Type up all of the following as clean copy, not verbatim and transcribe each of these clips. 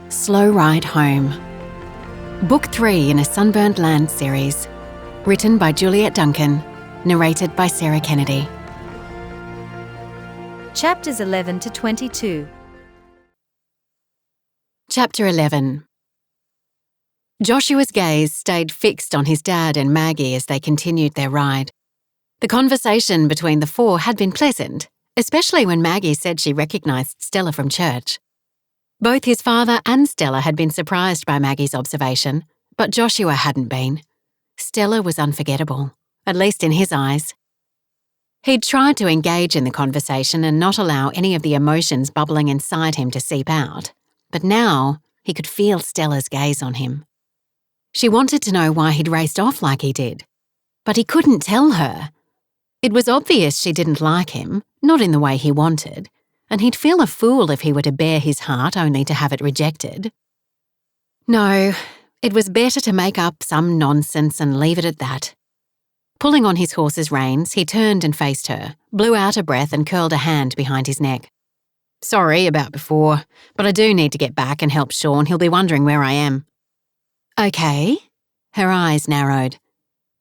Slow Ride Home. Book 3 in a Sunburned Land series. Written by Juliette Duncan. Narrated by Sarah Kennedy. Chapters 11 to 22. Chapter 11. Joshua's gaze stayed fixed on his dad and Maggie as they continued their ride. The conversation between the four had been pleasant, especially when Maggie said she recognised Stella from church. Both his father and Stella had been surprised by Maggie's observation, but Joshua hadn't been. Stella was unforgettable, at least in his eyes. He'd tried to engage in the conversation and not allow any of the emotions bubbling inside him to seep out, but now he could feel Stella's gaze on him. She wanted to know why he'd raced off like he did, but he couldn't tell her. It was obvious she didn't like him, not in the way he wanted, and he'd feel a fool if he were to bare his heart only to have it rejected. No, it was better to make up some nonsense and leave it at that. Pulling on his horse's reins, he turned and faced her, blew out a breath and curled a hand behind his neck. Sorry about before, but I do need to get back and help Sean. He'll be wondering where I am. Okay. Her eyes narrowed.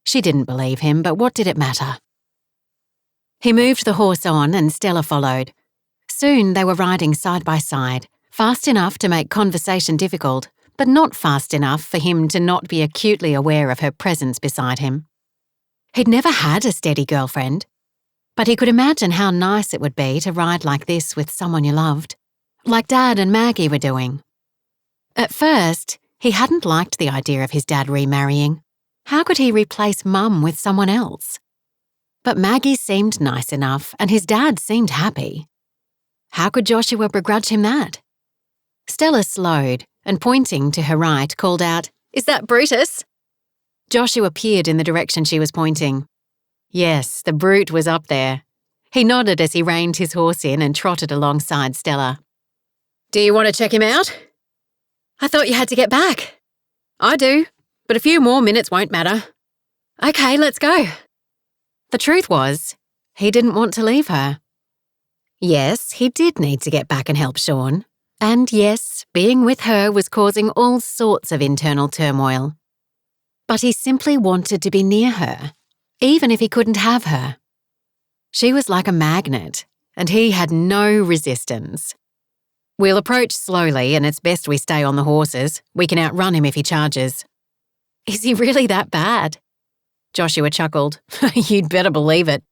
She didn't believe him, but what did it matter? He moved the horse on and Stella followed. Soon they were riding side by side, fast enough to make conversation difficult, but not fast enough for him to not be acutely aware of her presence beside him. He'd never had a steady girlfriend, but he could imagine how nice it would be to ride like this with someone you loved, like Dad and Maggie were doing. At first, he hadn't liked the idea of his dad remarrying. How could he replace Mum with someone else? But Maggie seemed nice enough and his dad seemed happy. How could Joshua begrudge him that? Stella slowed and, pointing to her right, called out, "Is that Brutus?" Joshua peered in the direction she was pointing. Yes, the brute was up there. He nodded as he reined his horse in and trotted alongside Stella. "Do you want to check him out?" "I thought you had to get back." "I do, but a few more minutes won't matter." "Okay, let's go." The truth was, he didn't want to leave her. Yes, he did need to get back and help Sean. And yes, being with her was causing all sorts of internal turmoil. But he simply wanted to be near her, even if he couldn't have her. She was like a magnet, and he had no resistance. "We'll approach slowly, and it's best we stay on the horses. We can outrun him if he charges." "Is he really that bad?" Joshua chuckled. "You'd better believe it."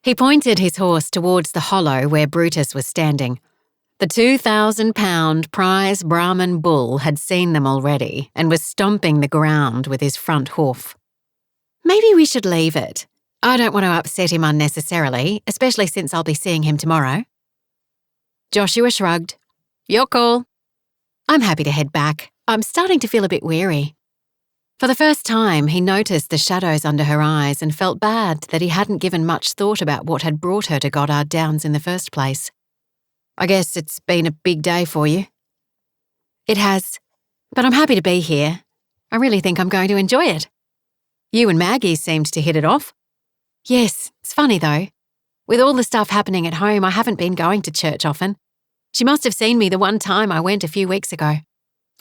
He pointed his horse towards the hollow where Brutus was standing. The 2,000-pound prize Brahman bull had seen them already and was stomping the ground with his front hoof. "Maybe we should leave it. I don't want to upset him unnecessarily, especially since I'll be seeing him tomorrow." Joshua shrugged. "Your call." "I'm happy to head back. I'm starting to feel a bit weary." For the first time, he noticed the shadows under her eyes and felt bad that he hadn't given much thought about what had brought her to Goddard Downs in the first place. "I guess it's been a big day for you." "It has, but I'm happy to be here. I really think I'm going to enjoy it." "You and Maggie seemed to hit it off." "Yes, it's funny though. With all the stuff happening at home, I haven't been going to church often. She must have seen me the one time I went a few weeks ago.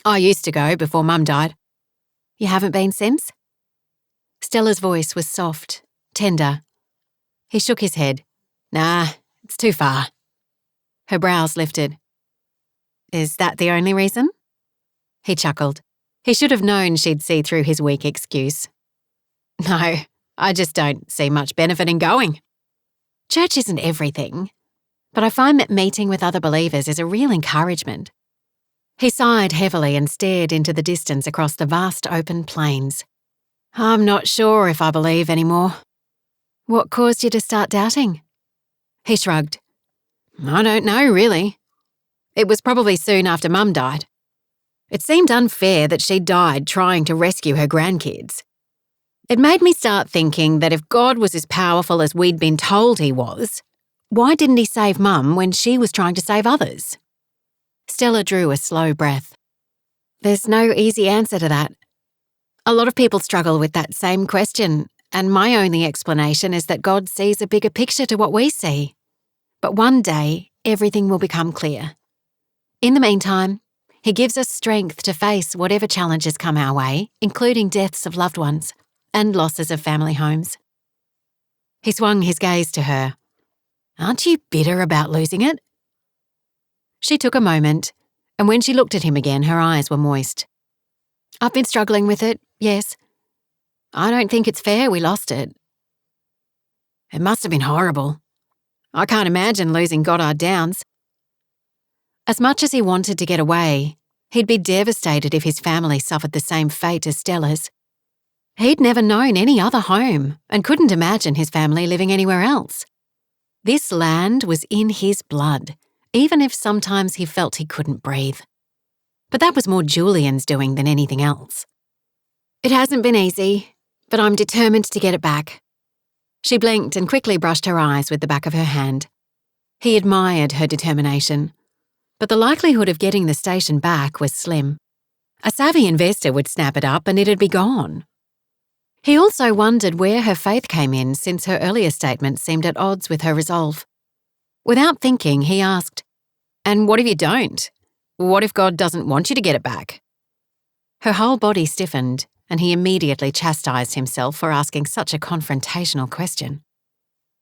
I used to go before Mum died." "You haven't been since?" Stella's voice was soft, tender. He shook his head. "Nah, it's too far." Her brows lifted. "Is that the only reason?" He chuckled. He should have known she'd see through his weak excuse. "No, I just don't see much benefit in going. Church isn't everything, but I find that meeting with other believers is a real encouragement." He sighed heavily and stared into the distance across the vast open plains. "I'm not sure if I believe anymore." "What caused you to start doubting?" He shrugged. "I don't know, really. It was probably soon after Mum died. It seemed unfair that she died trying to rescue her grandkids. It made me start thinking that if God was as powerful as we'd been told he was, why didn't he save Mum when she was trying to save others?" Stella drew a slow breath. "There's no easy answer to that. A lot of people struggle with that same question, and my only explanation is that God sees a bigger picture to what we see. But one day, everything will become clear. In the meantime, He gives us strength to face whatever challenges come our way, including deaths of loved ones and losses of family homes. He swung his gaze to her. Aren't you bitter about losing it? She took a moment, and when she looked at him again, her eyes were moist. I've been struggling with it, yes. I don't think it's fair we lost it. It must have been horrible. I can't imagine losing Goddard Downs. As much as he wanted to get away, he'd be devastated if his family suffered the same fate as Stella's. He'd never known any other home and couldn't imagine his family living anywhere else. This land was in his blood, even if sometimes he felt he couldn't breathe. But that was more Julian's doing than anything else. It hasn't been easy, but I'm determined to get it back. She blinked and quickly brushed her eyes with the back of her hand. He admired her determination, but the likelihood of getting the station back was slim. A savvy investor would snap it up and it'd be gone. He also wondered where her faith came in, since her earlier statements seemed at odds with her resolve. Without thinking, he asked, "And what if you don't? What if God doesn't want you to get it back?" Her whole body stiffened, and he immediately chastised himself for asking such a confrontational question.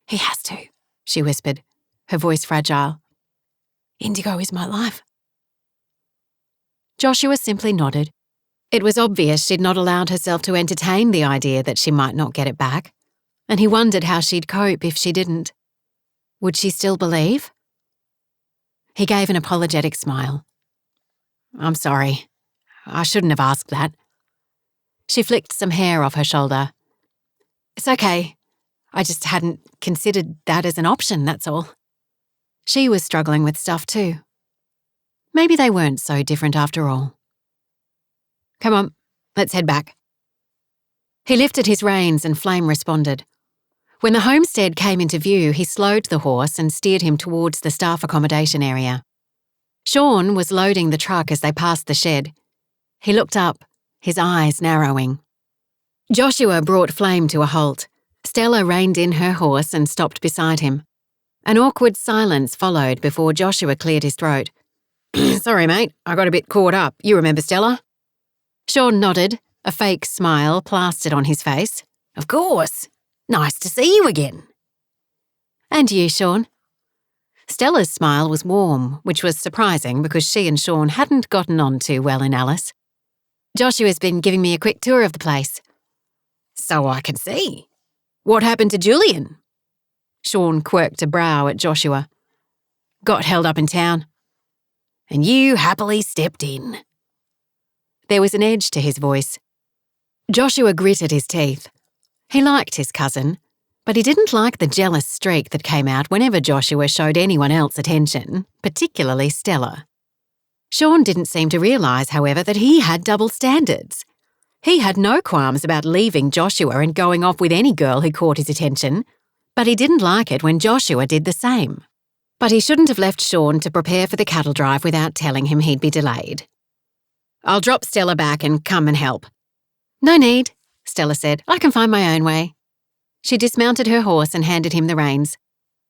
"He has to," she whispered, her voice fragile. "Indigo is my life." Joshua simply nodded. It was obvious she'd not allowed herself to entertain the idea that she might not get it back, and he wondered how she'd cope if she didn't. Would she still believe? He gave an apologetic smile. "I'm sorry. I shouldn't have asked that." She flicked some hair off her shoulder. "It's okay. I just hadn't considered that as an option, that's all." She was struggling with stuff too. Maybe they weren't so different after all. "Come on, let's head back." He lifted his reins and Flame responded. When the homestead came into view, he slowed the horse and steered him towards the staff accommodation area. Sean was loading the truck as they passed the shed. He looked up, his eyes narrowing. Joshua brought Flame to a halt. Stella reined in her horse and stopped beside him. An awkward silence followed before Joshua cleared his throat. "Sorry, mate, I got a bit caught up. You remember Stella?" Sean nodded, a fake smile plastered on his face. "Of course. Nice to see you again." "And you, Sean?" Stella's smile was warm, which was surprising because she and Sean hadn't gotten on too well in Alice. "Joshua's been giving me a quick tour of the place." "So I can see. What happened to Julian?" Sean quirked a brow at Joshua. "Got held up in town." "And you happily stepped in." There was an edge to his voice. Joshua gritted his teeth. He liked his cousin, but he didn't like the jealous streak that came out whenever Joshua showed anyone else attention, particularly Stella. Sean didn't seem to realise, however, that he had double standards. He had no qualms about leaving Joshua and going off with any girl who caught his attention, but he didn't like it when Joshua did the same. But he shouldn't have left Sean to prepare for the cattle drive without telling him he'd be delayed. "I'll drop Stella back and come and help." "No need," Stella said. "I can find my own way." She dismounted her horse and handed him the reins.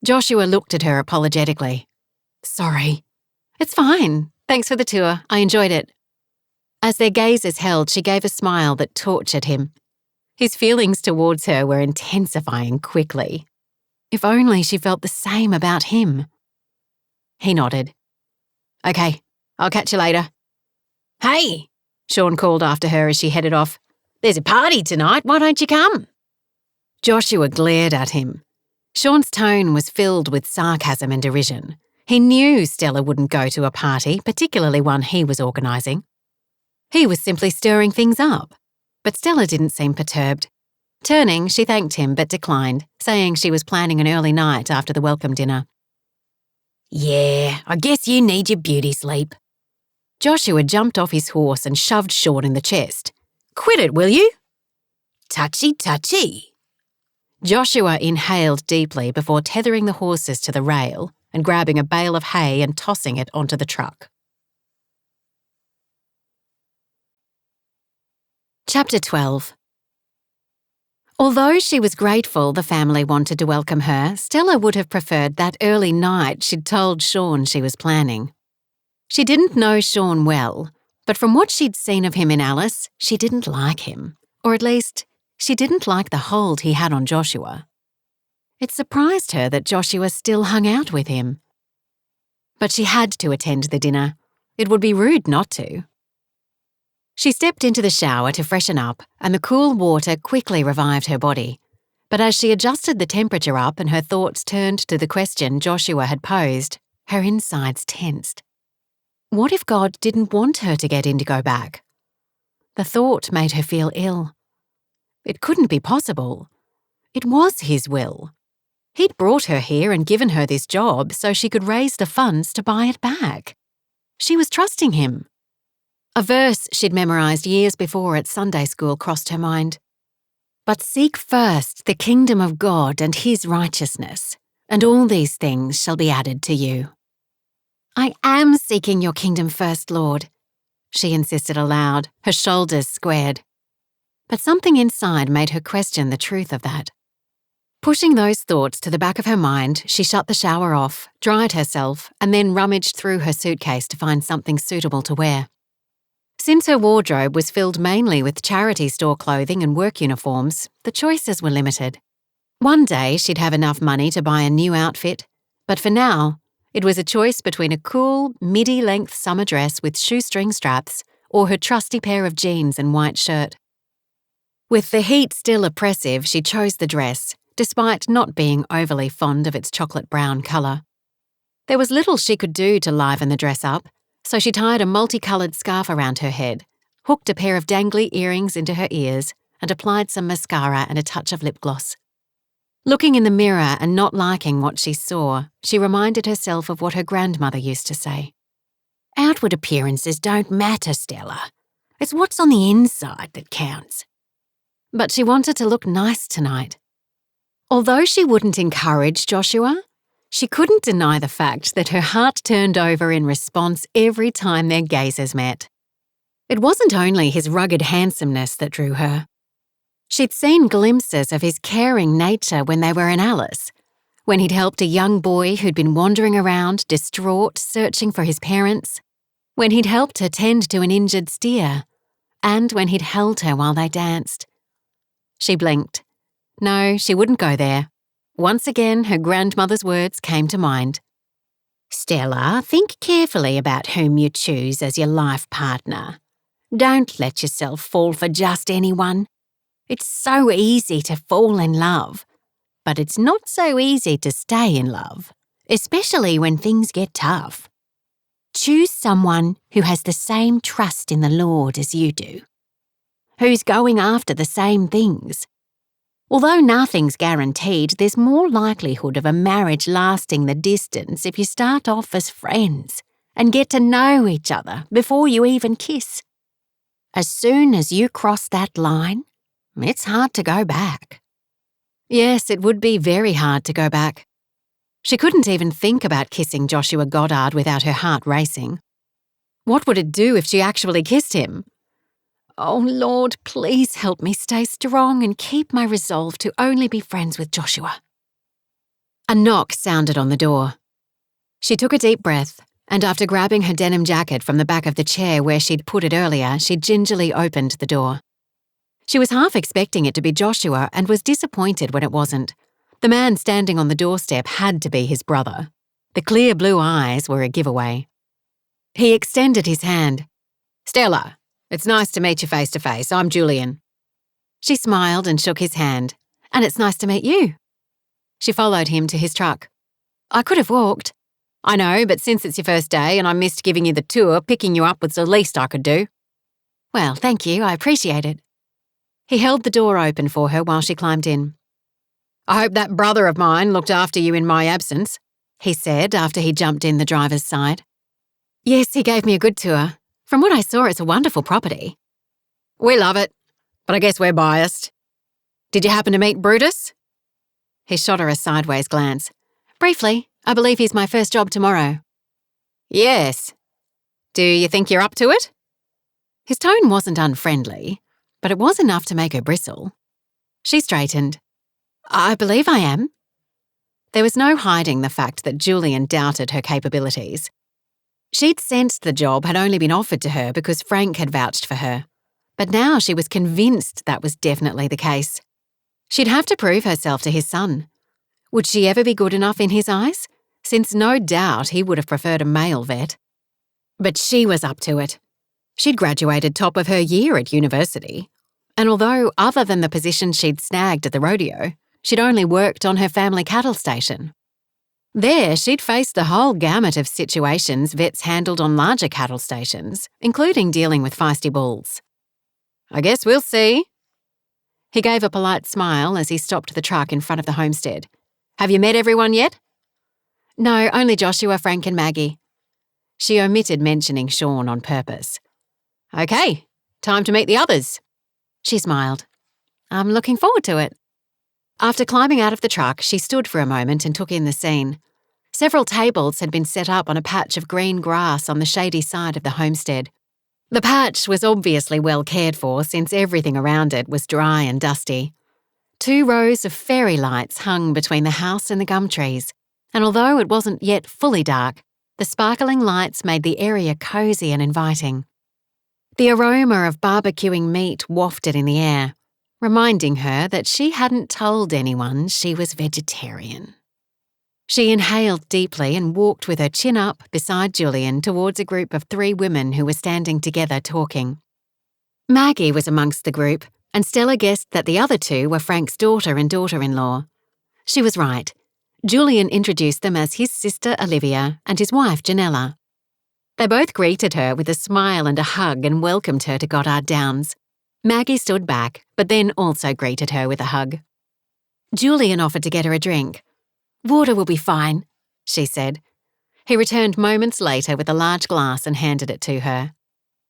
Joshua looked at her apologetically. "Sorry." "It's fine. Thanks for the tour. I enjoyed it." As their gazes held, she gave a smile that tortured him. His feelings towards her were intensifying quickly. If only she felt the same about him. He nodded. "Okay, I'll catch you later." "Hey," Sean called after her as she headed off. "There's a party tonight. Why don't you come?" Joshua glared at him. Sean's tone was filled with sarcasm and derision. He knew Stella wouldn't go to a party, particularly one he was organising. He was simply stirring things up. But Stella didn't seem perturbed. Turning, she thanked him but declined, saying she was planning an early night after the welcome dinner. "Yeah, I guess you need your beauty sleep." Joshua jumped off his horse and shoved Sean in the chest. "Quit it, will you?" "Touchy, touchy." Joshua inhaled deeply before tethering the horses to the rail and grabbing a bale of hay and tossing it onto the truck. Chapter 12. Although she was grateful the family wanted to welcome her, Stella would have preferred that early night she'd told Sean she was planning. She didn't know Sean well, but from what she'd seen of him in Alice, she didn't like him. Or at least, she didn't like the hold he had on Joshua. It surprised her that Joshua still hung out with him. But she had to attend the dinner. It would be rude not to. She stepped into the shower to freshen up, and the cool water quickly revived her body. But as she adjusted the temperature up and her thoughts turned to the question Joshua had posed, her insides tensed. What if God didn't want her to get Indigo back? The thought made her feel ill. It couldn't be possible. It was his will. He'd brought her here and given her this job so she could raise the funds to buy it back. She was trusting him. A verse she'd memorized years before at Sunday school crossed her mind. But seek first the kingdom of God and his righteousness, and all these things shall be added to you. I am seeking your kingdom first, Lord, she insisted aloud, her shoulders squared. But something inside made her question the truth of that. Pushing those thoughts to the back of her mind, she shut the shower off, dried herself, and then rummaged through her suitcase to find something suitable to wear. Since her wardrobe was filled mainly with charity store clothing and work uniforms, the choices were limited. One day she'd have enough money to buy a new outfit, but for now, it was a choice between a cool, midi-length summer dress with shoestring straps or her trusty pair of jeans and white shirt. With the heat still oppressive, she chose the dress, despite not being overly fond of its chocolate brown colour. There was little she could do to liven the dress up, so she tied a multicoloured scarf around her head, hooked a pair of dangly earrings into her ears, and applied some mascara and a touch of lip gloss. Looking in the mirror and not liking what she saw, she reminded herself of what her grandmother used to say. Outward appearances don't matter, Stella. It's what's on the inside that counts. But she wanted to look nice tonight. Although she wouldn't encourage Joshua, she couldn't deny the fact that her heart turned over in response every time their gazes met. It wasn't only his rugged handsomeness that drew her. She'd seen glimpses of his caring nature when they were in Alice, when he'd helped a young boy who'd been wandering around, distraught, searching for his parents, when he'd helped her tend to an injured steer, and when he'd held her while they danced. She blinked. No, she wouldn't go there. Once again, her grandmother's words came to mind. Stella, think carefully about whom you choose as your life partner. Don't let yourself fall for just anyone. It's so easy to fall in love, but it's not so easy to stay in love, especially when things get tough. Choose someone who has the same trust in the Lord as you do, who's going after the same things. Although nothing's guaranteed, there's more likelihood of a marriage lasting the distance if you start off as friends and get to know each other before you even kiss. As soon as you cross that line, it's hard to go back. Yes, it would be very hard to go back. She couldn't even think about kissing Joshua Goddard without her heart racing. What would it do if she actually kissed him? Oh, Lord, please help me stay strong and keep my resolve to only be friends with Joshua. A knock sounded on the door. She took a deep breath, and after grabbing her denim jacket from the back of the chair where she'd put it earlier, she gingerly opened the door. She was half expecting it to be Joshua and was disappointed when it wasn't. The man standing on the doorstep had to be his brother. The clear blue eyes were a giveaway. He extended his hand. Stella, it's nice to meet you face to face. I'm Julian. She smiled and shook his hand. And it's nice to meet you. She followed him to his truck. I could have walked. I know, but since it's your first day and I missed giving you the tour, picking you up was the least I could do. Well, thank you. I appreciate it. He held the door open for her while she climbed in. I hope that brother of mine looked after you in my absence, he said after he jumped in the driver's side. Yes, he gave me a good tour. From what I saw, it's a wonderful property. We love it, but I guess we're biased. Did you happen to meet Brutus? He shot her a sideways glance. Briefly, I believe he's my first job tomorrow. Yes. Do you think you're up to it? His tone wasn't unfriendly, but it was enough to make her bristle. She straightened. I believe I am. There was no hiding the fact that Julian doubted her capabilities. She'd sensed the job had only been offered to her because Frank had vouched for her, but now she was convinced that was definitely the case. She'd have to prove herself to his son. Would she ever be good enough in his eyes? Since no doubt he would have preferred a male vet. But she was up to it. She'd graduated top of her year at university, and although other than the position she'd snagged at the rodeo, she'd only worked on her family cattle station. There, she'd faced the whole gamut of situations vets handled on larger cattle stations, including dealing with feisty bulls. I guess we'll see. He gave a polite smile as he stopped the truck in front of the homestead. Have you met everyone yet? No, only Joshua, Frank and Maggie. She omitted mentioning Sean on purpose. Okay, time to meet the others. She smiled. I'm looking forward to it. After climbing out of the truck, she stood for a moment and took in the scene. Several tables had been set up on a patch of green grass on the shady side of the homestead. The patch was obviously well cared for since everything around it was dry and dusty. 2 rows of fairy lights hung between the house and the gum trees, and although it wasn't yet fully dark, the sparkling lights made the area cosy and inviting. The aroma of barbecuing meat wafted in the air, reminding her that she hadn't told anyone she was vegetarian. She inhaled deeply and walked with her chin up beside Julian towards a group of 3 women who were standing together talking. Maggie was amongst the group, and Stella guessed that the other 2 were Frank's daughter and daughter-in-law. She was right. Julian introduced them as his sister Olivia and his wife Janella. They both greeted her with a smile and a hug and welcomed her to Goddard Downs. Maggie stood back, but then also greeted her with a hug. Julian offered to get her a drink. Water will be fine, she said. He returned moments later with a large glass and handed it to her.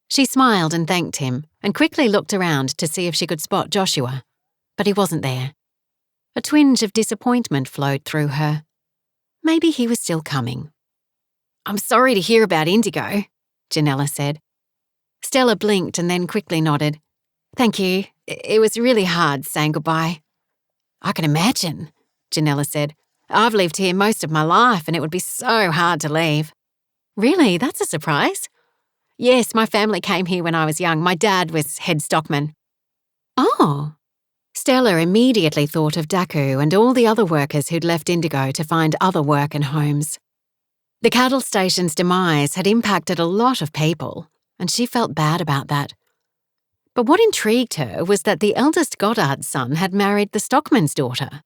She smiled and thanked him and quickly looked around to see if she could spot Joshua, but he wasn't there. A twinge of disappointment flowed through her. Maybe he was still coming. I'm sorry to hear about Indigo, Janella said. Stella blinked and then quickly nodded. Thank you. It was really hard saying goodbye. I can imagine, Janella said. I've lived here most of my life and it would be so hard to leave. Really? That's a surprise? Yes, my family came here when I was young. My dad was head stockman. Oh. Stella immediately thought of Daku and all the other workers who'd left Indigo to find other work and homes. The cattle station's demise had impacted a lot of people, and she felt bad about that. But what intrigued her was that the eldest Goddard son had married the stockman's daughter.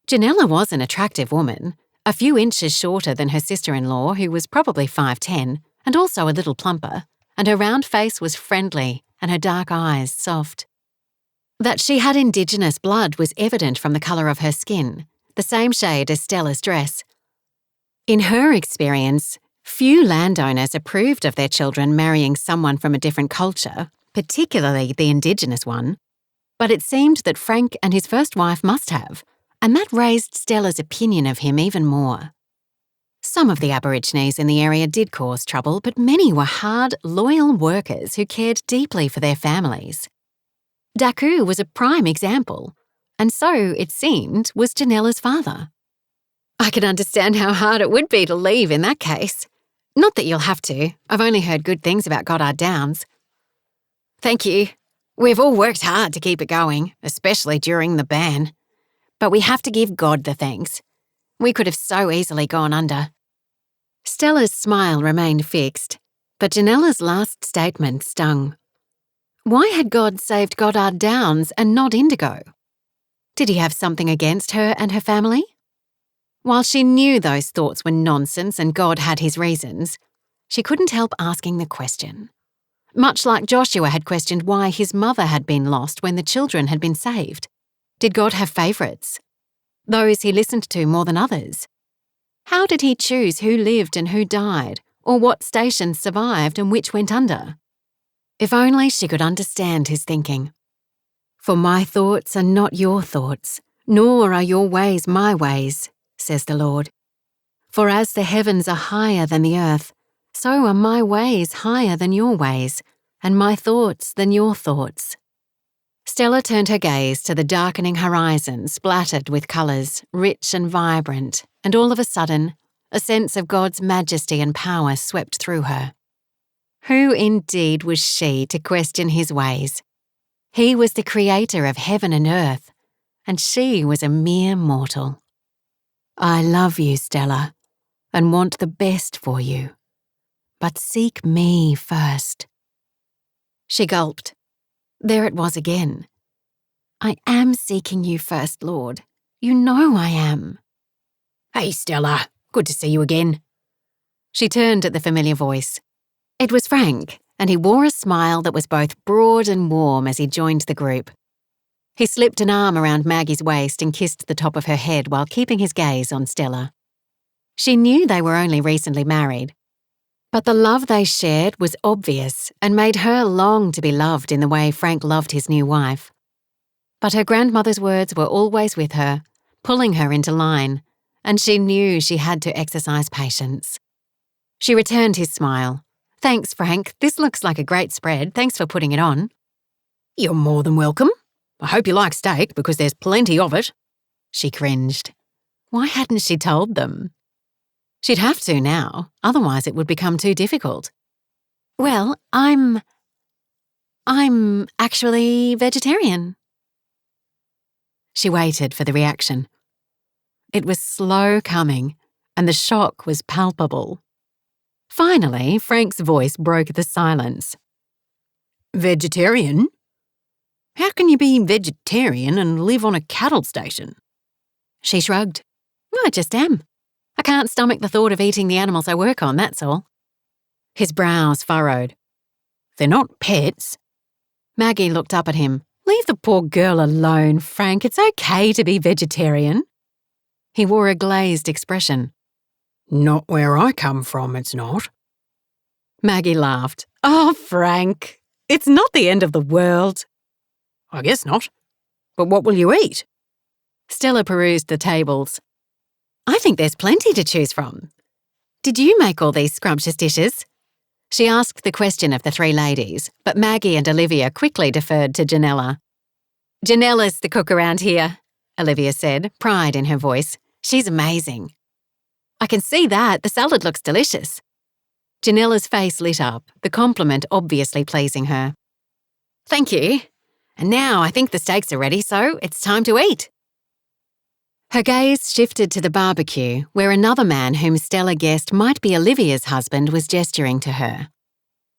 Janella was an attractive woman, a few inches shorter than her sister-in-law, who was probably 5'10", and also a little plumper, and her round face was friendly and her dark eyes soft. That she had Indigenous blood was evident from the colour of her skin, the same shade as Stella's dress. In her experience, few landowners approved of their children marrying someone from a different culture, particularly the Indigenous one, but it seemed that Frank and his first wife must have, and that raised Stella's opinion of him even more. Some of the Aborigines in the area did cause trouble, but many were hard, loyal workers who cared deeply for their families. Daku was a prime example, and so, it seemed, was Janella's father. I can understand how hard it would be to leave in that case. Not that you'll have to. I've only heard good things about Goddard Downs. Thank you. We've all worked hard to keep it going, especially during the ban. But we have to give God the thanks. We could have so easily gone under. Stella's smile remained fixed, but Janella's last statement stung. Why had God saved Goddard Downs and not Indigo? Did he have something against her and her family? While she knew those thoughts were nonsense and God had his reasons, she couldn't help asking the question. Much like Joshua had questioned why his mother had been lost when the children had been saved. Did God have favourites? Those he listened to more than others? How did he choose who lived and who died, or what stations survived and which went under? If only she could understand his thinking. For my thoughts are not your thoughts, nor are your ways my ways, says the Lord. For as the heavens are higher than the earth, so are my ways higher than your ways, and my thoughts than your thoughts. Stella turned her gaze to the darkening horizon splattered with colours, rich and vibrant, and all of a sudden, A sense of God's majesty and power swept through her. Who indeed was she to question his ways? He was the creator of heaven and earth, and she was a mere mortal. I love you, Stella, and want the best for you. But seek me first. She gulped. There it was again. I am seeking you first, Lord. You know I am. Hey, Stella. Good to see you again. She turned at the familiar voice. It was Frank, and he wore a smile that was both broad and warm as he joined the group. He slipped an arm around Maggie's waist and kissed the top of her head while keeping his gaze on Stella. She knew they were only recently married, but the love they shared was obvious and made her long to be loved in the way Frank loved his new wife. But her grandmother's words were always with her, pulling her into line, and she knew she had to exercise patience. She returned his smile. Thanks, Frank. This looks like a great spread. Thanks for putting it on. You're more than welcome. I hope you like steak because there's plenty of it. She cringed. Why hadn't she told them? She'd have to now, otherwise it would become too difficult. Well, I'm actually vegetarian. She waited for the reaction. It was slow coming, and the shock was palpable. Finally, Frank's voice broke the silence. Vegetarian? How can you be vegetarian and live on a cattle station? She shrugged. I just am. I can't stomach the thought of eating the animals I work on, that's all. His brows furrowed. They're not pets. Maggie looked up at him. Leave the poor girl alone, Frank. It's okay to be vegetarian. He wore a glazed expression. Not where I come from, it's not. Maggie laughed. Oh, Frank, it's not the end of the world. I guess not. But what will you eat? Stella perused the tables. I think there's plenty to choose from. Did you make all these scrumptious dishes? She asked the question of the three ladies, but Maggie and Olivia quickly deferred to Janella. Janella's the cook around here, Olivia said, pride in her voice. She's amazing. I can see that. The salad looks delicious. Janella's face lit up, the compliment obviously pleasing her. Thank you. And now I think the steaks are ready, so it's time to eat. Her gaze shifted to the barbecue, where another man whom Stella guessed might be Olivia's husband was gesturing to her.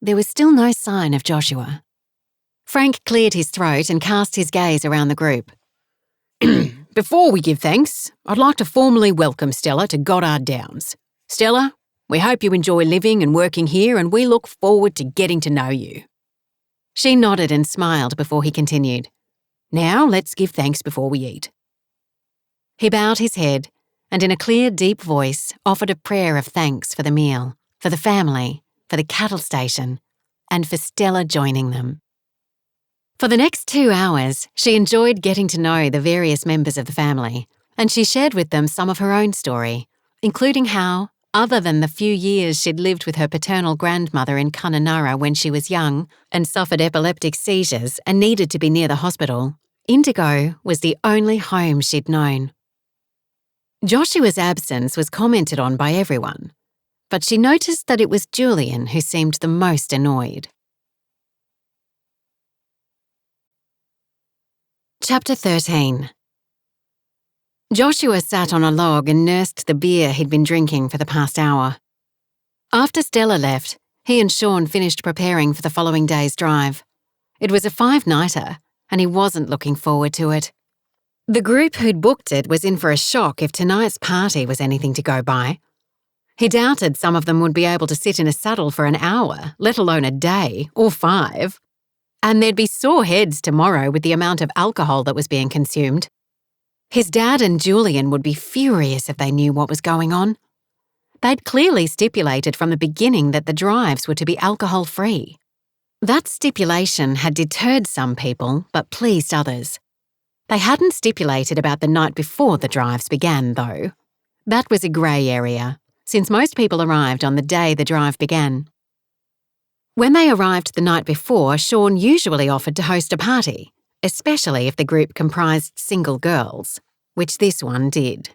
There was still no sign of Joshua. Frank cleared his throat and cast his gaze around the group. Before we give thanks, I'd like to formally welcome Stella to Goddard Downs. Stella, we hope you enjoy living and working here, and we look forward to getting to know you. She nodded and smiled before he continued. Now let's give thanks before we eat. He bowed his head and in a clear, deep voice offered a prayer of thanks for the meal, for the family, for the cattle station, and for Stella joining them. For the next 2 hours, she enjoyed getting to know the various members of the family, and she shared with them some of her own story, including how, other than the few years she'd lived with her paternal grandmother in Kununurra when she was young and suffered epileptic seizures and needed to be near the hospital, Indigo was the only home she'd known. Joshua's absence was commented on by everyone, but she noticed that it was Julian who seemed the most annoyed. Chapter 13. Joshua sat on a log and nursed the beer he'd been drinking for the past hour. After Stella left, he and Sean finished preparing for the following day's drive. It was a 5-nighter, and he wasn't looking forward to it. The group who'd booked it was in for a shock if tonight's party was anything to go by. He doubted some of them would be able to sit in a saddle for an hour, let alone a day, or 5. And there'd be sore heads tomorrow with the amount of alcohol that was being consumed. His dad and Julian would be furious if they knew what was going on. They'd clearly stipulated from the beginning that the drives were to be alcohol-free. That stipulation had deterred some people, but pleased others. They hadn't stipulated about the night before the drives began, though. That was a grey area, since most people arrived on the day the drive began. When they arrived the night before, Sean usually offered to host a party, especially if the group comprised single girls, which this one did.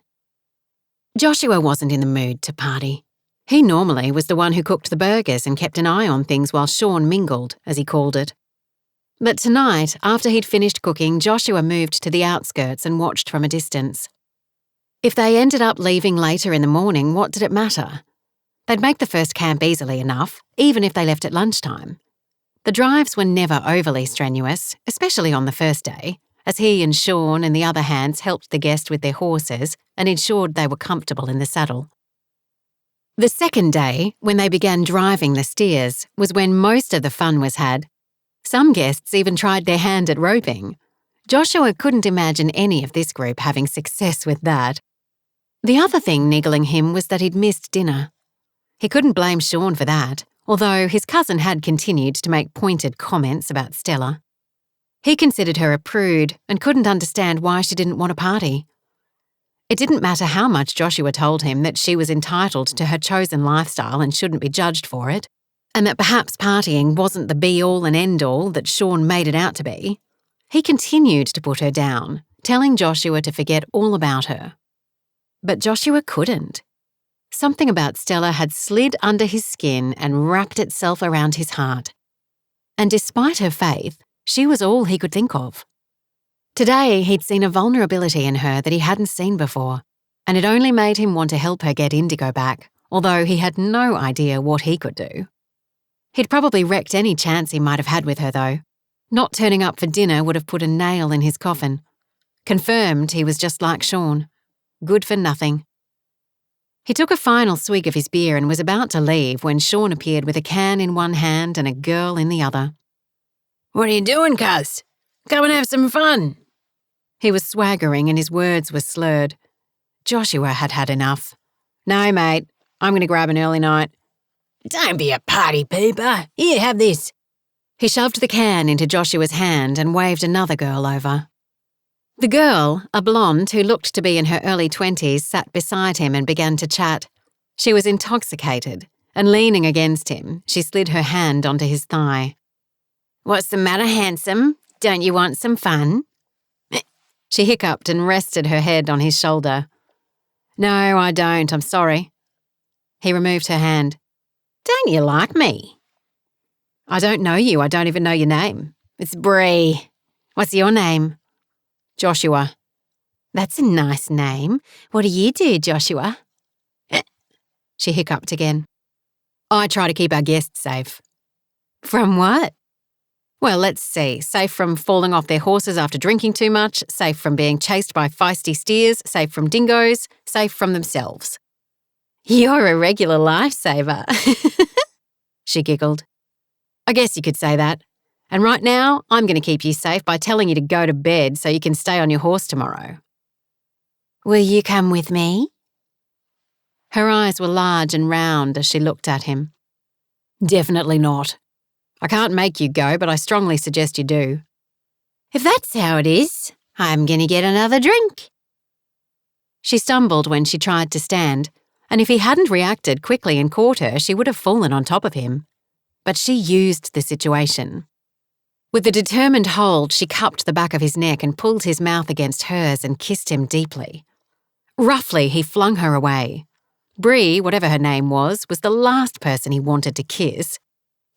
Joshua wasn't in the mood to party. He normally was the one who cooked the burgers and kept an eye on things while Sean mingled, as he called it. But tonight, after he'd finished cooking, Joshua moved to the outskirts and watched from a distance. If they ended up leaving later in the morning, what did it matter? They'd make the first camp easily enough, even if they left at lunchtime. The drives were never overly strenuous, especially on the first day, as he and Sean and the other hands helped the guest with their horses and ensured they were comfortable in the saddle. The second day, when they began driving the steers, was when most of the fun was had. Some guests even tried their hand at roping. Joshua couldn't imagine any of this group having success with that. The other thing niggling him was that he'd missed dinner. He couldn't blame Sean for that, although his cousin had continued to make pointed comments about Stella. He considered her a prude and couldn't understand why she didn't want a party. It didn't matter how much Joshua told him that she was entitled to her chosen lifestyle and shouldn't be judged for it, and that perhaps partying wasn't the be-all and end-all that Sean made it out to be. He continued to put her down, telling Joshua to forget all about her. But Joshua couldn't. Something about Stella had slid under his skin and wrapped itself around his heart. And despite her faith, she was all he could think of. Today, he'd seen a vulnerability in her that he hadn't seen before, and it only made him want to help her get Indigo back, although he had no idea what he could do. He'd probably wrecked any chance he might have had with her, though. Not turning up for dinner would have put a nail in his coffin. Confirmed he was just like Sean. Good for nothing. He took a final swig of his beer and was about to leave when Sean appeared with a can in one hand and a girl in the other. "What are you doing, cuz? Come and have some fun." He was swaggering and his words were slurred. Joshua had had enough. "No, mate, I'm going to grab an early night." "Don't be a party pooper. Here, have this." He shoved the can into Joshua's hand and waved another girl over. The girl, a blonde who looked to be in her early 20s, sat beside him and began to chat. She was intoxicated, and leaning against him, she slid her hand onto his thigh. "What's the matter, handsome? Don't you want some fun?" She hiccuped and rested her head on his shoulder. "No, I don't, I'm sorry." He removed her hand. "Don't you like me?" "I don't know you, I don't even know your name." "It's Bree. What's your name?" "Joshua." "That's a nice name. What do you do, Joshua?" She hiccuped again. "I try to keep our guests safe." "From what?" "Well, let's see. Safe from falling off their horses after drinking too much, safe from being chased by feisty steers, safe from dingoes, safe from themselves." "You're a regular lifesaver." She giggled. "I guess you could say that. And right now, I'm going to keep you safe by telling you to go to bed so you can stay on your horse tomorrow." "Will you come with me?" Her eyes were large and round as she looked at him. "Definitely not. I can't make you go, but I strongly suggest you do." "If that's how it is, I'm going to get another drink." She stumbled when she tried to stand, and if he hadn't reacted quickly and caught her, she would have fallen on top of him. But she used the situation. With a determined hold, she cupped the back of his neck and pulled his mouth against hers and kissed him deeply. Roughly, he flung her away. Bree, whatever her name was the last person he wanted to kiss.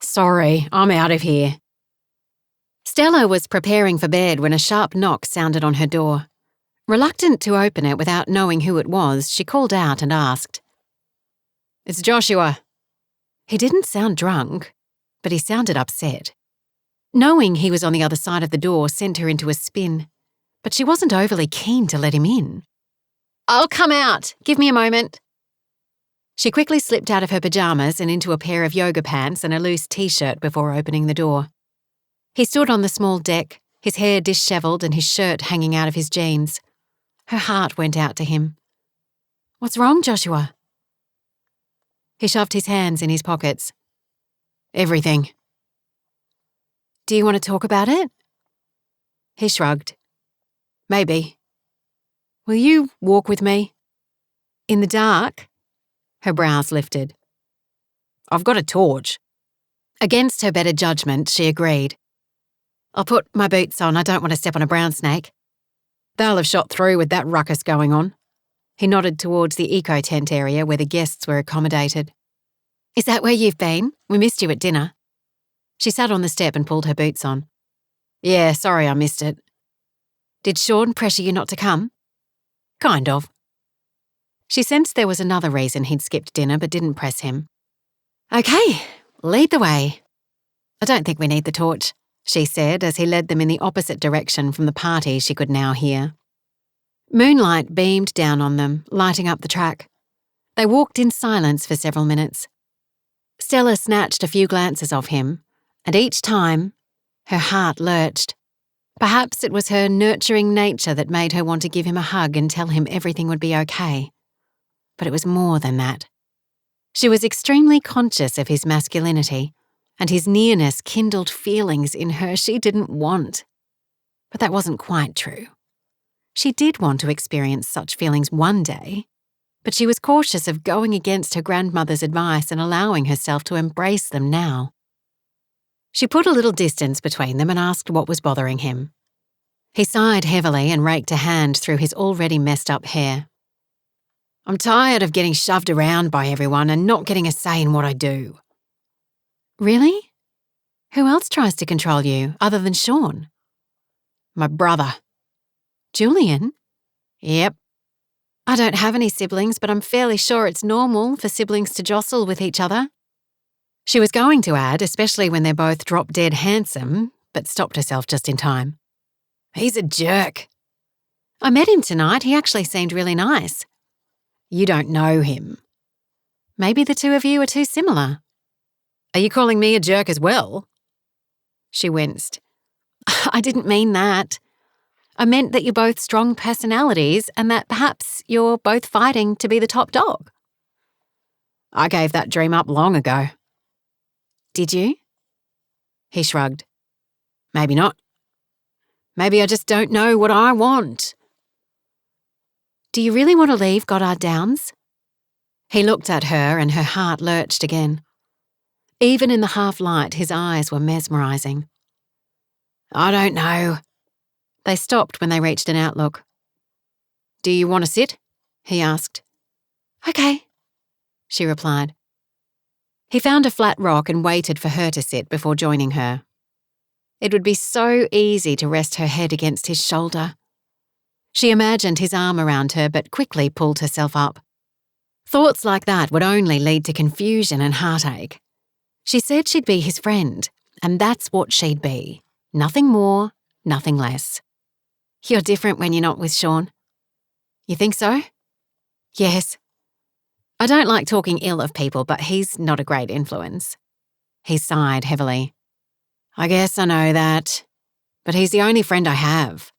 "Sorry, I'm out of here." Stella was preparing for bed when a sharp knock sounded on her door. Reluctant to open it without knowing who it was, she called out and asked. "It's Joshua." He didn't sound drunk, but he sounded upset. Knowing he was on the other side of the door sent her into a spin, but she wasn't overly keen to let him in. "I'll come out. Give me a moment." She quickly slipped out of her pajamas and into a pair of yoga pants and a loose t-shirt before opening the door. He stood on the small deck, his hair dishevelled and his shirt hanging out of his jeans. Her heart went out to him. "What's wrong, Joshua?" He shoved his hands in his pockets. "Everything." "Do you want to talk about it?" He shrugged. "Maybe." "Will you walk with me?" "In the dark?" Her brows lifted. "I've got a torch." Against her better judgment, she agreed. "I'll put my boots on. I don't want to step on a brown snake. They'll have shot through with that ruckus going on." He nodded towards the eco-tent area where the guests were accommodated. "Is that where you've been? We missed you at dinner." She sat on the step and pulled her boots on. "Yeah, sorry I missed it." "Did Sean pressure you not to come?" "Kind of." She sensed there was another reason he'd skipped dinner but didn't press him. "Okay, lead the way." "I don't think we need the torch," she said as he led them in the opposite direction from the party she could now hear. Moonlight beamed down on them, lighting up the track. They walked in silence for several minutes. Stella snatched a few glances of him, and each time, her heart lurched. Perhaps it was her nurturing nature that made her want to give him a hug and tell him everything would be okay. But it was more than that. She was extremely conscious of his masculinity, and his nearness kindled feelings in her she didn't want. But that wasn't quite true. She did want to experience such feelings one day, but she was cautious of going against her grandmother's advice and allowing herself to embrace them now. She put a little distance between them and asked what was bothering him. He sighed heavily and raked a hand through his already messed up hair. "I'm tired of getting shoved around by everyone and not getting a say in what I do." "Really? Who else tries to control you other than Sean?" "My brother." "Julian?" "Yep." "I don't have any siblings, but I'm fairly sure it's normal for siblings to jostle with each other." She was going to add, especially when they're both drop-dead handsome, but stopped herself just in time. "He's a jerk." "I met him tonight. He actually seemed really nice." "You don't know him." "Maybe the two of you are too similar." "Are you calling me a jerk as well?" She winced. "I didn't mean that. I meant that you're both strong personalities and that perhaps you're both fighting to be the top dog." "I gave that dream up long ago." "Did you?" He shrugged. "Maybe not. Maybe I just don't know what I want." "Do you really want to leave Goddard Downs?" He looked at her and her heart lurched again. Even in the half-light, his eyes were mesmerising. "I don't know." They stopped when they reached an outlook. "Do you want to sit?" he asked. "Okay," she replied. He found a flat rock and waited for her to sit before joining her. It would be so easy to rest her head against his shoulder. She imagined his arm around her but quickly pulled herself up. Thoughts like that would only lead to confusion and heartache. She said she'd be his friend, and that's what she'd be. Nothing more, nothing less. "You're different when you're not with Sean." "You think so?" "Yes. I don't like talking ill of people, but he's not a great influence." He sighed heavily. "I guess I know that, but he's the only friend I have."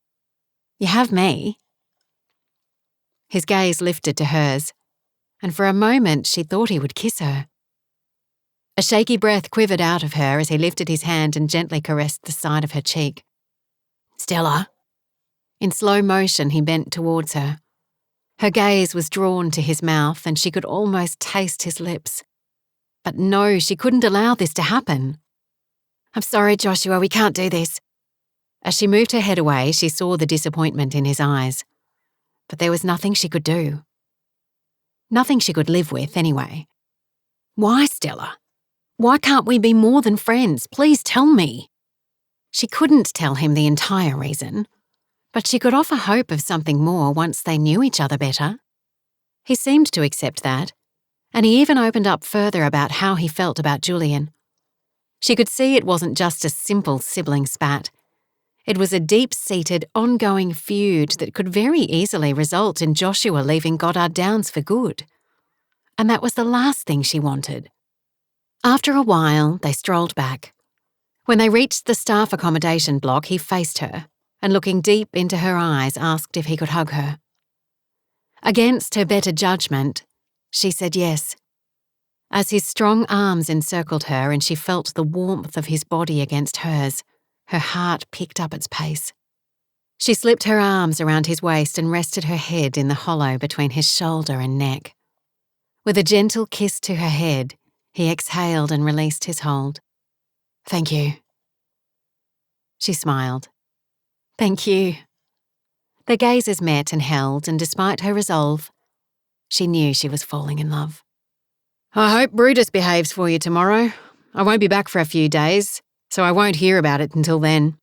"You have me." His gaze lifted to hers, and for a moment she thought he would kiss her. A shaky breath quivered out of her as he lifted his hand and gently caressed the side of her cheek. "Stella." In slow motion, he bent towards her. Her gaze was drawn to his mouth and she could almost taste his lips. But no, she couldn't allow this to happen. "I'm sorry, Joshua, we can't do this." As she moved her head away, she saw the disappointment in his eyes. But there was nothing she could do. Nothing she could live with, anyway. "Why, Stella? Why can't we be more than friends? Please tell me." She couldn't tell him the entire reason, but she could offer hope of something more once they knew each other better. He seemed to accept that, and he even opened up further about how he felt about Julian. She could see it wasn't just a simple sibling spat. It was a deep-seated, ongoing feud that could very easily result in Joshua leaving Goddard Downs for good. And that was the last thing she wanted. After a while, they strolled back. When they reached the staff accommodation block, he faced her, and looking deep into her eyes, asked if he could hug her. Against her better judgment, she said yes. As his strong arms encircled her and she felt the warmth of his body against hers, her heart picked up its pace. She slipped her arms around his waist and rested her head in the hollow between his shoulder and neck. With a gentle kiss to her head, he exhaled and released his hold. "Thank you." She smiled. "Thank you." Their gazes met and held, and despite her resolve, She knew she was falling in love. I hope Brutus behaves for you tomorrow. I won't be back for a few days, so I won't hear about it until then.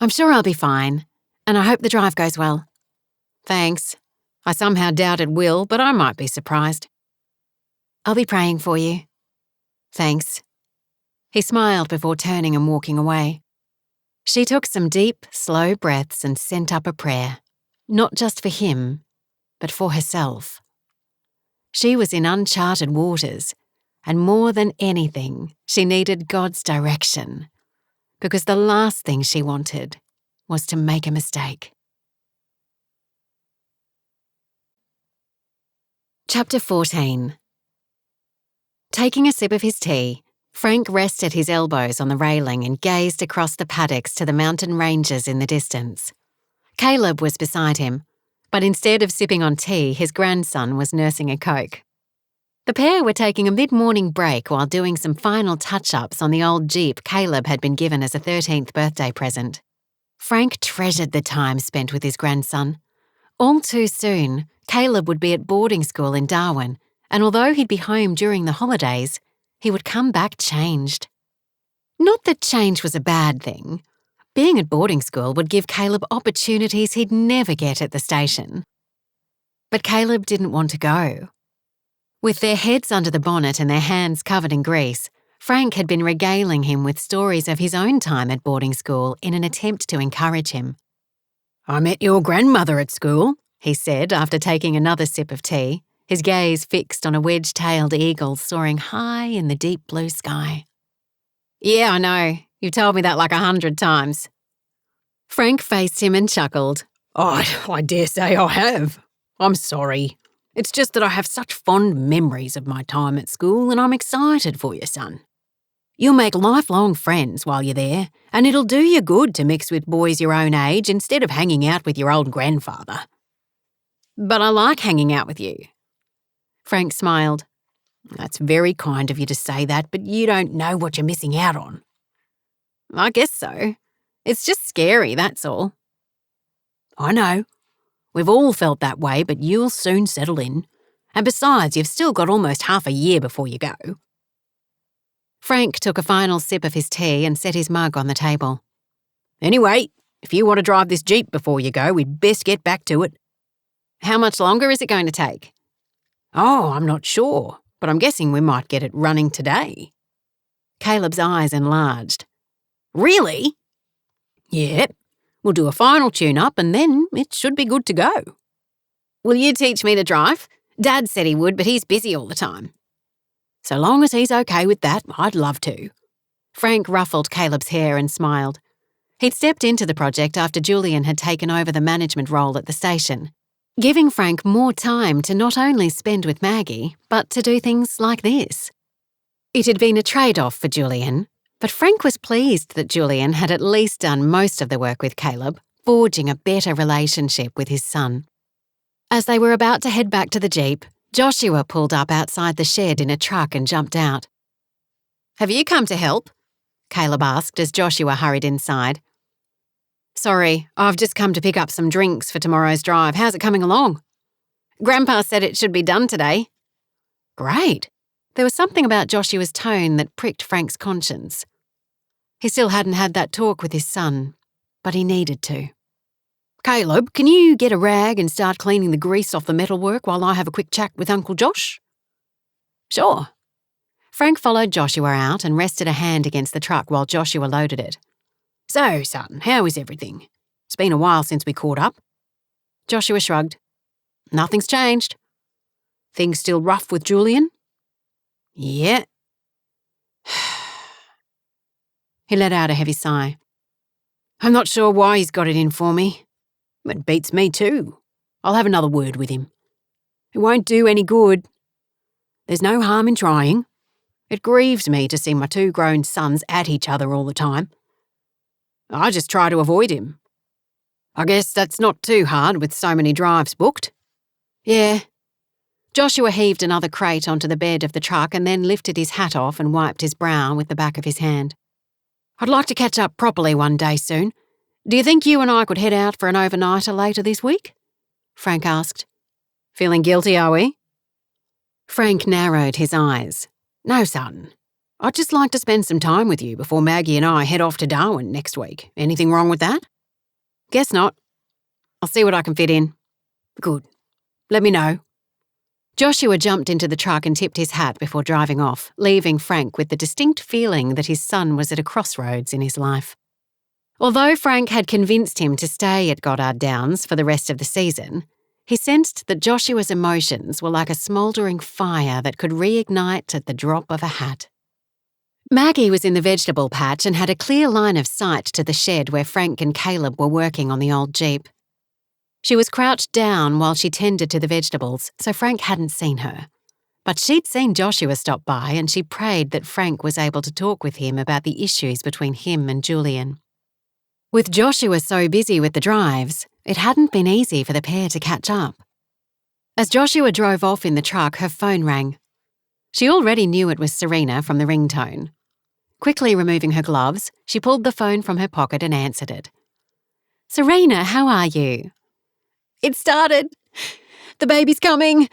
I'm sure I'll be fine, and I hope the drive goes well. Thanks. I somehow doubt it will, but I might be surprised. I'll be praying for you. Thanks. He smiled before turning and walking away. She took some deep, slow breaths and sent up a prayer, not just for him, but for herself. She was in uncharted waters, and more than anything, she needed God's direction, because the last thing she wanted was to make a mistake. Chapter 14. Taking a sip of his tea, Frank rested his elbows on the railing and gazed across the paddocks to the mountain ranges in the distance. Caleb was beside him, but instead of sipping on tea, his grandson was nursing a Coke. The pair were taking a mid-morning break while doing some final touch-ups on the old Jeep Caleb had been given as a 13th birthday present. Frank treasured the time spent with his grandson. All too soon, Caleb would be at boarding school in Darwin, and although he'd be home during the holidays, he would come back changed. Not that change was a bad thing. Being at boarding school would give Caleb opportunities he'd never get at the station. But Caleb didn't want to go. With their heads under the bonnet and their hands covered in grease, Frank had been regaling him with stories of his own time at boarding school in an attempt to encourage him. I met your grandmother at school, he said after taking another sip of tea, his gaze fixed on a wedge-tailed eagle soaring high in the deep blue sky. Yeah, I know. You've told me that like 100 times. Frank faced him and chuckled. I dare say I have. I'm sorry. It's just that I have such fond memories of my time at school and I'm excited for you, son. You'll make lifelong friends while you're there, and it'll do you good to mix with boys your own age instead of hanging out with your old grandfather. But I like hanging out with you. Frank smiled. That's very kind of you to say that, but you don't know what you're missing out on. I guess so. It's just scary, that's all. I know. We've all felt that way, but you'll soon settle in. And besides, you've still got almost half a year before you go. Frank took a final sip of his tea and set his mug on the table. Anyway, if you want to drive this Jeep before you go, we'd best get back to it. How much longer is it going to take? Oh, I'm not sure, but I'm guessing we might get it running today. Caleb's eyes enlarged. Really? Yep. We'll do a final tune-up and then it should be good to go. Will you teach me to drive? Dad said he would, but he's busy all the time. So long as he's okay with that, I'd love to. Frank ruffled Caleb's hair and smiled. He'd stepped into the project after Julian had taken over the management role at the station, giving Frank more time to not only spend with Maggie, but to do things like this. It had been a trade-off for Julian, but Frank was pleased that Julian had at least done most of the work with Caleb, forging a better relationship with his son. As they were about to head back to the Jeep, Joshua pulled up outside the shed in a truck and jumped out. Have you come to help? Caleb asked as Joshua hurried inside. Sorry, I've just come to pick up some drinks for tomorrow's drive. How's it coming along? Grandpa said it should be done today. Great. There was something about Joshua's tone that pricked Frank's conscience. He still hadn't had that talk with his son, but he needed to. Caleb, can you get a rag and start cleaning the grease off the metalwork while I have a quick chat with Uncle Josh? Sure. Frank followed Joshua out and rested a hand against the truck while Joshua loaded it. So, son, how is everything? It's been a while since we caught up. Joshua shrugged. Nothing's changed. Things still rough with Julian? Yeah. He let out a heavy sigh. I'm not sure why he's got it in for me. It beats me too. I'll have another word with him. It won't do any good. There's no harm in trying. It grieves me to see my two grown sons at each other all the time. I just try to avoid him. I guess that's not too hard with so many drives booked. Yeah. Joshua heaved another crate onto the bed of the truck and then lifted his hat off and wiped his brow with the back of his hand. I'd like to catch up properly one day soon. Do you think you and I could head out for an overnighter later this week? Frank asked. Feeling guilty, are we? Frank narrowed his eyes. No, son. I'd just like to spend some time with you before Maggie and I head off to Darwin next week. Anything wrong with that? Guess not. I'll see what I can fit in. Good. Let me know. Joshua jumped into the truck and tipped his hat before driving off, leaving Frank with the distinct feeling that his son was at a crossroads in his life. Although Frank had convinced him to stay at Goddard Downs for the rest of the season, he sensed that Joshua's emotions were like a smouldering fire that could reignite at the drop of a hat. Maggie was in the vegetable patch and had a clear line of sight to the shed where Frank and Caleb were working on the old Jeep. She was crouched down while she tended to the vegetables, so Frank hadn't seen her. But she'd seen Joshua stop by and she prayed that Frank was able to talk with him about the issues between him and Julian. With Joshua so busy with the drives, it hadn't been easy for the pair to catch up. As Joshua drove off in the truck, her phone rang. She already knew it was Serena from the ringtone. Quickly removing her gloves, she pulled the phone from her pocket and answered it. "Serena, how are you?" "It started. The baby's coming."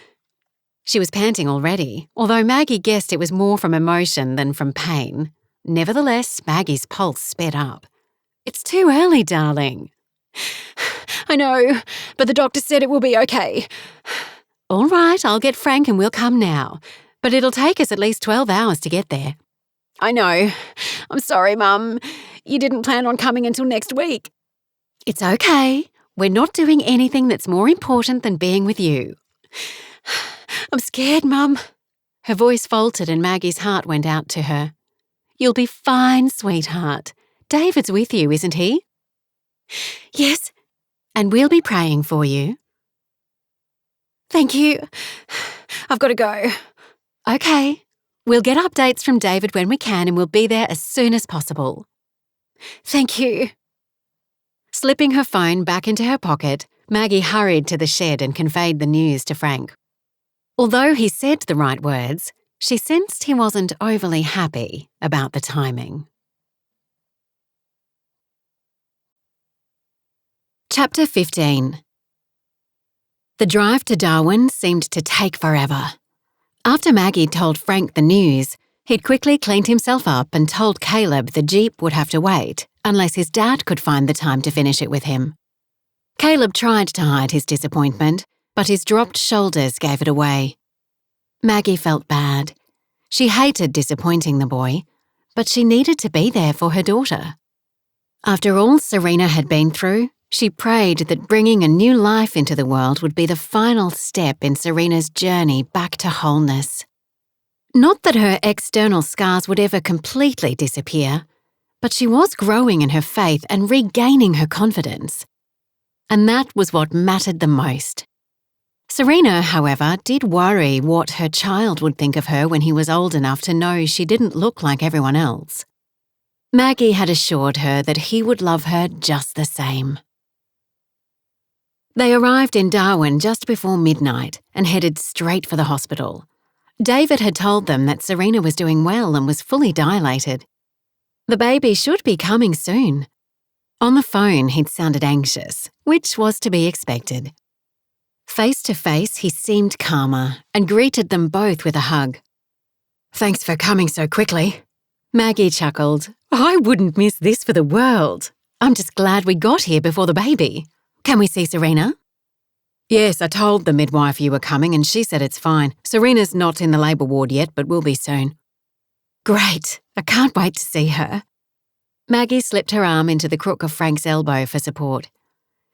She was panting already, although Maggie guessed it was more from emotion than from pain. Nevertheless, Maggie's pulse sped up. "It's too early, darling." "I know, but the doctor said it will be okay." "All right, I'll get Frank and we'll come now. But it'll take us at least 12 hours to get there." I know. I'm sorry, Mum. You didn't plan on coming until next week. "It's okay. We're not doing anything that's more important than being with you." I'm scared, Mum. Her voice faltered and Maggie's heart went out to her. "You'll be fine, sweetheart. David's with you, isn't he?" "Yes." "And we'll be praying for you." "Thank you. I've got to go." "Okay. We'll get updates from David when we can and we'll be there as soon as possible." "Thank you." Slipping her phone back into her pocket, Maggie hurried to the shed and conveyed the news to Frank. Although he said the right words, she sensed he wasn't overly happy about the timing. Chapter 15. The drive to Darwin seemed to take forever. After Maggie told Frank the news, he'd quickly cleaned himself up and told Caleb the Jeep would have to wait unless his dad could find the time to finish it with him. Caleb tried to hide his disappointment, but his dropped shoulders gave it away. Maggie felt bad. She hated disappointing the boy, but she needed to be there for her daughter. After all Serena had been through, she prayed that bringing a new life into the world would be the final step in Serena's journey back to wholeness. Not that her external scars would ever completely disappear, but she was growing in her faith and regaining her confidence. And that was what mattered the most. Serena, however, did worry what her child would think of her when he was old enough to know she didn't look like everyone else. Maggie had assured her that he would love her just the same. They arrived in Darwin just before midnight and headed straight for the hospital. David had told them that Serena was doing well and was fully dilated. The baby should be coming soon. On the phone, he'd sounded anxious, which was to be expected. Face to face, he seemed calmer and greeted them both with a hug. "Thanks for coming so quickly." Maggie chuckled. "I wouldn't miss this for the world. I'm just glad we got here before the baby. Can we see Serena?" "Yes, I told the midwife you were coming and she said it's fine. Serena's not in the labour ward yet, but will be soon." "Great. I can't wait to see her." Maggie slipped her arm into the crook of Frank's elbow for support.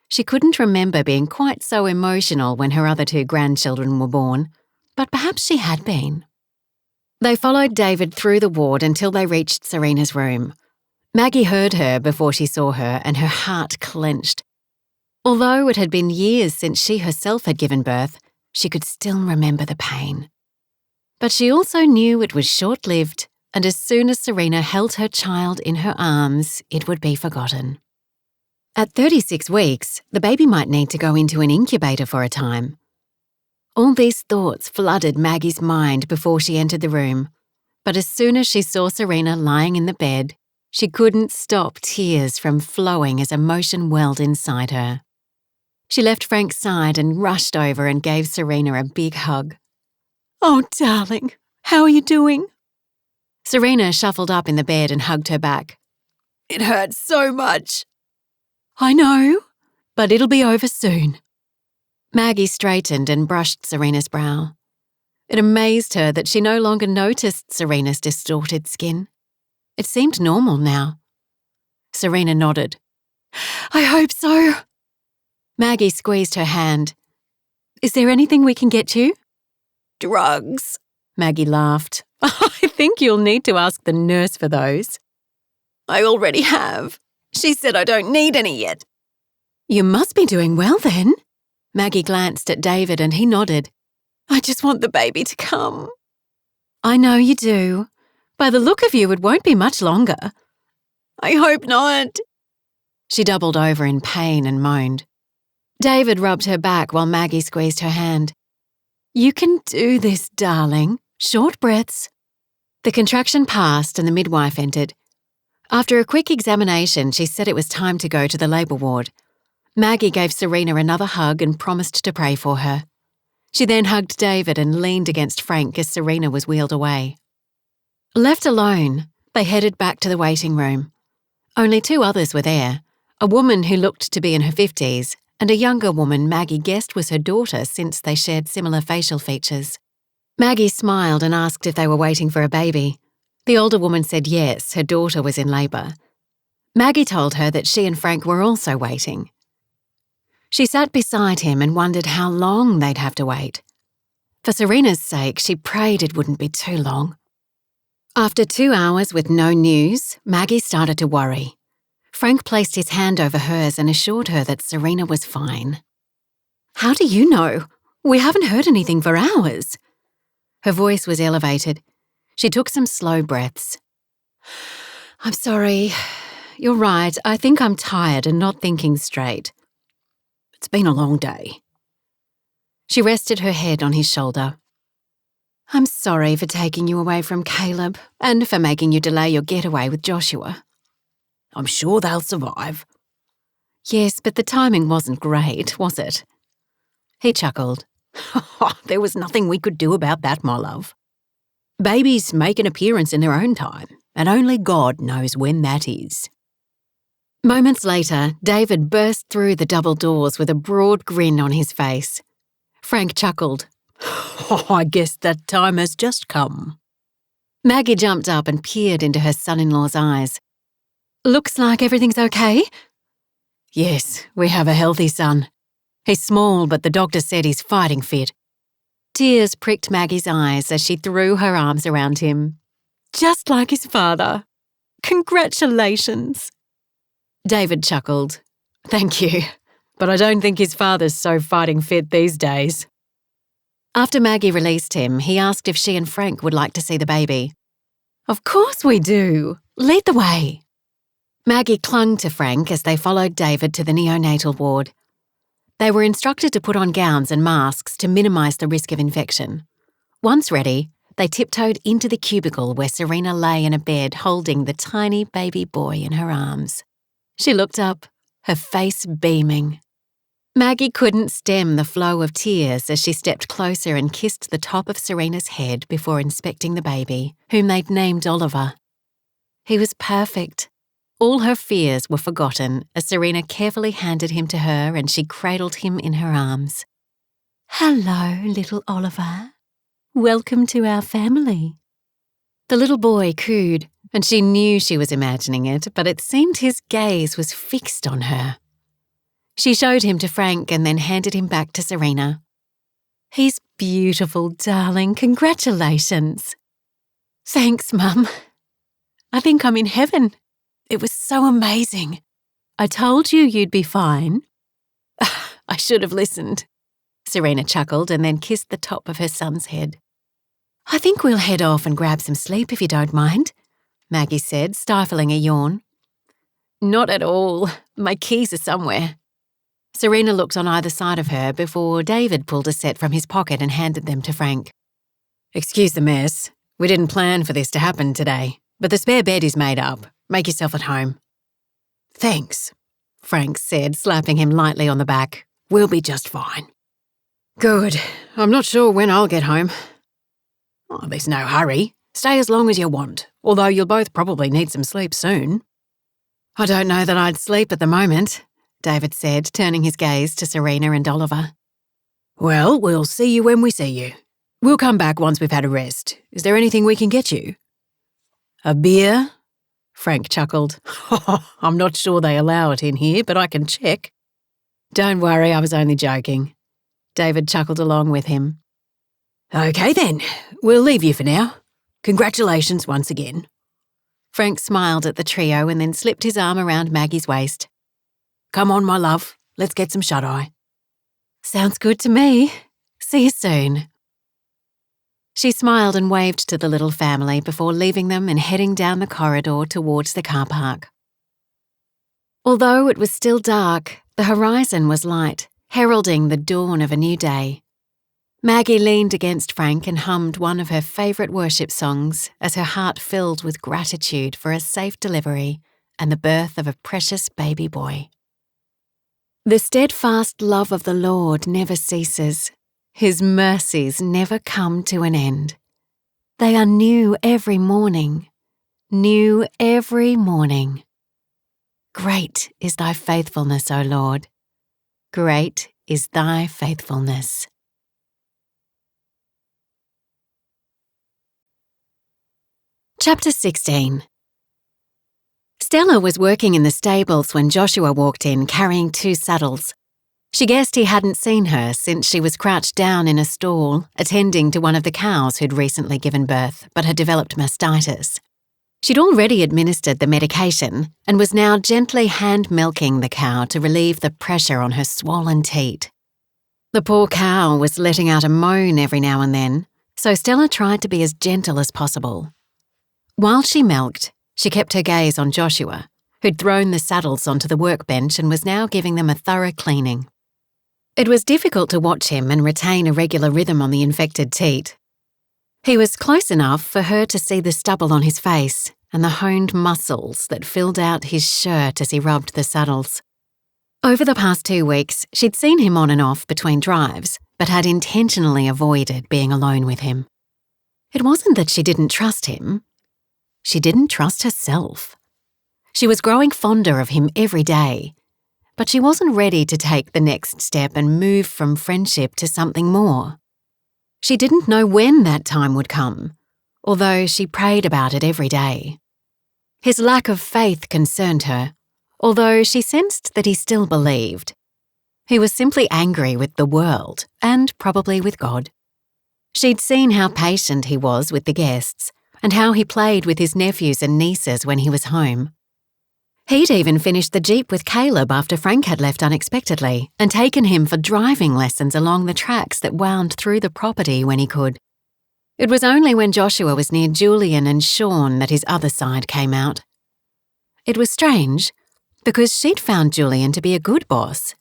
She couldn't remember being quite so emotional when her other two grandchildren were born, but perhaps she had been. They followed David through the ward until they reached Serena's room. Maggie heard her before she saw her and her heart clenched. Although it had been years since she herself had given birth, she could still remember the pain. But she also knew it was short-lived, and as soon as Serena held her child in her arms, it would be forgotten. At 36 weeks, the baby might need to go into an incubator for a time. All these thoughts flooded Maggie's mind before she entered the room, but as soon as she saw Serena lying in the bed, she couldn't stop tears from flowing as emotion welled inside her. She left Frank's side and rushed over and gave Serena a big hug. Oh, darling, how are you doing? Serena shuffled up in the bed and hugged her back. It hurts so much. I know, but it'll be over soon. Maggie straightened and brushed Serena's brow. It amazed her that she no longer noticed Serena's distorted skin. It seemed normal now. Serena nodded. I hope so. Maggie squeezed her hand. Is there anything we can get you? Drugs. Maggie laughed. I think you'll need to ask the nurse for those. I already have. She said I don't need any yet. You must be doing well then. Maggie glanced at David and he nodded. I just want the baby to come. I know you do. By the look of you, it won't be much longer. I hope not. She doubled over in pain and moaned. David rubbed her back while Maggie squeezed her hand. You can do this, darling. Short breaths. The contraction passed and the midwife entered. After a quick examination, she said it was time to go to the labour ward. Maggie gave Serena another hug and promised to pray for her. She then hugged David and leaned against Frank as Serena was wheeled away. Left alone, they headed back to the waiting room. Only 2 others were there, a woman who looked to be in her 50s and a younger woman Maggie guessed was her daughter since they shared similar facial features. Maggie smiled and asked if they were waiting for a baby. The older woman said yes, her daughter was in labour. Maggie told her that she and Frank were also waiting. She sat beside him and wondered how long they'd have to wait. For Serena's sake, she prayed it wouldn't be too long. After 2 hours with no news, Maggie started to worry. Frank placed his hand over hers and assured her that Serena was fine. How do you know? We haven't heard anything for hours. Her voice was elevated. She took some slow breaths. I'm sorry. You're right. I think I'm tired and not thinking straight. It's been a long day. She rested her head on his shoulder. I'm sorry for taking you away from Caleb and for making you delay your getaway with Joshua. I'm sure they'll survive. Yes, but the timing wasn't great, was it? He chuckled. There was nothing we could do about that, my love. Babies make an appearance in their own time, and only God knows when that is. Moments later, David burst through the double doors with a broad grin on his face. Frank chuckled. I guess that time has just come. Maggie jumped up and peered into her son-in-law's eyes. Looks like everything's okay? Yes, we have a healthy son. He's small, but the doctor said he's fighting fit. Tears pricked Maggie's eyes as she threw her arms around him. Just like his father. Congratulations. David chuckled. Thank you, but I don't think his father's so fighting fit these days. After Maggie released him, he asked if she and Frank would like to see the baby. Of course we do. Lead the way. Maggie clung to Frank as they followed David to the neonatal ward. They were instructed to put on gowns and masks to minimise the risk of infection. Once ready, they tiptoed into the cubicle where Serena lay in a bed holding the tiny baby boy in her arms. She looked up, her face beaming. Maggie couldn't stem the flow of tears as she stepped closer and kissed the top of Serena's head before inspecting the baby, whom they'd named Oliver. He was perfect. All her fears were forgotten as Serena carefully handed him to her and she cradled him in her arms. Hello, little Oliver. Welcome to our family. The little boy cooed, and she knew she was imagining it, but it seemed his gaze was fixed on her. She showed him to Frank and then handed him back to Serena. He's beautiful, darling. Congratulations. Thanks, Mum. I think I'm in heaven. It was so amazing. I told you you'd be fine. I should have listened. Serena chuckled and then kissed the top of her son's head. I think we'll head off and grab some sleep if you don't mind, Maggie said, stifling a yawn. Not at all. My keys are somewhere. Serena looked on either side of her before David pulled a set from his pocket and handed them to Frank. Excuse the mess. We didn't plan for this to happen today, but the spare bed is made up. Make yourself at home. Thanks, Frank said, slapping him lightly on the back. We'll be just fine. Good. I'm not sure when I'll get home. Oh, there's no hurry. Stay as long as you want, although you'll both probably need some sleep soon. I don't know that I'd sleep at the moment, David said, turning his gaze to Serena and Oliver. Well, we'll see you when we see you. We'll come back once we've had a rest. Is there anything we can get you? A beer? Frank chuckled. I'm not sure they allow it in here, but I can check. Don't worry, I was only joking. David chuckled along with him. Okay then, we'll leave you for now. Congratulations once again. Frank smiled at the trio and then slipped his arm around Maggie's waist. Come on, my love, let's get some shut-eye. Sounds good to me. See you soon. She smiled and waved to the little family before leaving them and heading down the corridor towards the car park. Although it was still dark, the horizon was light, heralding the dawn of a new day. Maggie leaned against Frank and hummed one of her favourite worship songs as her heart filled with gratitude for a safe delivery and the birth of a precious baby boy. The steadfast love of the Lord never ceases. His mercies never come to an end. They are new every morning, new every morning. Great is thy faithfulness, O Lord. Great is thy faithfulness. Chapter 16. Stella was working in the stables when Joshua walked in carrying 2 saddles. She guessed he hadn't seen her since she was crouched down in a stall, attending to one of the cows who'd recently given birth but had developed mastitis. She'd already administered the medication and was now gently hand-milking the cow to relieve the pressure on her swollen teat. The poor cow was letting out a moan every now and then, so Stella tried to be as gentle as possible. While she milked, she kept her gaze on Joshua, who'd thrown the saddles onto the workbench and was now giving them a thorough cleaning. It was difficult to watch him and retain a regular rhythm on the infected teat. He was close enough for her to see the stubble on his face and the honed muscles that filled out his shirt as he rubbed the saddles. Over the past 2 weeks, she'd seen him on and off between drives, but had intentionally avoided being alone with him. It wasn't that she didn't trust him. She didn't trust herself. She was growing fonder of him every day, but she wasn't ready to take the next step and move from friendship to something more. She didn't know when that time would come, although she prayed about it every day. His lack of faith concerned her, although she sensed that he still believed. He was simply angry with the world, and probably with God. She'd seen how patient he was with the guests, and how he played with his nephews and nieces when he was home. He'd even finished the Jeep with Caleb after Frank had left unexpectedly and taken him for driving lessons along the tracks that wound through the property when he could. It was only when Joshua was near Julian and Sean that his other side came out. It was strange, because she'd found Julian to be a good boss.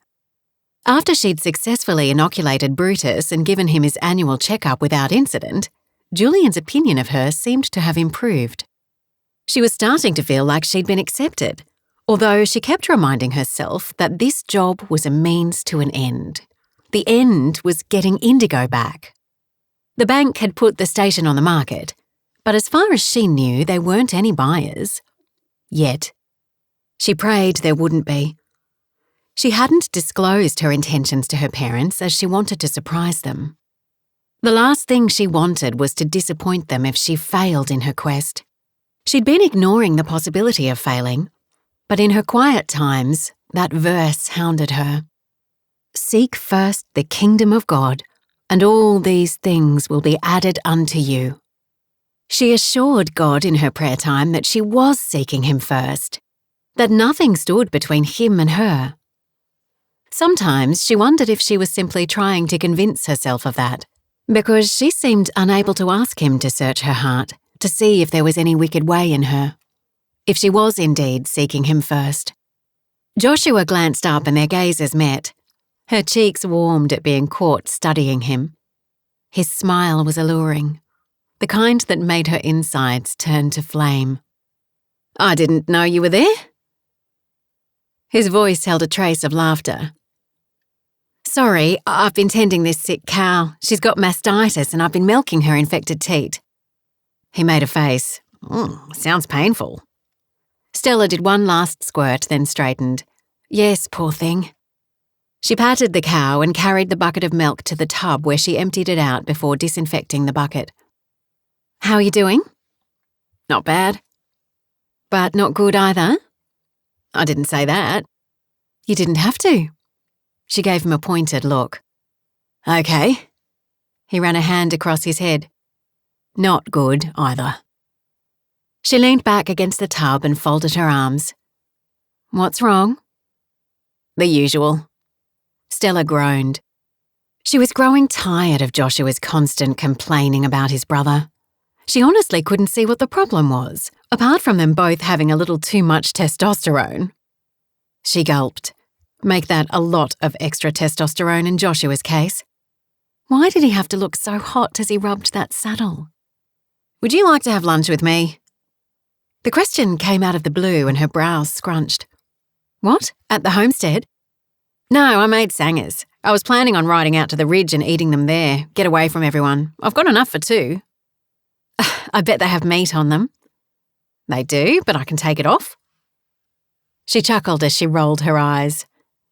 After she'd successfully inoculated Brutus and given him his annual checkup without incident, Julian's opinion of her seemed to have improved. She was starting to feel like she'd been accepted, although she kept reminding herself that this job was a means to an end. The end was getting Indigo back. The bank had put the station on the market, but as far as she knew, there weren't any buyers. Yet. She prayed there wouldn't be. She hadn't disclosed her intentions to her parents as she wanted to surprise them. The last thing she wanted was to disappoint them if she failed in her quest. She'd been ignoring the possibility of failing, but in her quiet times, that verse hounded her. Seek first the kingdom of God, and all these things will be added unto you. She assured God in her prayer time that she was seeking him first, that nothing stood between him and her. Sometimes she wondered if she was simply trying to convince herself of that, because she seemed unable to ask him to search her heart, to see if there was any wicked way in her, if she was indeed seeking him first. Joshua glanced up and their gazes met. Her cheeks warmed at being caught studying him. His smile was alluring, the kind that made her insides turn to flame. I didn't know you were there. His voice held a trace of laughter. Sorry, I've been tending this sick cow. She's got mastitis and I've been milking her infected teat. He made a face. Sounds painful. Stella did one last squirt, then straightened. Yes, poor thing. She patted the cow and carried the bucket of milk to the tub where she emptied it out before disinfecting the bucket. How are you doing? Not bad. But not good either? I didn't say that. You didn't have to. She gave him a pointed look. Okay. He ran a hand across his head. Not good either. She leaned back against the tub and folded her arms. What's wrong? The usual. Stella groaned. She was growing tired of Joshua's constant complaining about his brother. She honestly couldn't see what the problem was, apart from them both having a little too much testosterone. She gulped. Make that a lot of extra testosterone in Joshua's case. Why did he have to look so hot as he rubbed that saddle? Would you like to have lunch with me? The question came out of the blue and her brows scrunched. What? At the homestead? No, I made sangers. I was planning on riding out to the ridge and eating them there, get away from everyone. I've got enough for two. I bet they have meat on them. They do, but I can take it off. She chuckled as she rolled her eyes.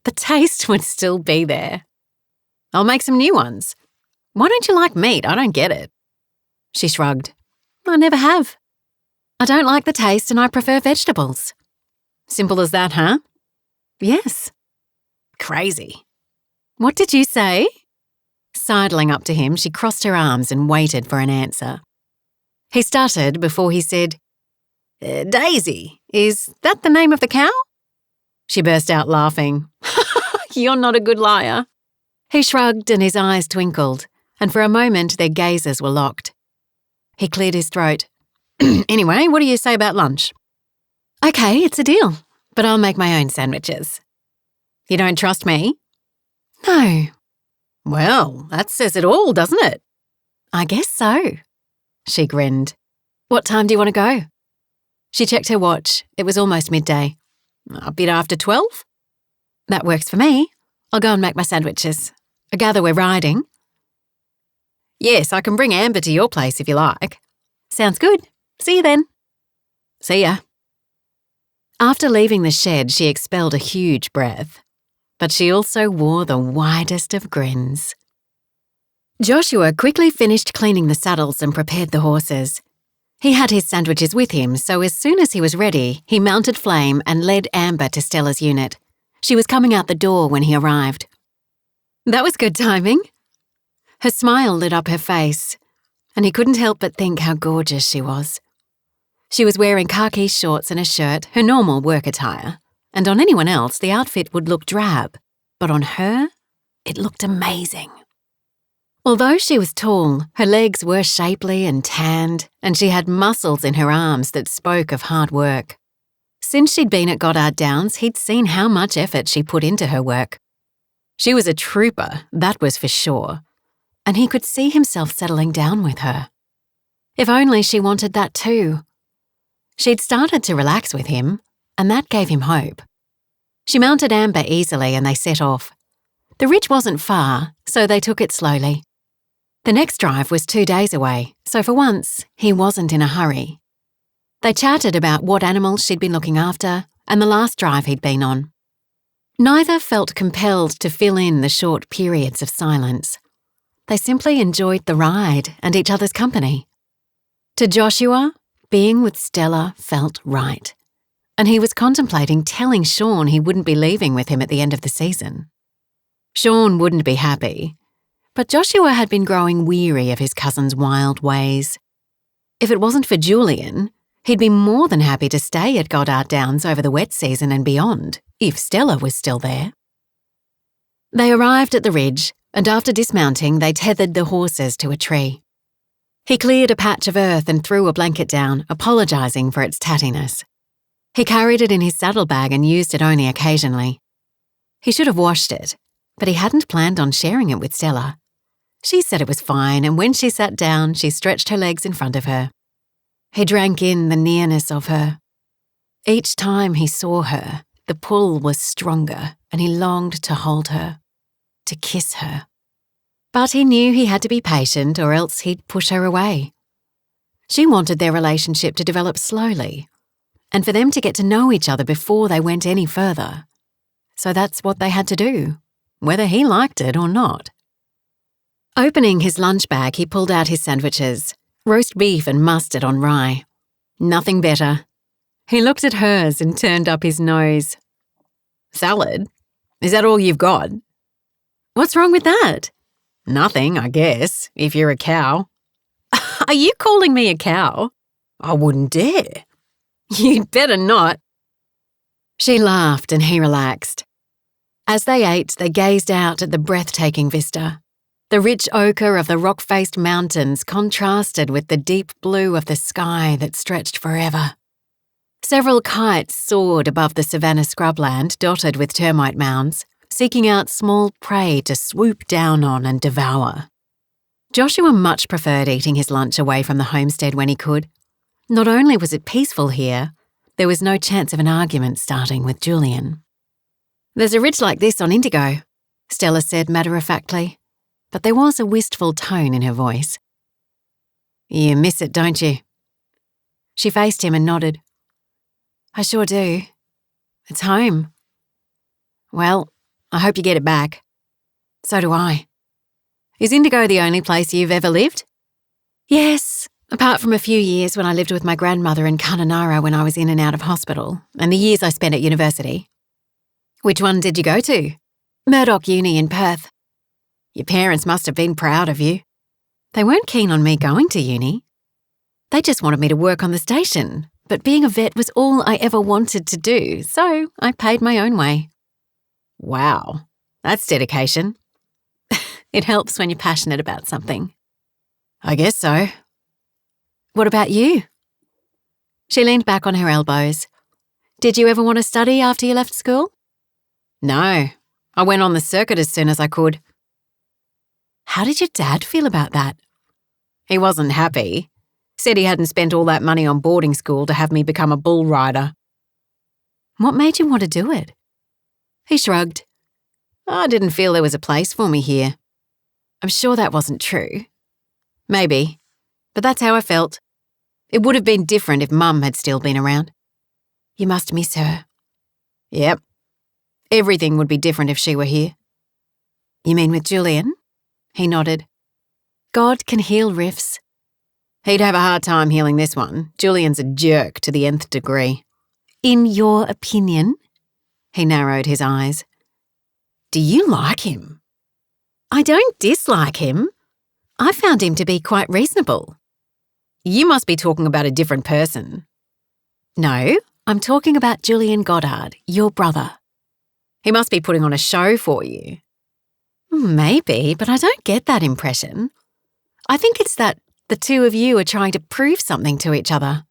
The taste would still be there. I'll make some new ones. Why don't you like meat? I don't get it. She shrugged. I never have. I don't like the taste and I prefer vegetables. Simple as that, huh? Yes. Crazy. What did you say? Sidling up to him, she crossed her arms and waited for an answer. He stuttered before he said, Daisy, is that the name of the cow? She burst out laughing. You're not a good liar. He shrugged and his eyes twinkled, and for a moment their gazes were locked. He cleared his throat. Anyway, what do you say about lunch? Okay, it's a deal, but I'll make my own sandwiches. You don't trust me? No. Well, that says it all, doesn't it? I guess so. She grinned. What time do you want to go? She checked her watch. It was almost midday. A bit after 12? That works for me. I'll go and make my sandwiches. I gather we're riding. Yes, I can bring Amber to your place if you like. Sounds good. See you then. See ya. After leaving the shed, she expelled a huge breath. But she also wore the widest of grins. Joshua quickly finished cleaning the saddles and prepared the horses. He had his sandwiches with him, so as soon as he was ready, he mounted Flame and led Amber to Stella's unit. She was coming out the door when he arrived. That was good timing. Her smile lit up her face, and he couldn't help but think how gorgeous she was. She was wearing khaki shorts and a shirt, her normal work attire, and on anyone else the outfit would look drab, but on her, it looked amazing. Although she was tall, her legs were shapely and tanned, and she had muscles in her arms that spoke of hard work. Since she'd been at Goddard Downs, he'd seen how much effort she put into her work. She was a trooper, that was for sure, and he could see himself settling down with her. If only she wanted that too. She'd started to relax with him, and that gave him hope. She mounted Amber easily and they set off. The ridge wasn't far, so they took it slowly. The next drive was 2 days away, so for once, he wasn't in a hurry. They chatted about what animals she'd been looking after and the last drive he'd been on. Neither felt compelled to fill in the short periods of silence. They simply enjoyed the ride and each other's company. To Joshua, being with Stella felt right, and he was contemplating telling Sean he wouldn't be leaving with him at the end of the season. Sean wouldn't be happy, but Joshua had been growing weary of his cousin's wild ways. If it wasn't for Julian, he'd be more than happy to stay at Goddard Downs over the wet season and beyond, if Stella was still there. They arrived at the ridge, and after dismounting, they tethered the horses to a tree. He cleared a patch of earth and threw a blanket down, apologising for its tattiness. He carried it in his saddlebag and used it only occasionally. He should have washed it, but he hadn't planned on sharing it with Stella. She said it was fine, and when she sat down, she stretched her legs in front of her. He drank in the nearness of her. Each time he saw her, the pull was stronger, and he longed to hold her. to kiss her. But he knew he had to be patient or else he'd push her away. She wanted their relationship to develop slowly and for them to get to know each other before they went any further. So that's what they had to do, whether he liked it or not. Opening his lunch bag, he pulled out his sandwiches, roast beef and mustard on rye. Nothing better. He looked at hers and turned up his nose. "Salad? Is that all you've got?" "What's wrong with that?" "Nothing, I guess, if you're a cow." "Are you calling me a cow?" "I wouldn't dare." "You'd better not." She laughed and he relaxed. As they ate, they gazed out at the breathtaking vista. The rich ochre of the rock-faced mountains contrasted with the deep blue of the sky that stretched forever. Several kites soared above the savanna scrubland dotted with termite mounds, seeking out small prey to swoop down on and devour. Joshua much preferred eating his lunch away from the homestead when he could. Not only was it peaceful here, there was no chance of an argument starting with Julian. "There's a ridge like this on Indigo," Stella said matter-of-factly, but there was a wistful tone in her voice. "You miss it, don't you?" She faced him and nodded. "I sure do. It's home." "Well, I hope you get it back." "So do I." "Is Indigo the only place you've ever lived?" "Yes, apart from a few years when I lived with my grandmother in Kununurra when I was in and out of hospital, and the years I spent at university." "Which one did you go to?" "Murdoch Uni in Perth." "Your parents must have been proud of you." "They weren't keen on me going to uni. They just wanted me to work on the station, but being a vet was all I ever wanted to do, so I paid my own way." "Wow, that's dedication." "It helps when you're passionate about something." "I guess so." "What about you?" She leaned back on her elbows. "Did you ever want to study after you left school?" "No, I went on the circuit as soon as I could." "How did your dad feel about that?" "He wasn't happy. Said he hadn't spent all that money on boarding school to have me become a bull rider." "What made you want to do it?" He shrugged. "I didn't feel there was a place for me here." "I'm sure that wasn't true." "Maybe, but that's how I felt. It would have been different if Mum had still been around." "You must miss her." "Yep. Everything would be different if she were here." "You mean with Julian?" He nodded. "God can heal rifts." "He'd have a hard time healing this one. Julian's a jerk to the nth degree." "In your opinion?" He narrowed his eyes. "Do you like him?" "I don't dislike him. I found him to be quite reasonable." "You must be talking about a different person." "No, I'm talking about Julian Goddard, your brother." "He must be putting on a show for you." "Maybe, but I don't get that impression. I think it's that the two of you are trying to prove something to each other."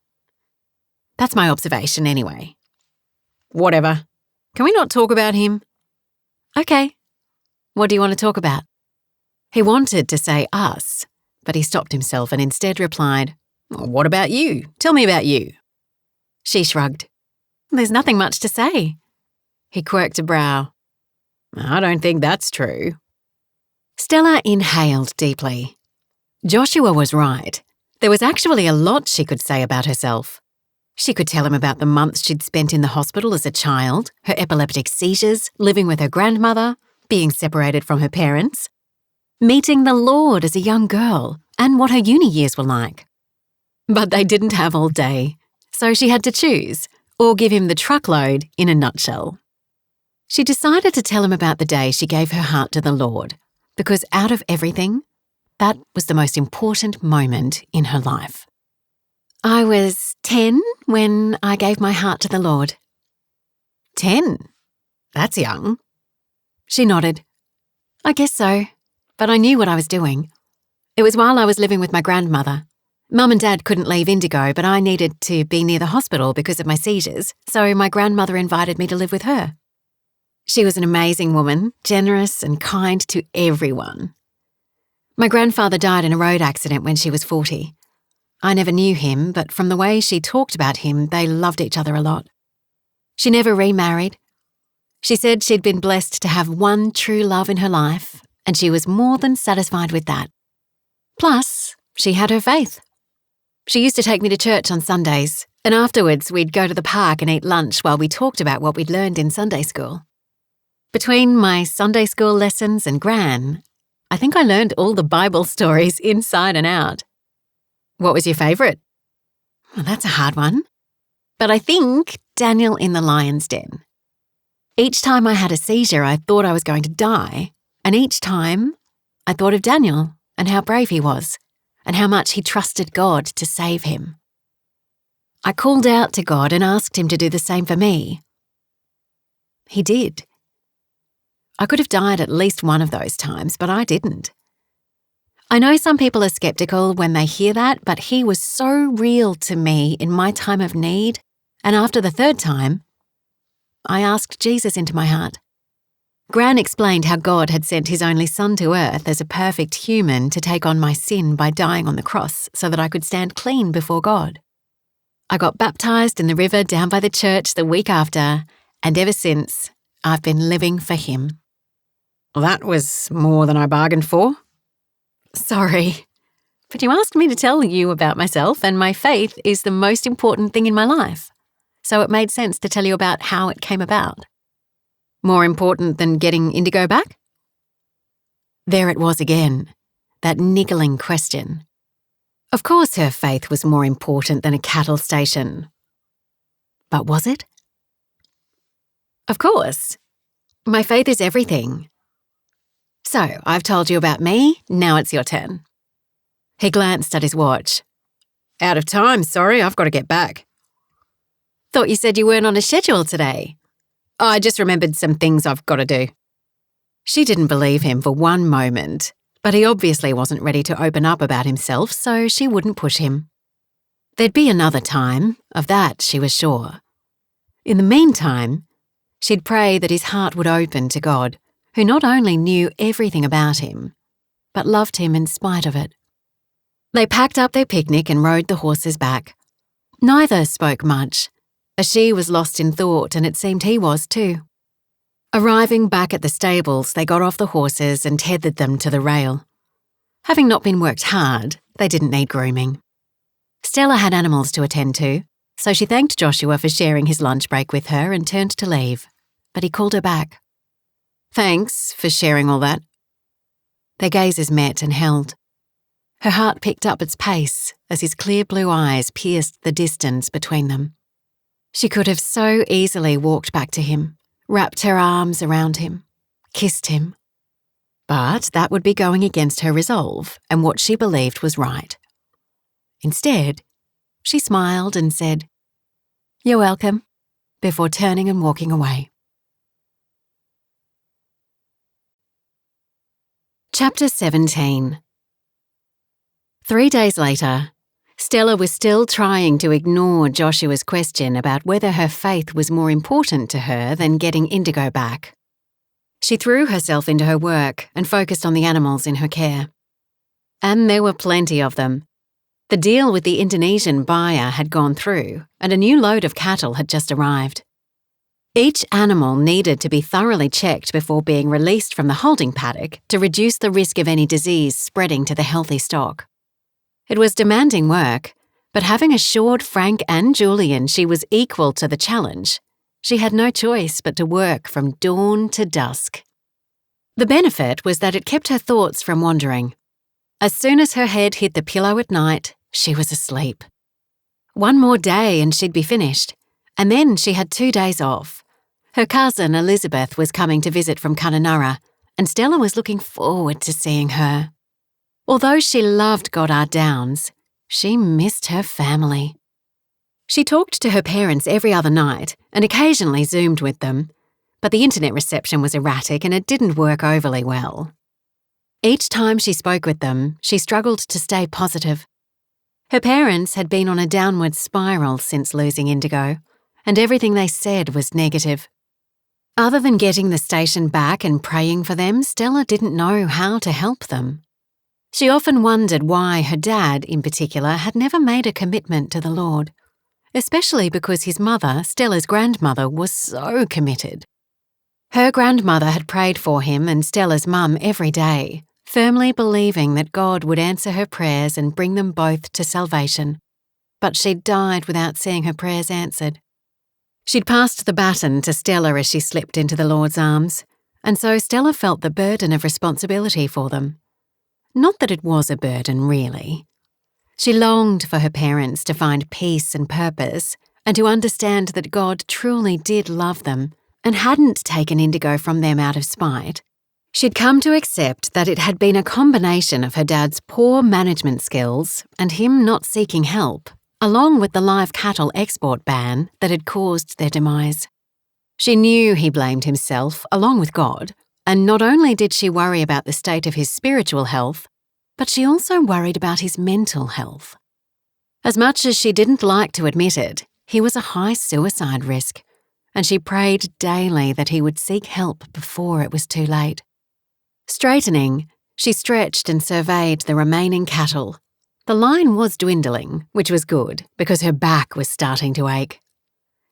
"That's my observation anyway." "Whatever. Can we not talk about him?" "Okay. What do you want to talk about?" He wanted to say us, but he stopped himself and instead replied, "What about you? Tell me about you." She shrugged. "There's nothing much to say." He quirked a brow. "I don't think that's true." Stella inhaled deeply. Joshua was right. There was actually a lot she could say about herself. She could tell him about the months she'd spent in the hospital as a child, her epileptic seizures, living with her grandmother, being separated from her parents, meeting the Lord as a young girl, and what her uni years were like. But they didn't have all day, so she had to choose, or give him the truckload in a nutshell. She decided to tell him about the day she gave her heart to the Lord, because out of everything, that was the most important moment in her life. "I was 10 when I gave my heart to the Lord." 10? That's young. She nodded. "I guess so, but I knew what I was doing. It was while I was living with my grandmother. Mum and Dad couldn't leave Indigo, but I needed to be near the hospital because of my seizures, so my grandmother invited me to live with her. She was an amazing woman, generous and kind to everyone. My grandfather died in a road accident when she was 40. I never knew him, but from the way she talked about him, they loved each other a lot. She never remarried. She said she'd been blessed to have one true love in her life, and she was more than satisfied with that. Plus, she had her faith. She used to take me to church on Sundays, and afterwards we'd go to the park and eat lunch while we talked about what we'd learned in Sunday school. Between my Sunday school lessons and Gran, I think I learned all the Bible stories inside and out. What was your favourite? Well, that's a hard one. But I think Daniel in the lion's den. Each time I had a seizure, I thought I was going to die, and each time I thought of Daniel and how brave he was, and how much he trusted God to save him. I called out to God and asked him to do the same for me. He did. I could have died at least one of those times, but I didn't. I know some people are skeptical when they hear that, but he was so real to me in my time of need, and after the third time, I asked Jesus into my heart. Gran explained how God had sent his only son to earth as a perfect human to take on my sin by dying on the cross so that I could stand clean before God. I got baptised in the river down by the church the week after, and ever since, I've been living for him. Well, that was more than I bargained for. Sorry, but you asked me to tell you about myself, and my faith is the most important thing in my life. So it made sense to tell you about how it came about. More important than getting Indigo back? There it was again, that niggling question. Of course her faith was more important than a cattle station. But was it? Of course. My faith is everything. So, I've told you about me, now it's your turn. He glanced at his watch. Out of time, sorry, I've got to get back. Thought you said you weren't on a schedule today. I just remembered some things I've got to do. She didn't believe him for one moment, but he obviously wasn't ready to open up about himself, so she wouldn't push him. There'd be another time, of that she was sure. In the meantime, she'd pray that his heart would open to God, who not only knew everything about him, but loved him in spite of it. They packed up their picnic and rode the horses back. Neither spoke much, as she was lost in thought and it seemed he was too. Arriving back at the stables, they got off the horses and tethered them to the rail. Having not been worked hard, they didn't need grooming. Stella had animals to attend to, so she thanked Joshua for sharing his lunch break with her and turned to leave, but he called her back. Thanks for sharing all that. Their gazes met and held. Her heart picked up its pace as his clear blue eyes pierced the distance between them. She could have so easily walked back to him, wrapped her arms around him, kissed him. But that would be going against her resolve and what she believed was right. Instead, she smiled and said, "You're welcome," before turning and walking away. Chapter 17. 3 days later, Stella was still trying to ignore Joshua's question about whether her faith was more important to her than getting Indigo back. She threw herself into her work and focused on the animals in her care. And there were plenty of them. The deal with the Indonesian buyer had gone through, and a new load of cattle had just arrived. Each animal needed to be thoroughly checked before being released from the holding paddock to reduce the risk of any disease spreading to the healthy stock. It was demanding work, but having assured Frank and Julian she was equal to the challenge, she had no choice but to work from dawn to dusk. The benefit was that it kept her thoughts from wandering. As soon as her head hit the pillow at night, she was asleep. One more day and she'd be finished, and then she had 2 days off. Her cousin Elizabeth was coming to visit from Kununurra, and Stella was looking forward to seeing her. Although she loved Goddard Downs, she missed her family. She talked to her parents every other night and occasionally Zoomed with them, but the internet reception was erratic and it didn't work overly well. Each time she spoke with them, she struggled to stay positive. Her parents had been on a downward spiral since losing Indigo, and everything they said was negative. Other than getting the station back and praying for them, Stella didn't know how to help them. She often wondered why her dad, in particular, had never made a commitment to the Lord, especially because his mother, Stella's grandmother, was so committed. Her grandmother had prayed for him and Stella's mum every day, firmly believing that God would answer her prayers and bring them both to salvation. But she'd died without seeing her prayers answered. She'd passed the baton to Stella as she slipped into the Lord's arms, and so Stella felt the burden of responsibility for them. Not that it was a burden, really. She longed for her parents to find peace and purpose, and to understand that God truly did love them and hadn't taken Indigo from them out of spite. She'd come to accept that it had been a combination of her dad's poor management skills and him not seeking help, along with the live cattle export ban that had caused their demise. She knew he blamed himself, along with God, and not only did she worry about the state of his spiritual health, but she also worried about his mental health. As much as she didn't like to admit it, he was a high suicide risk, and she prayed daily that he would seek help before it was too late. Straightening, she stretched and surveyed the remaining cattle. The line was dwindling, which was good, because her back was starting to ache.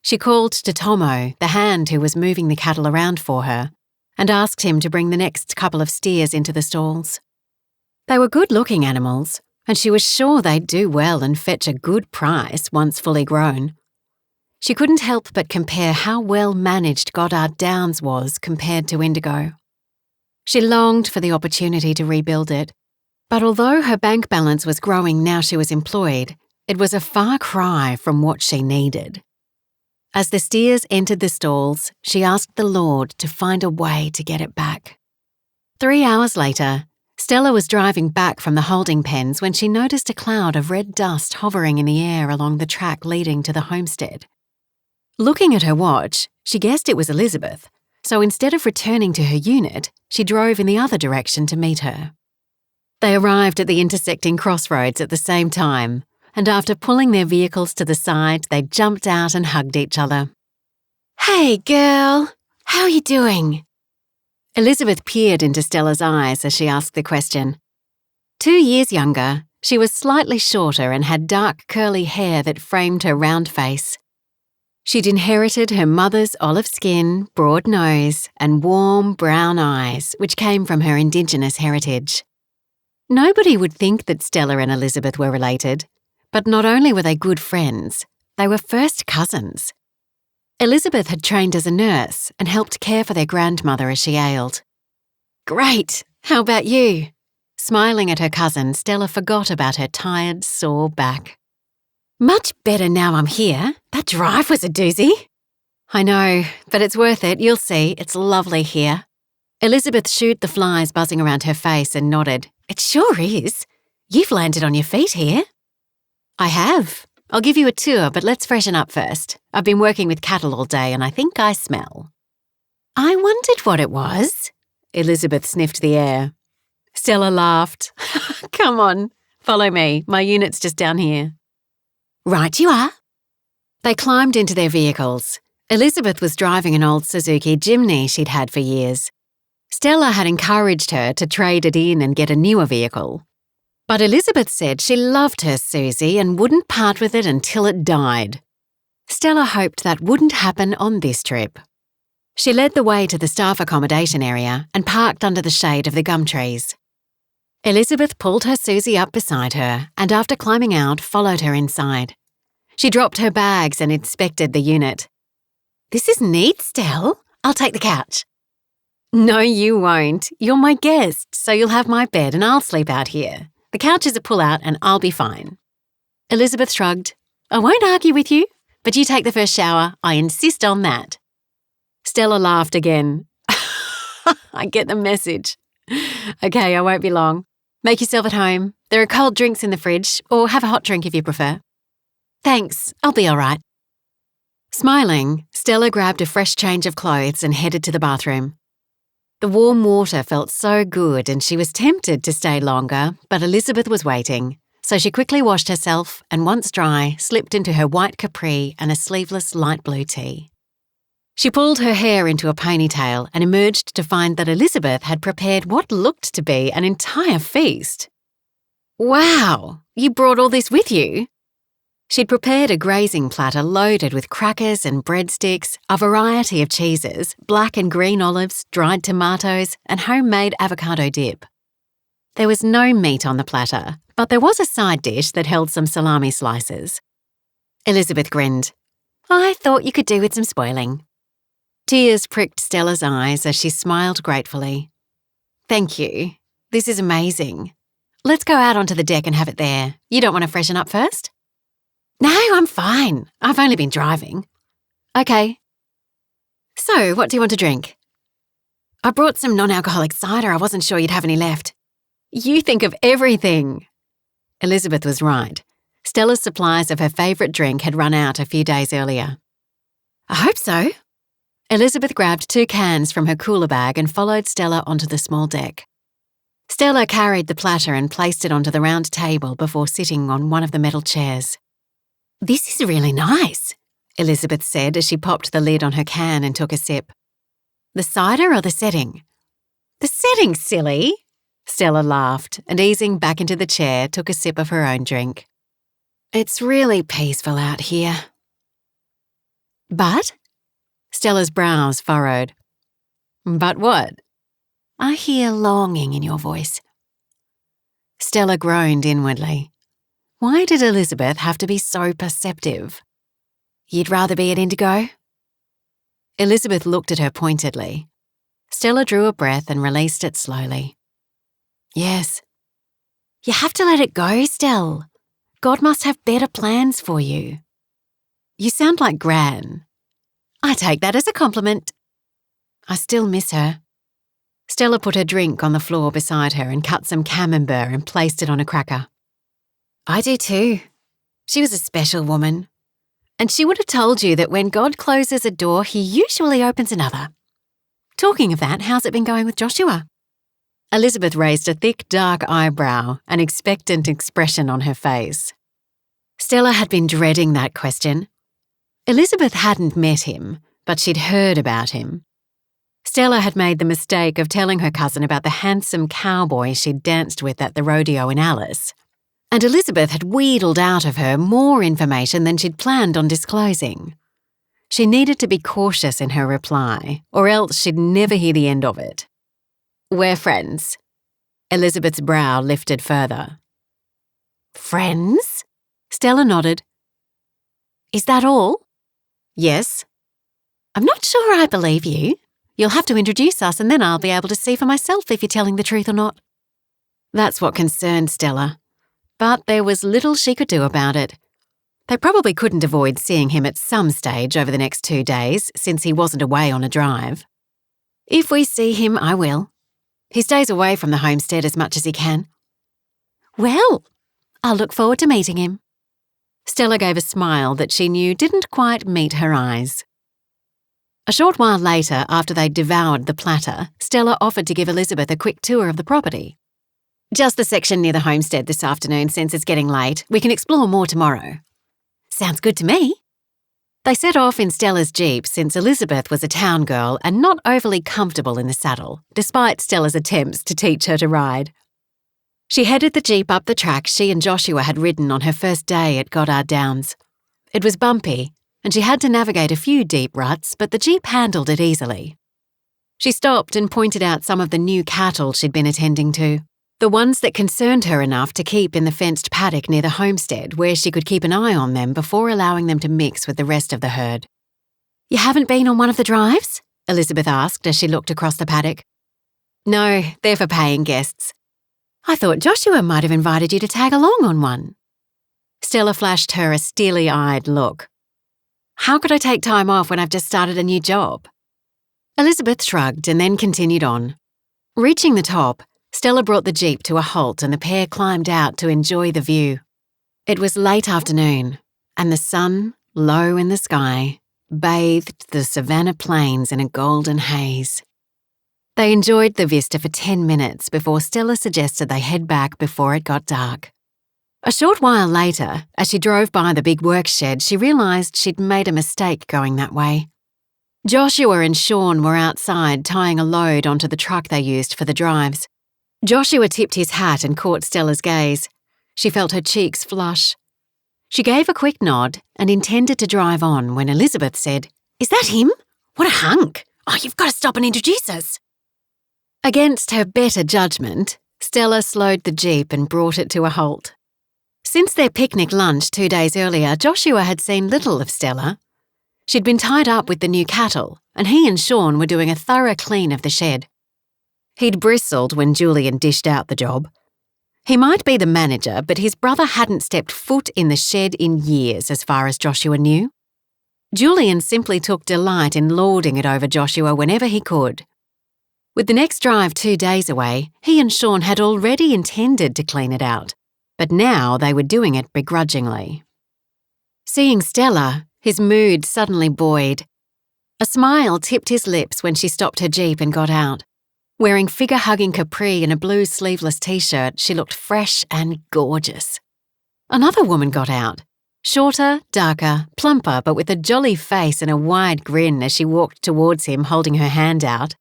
She called to Tomo, the hand who was moving the cattle around for her, and asked him to bring the next couple of steers into the stalls. They were good-looking animals, and she was sure they'd do well and fetch a good price once fully grown. She couldn't help but compare how well managed Goddard Downs was compared to Indigo. She longed for the opportunity to rebuild it, but although her bank balance was growing now she was employed, it was a far cry from what she needed. As the steers entered the stalls, she asked the Lord to find a way to get it back. 3 hours later, Stella was driving back from the holding pens when she noticed a cloud of red dust hovering in the air along the track leading to the homestead. Looking at her watch, she guessed it was Elizabeth, so instead of returning to her unit, she drove in the other direction to meet her. They arrived at the intersecting crossroads at the same time, and after pulling their vehicles to the side, they jumped out and hugged each other. "Hey, girl, how are you doing?" Elizabeth peered into Stella's eyes as she asked the question. 2 years younger, she was slightly shorter and had dark curly hair that framed her round face. She'd inherited her mother's olive skin, broad nose, and warm brown eyes, which came from her Indigenous heritage. Nobody would think that Stella and Elizabeth were related, but not only were they good friends, they were first cousins. Elizabeth had trained as a nurse and helped care for their grandmother as she ailed. "Great! How about you?" Smiling at her cousin, Stella forgot about her tired, sore back. "Much better now I'm here. That drive was a doozy." "I know, but it's worth it. You'll see. It's lovely here." Elizabeth shooed the flies buzzing around her face and nodded. "It sure is. You've landed on your feet here." "I have. I'll give you a tour, but let's freshen up first. I've been working with cattle all day and I think I smell." "I wondered what it was." Elizabeth sniffed the air. Stella laughed. "Come on, follow me. My unit's just down here." "Right you are." They climbed into their vehicles. Elizabeth was driving an old Suzuki Jimny she'd had for years. Stella had encouraged her to trade it in and get a newer vehicle. But Elizabeth said she loved her Susie and wouldn't part with it until it died. Stella hoped that wouldn't happen on this trip. She led the way to the staff accommodation area and parked under the shade of the gum trees. Elizabeth pulled her Susie up beside her and after climbing out, followed her inside. She dropped her bags and inspected the unit. "This is neat, Stell. I'll take the couch." "No, you won't. You're my guest, so you'll have my bed and I'll sleep out here. The couch is a pull-out and I'll be fine." Elizabeth shrugged. "I won't argue with you, but you take the first shower. I insist on that." Stella laughed again. "I get the message." "Okay, I won't be long. Make yourself at home. There are cold drinks in the fridge, or have a hot drink if you prefer." "Thanks, I'll be all right." Smiling, Stella grabbed a fresh change of clothes and headed to the bathroom. The warm water felt so good and she was tempted to stay longer, but Elizabeth was waiting, so she quickly washed herself and once dry, slipped into her white capri and a sleeveless light blue tee. She pulled her hair into a ponytail and emerged to find that Elizabeth had prepared what looked to be an entire feast. "Wow, you brought all this with you?" She'd prepared a grazing platter loaded with crackers and breadsticks, a variety of cheeses, black and green olives, dried tomatoes, and homemade avocado dip. There was no meat on the platter, but there was a side dish that held some salami slices. Elizabeth grinned. I thought you could do with some spoiling. Tears pricked Stella's eyes as she smiled gratefully. Thank you. This is amazing. Let's go out onto the deck and have it there. You don't want to freshen up first? No, I'm fine. I've only been driving. Okay. So, what do you want to drink? I brought some non-alcoholic cider. I wasn't sure you'd have any left. You think of everything. Elizabeth was right. Stella's supplies of her favourite drink had run out a few days earlier. I hope so. Elizabeth grabbed 2 cans from her cooler bag and followed Stella onto the small deck. Stella carried the platter and placed it onto the round table before sitting on one of the metal chairs. This is really nice, Elizabeth said as she popped the lid on her can and took a sip. The cider or the setting? The setting's silly. Stella laughed and, easing back into the chair, took a sip of her own drink. It's really peaceful out here. But? Stella's brows furrowed. But what? I hear longing in your voice. Stella groaned inwardly. Why did Elizabeth have to be so perceptive? You'd rather be at Indigo? Elizabeth looked at her pointedly. Stella drew a breath and released it slowly. Yes. You have to let it go, Stell. God must have better plans for you. You sound like Gran. I take that as a compliment. I still miss her. Stella put her drink on the floor beside her and cut some camembert and placed it on a cracker. I do too. She was a special woman. And she would have told you that when God closes a door, he usually opens another. Talking of that, how's it been going with Joshua? Elizabeth raised a thick, dark eyebrow, an expectant expression on her face. Stella had been dreading that question. Elizabeth hadn't met him, but she'd heard about him. Stella had made the mistake of telling her cousin about the handsome cowboy she'd danced with at the rodeo in Alice. And Elizabeth had wheedled out of her more information than she'd planned on disclosing. She needed to be cautious in her reply, or else she'd never hear the end of it. We're friends. Elizabeth's brow lifted further. Friends? Stella nodded. Is that all? Yes. I'm not sure I believe you. You'll have to introduce us and then I'll be able to see for myself if you're telling the truth or not. That's what concerned Stella. But there was little she could do about it. They probably couldn't avoid seeing him at some stage over the next 2 days, since he wasn't away on a drive. If we see him, I will. He stays away from the homestead as much as he can. Well, I'll look forward to meeting him. Stella gave a smile that she knew didn't quite meet her eyes. A short while later, after they'd devoured the platter, Stella offered to give Elizabeth a quick tour of the property. Just the section near the homestead this afternoon since it's getting late. We can explore more tomorrow. Sounds good to me. They set off in Stella's Jeep since Elizabeth was a town girl and not overly comfortable in the saddle, despite Stella's attempts to teach her to ride. She headed the Jeep up the track she and Joshua had ridden on her first day at Goddard Downs. It was bumpy, and she had to navigate a few deep ruts, but the Jeep handled it easily. She stopped and pointed out some of the new cattle she'd been attending to. The ones that concerned her enough to keep in the fenced paddock near the homestead where she could keep an eye on them before allowing them to mix with the rest of the herd. You haven't been on one of the drives? Elizabeth asked as she looked across the paddock. No, they're for paying guests. I thought Joshua might have invited you to tag along on one. Stella flashed her a steely-eyed look. How could I take time off when I've just started a new job? Elizabeth shrugged and then continued on. Reaching the top, Stella brought the Jeep to a halt and the pair climbed out to enjoy the view. It was late afternoon, and the sun, low in the sky, bathed the savannah plains in a golden haze. They enjoyed the vista for 10 minutes before Stella suggested they head back before it got dark. A short while later, as she drove by the big work shed, she realised she'd made a mistake going that way. Joshua and Sean were outside tying a load onto the truck they used for the drives. Joshua tipped his hat and caught Stella's gaze. She felt her cheeks flush. She gave a quick nod and intended to drive on when Elizabeth said, "Is that him? What a hunk! Oh, you've got to stop and introduce us." Against her better judgment, Stella slowed the Jeep and brought it to a halt. Since their picnic lunch 2 days earlier, Joshua had seen little of Stella. She'd been tied up with the new cattle, and he and Sean were doing a thorough clean of the shed. He'd bristled when Julian dished out the job. He might be the manager, but his brother hadn't stepped foot in the shed in years, as far as Joshua knew. Julian simply took delight in lording it over Joshua whenever he could. With the next drive 2 days away, he and Sean had already intended to clean it out, but now they were doing it begrudgingly. Seeing Stella, his mood suddenly buoyed. A smile tipped his lips when she stopped her Jeep and got out. Wearing figure-hugging capri and a blue sleeveless t-shirt, she looked fresh and gorgeous. Another woman got out. Shorter, darker, plumper, but with a jolly face and a wide grin as she walked towards him holding her hand out.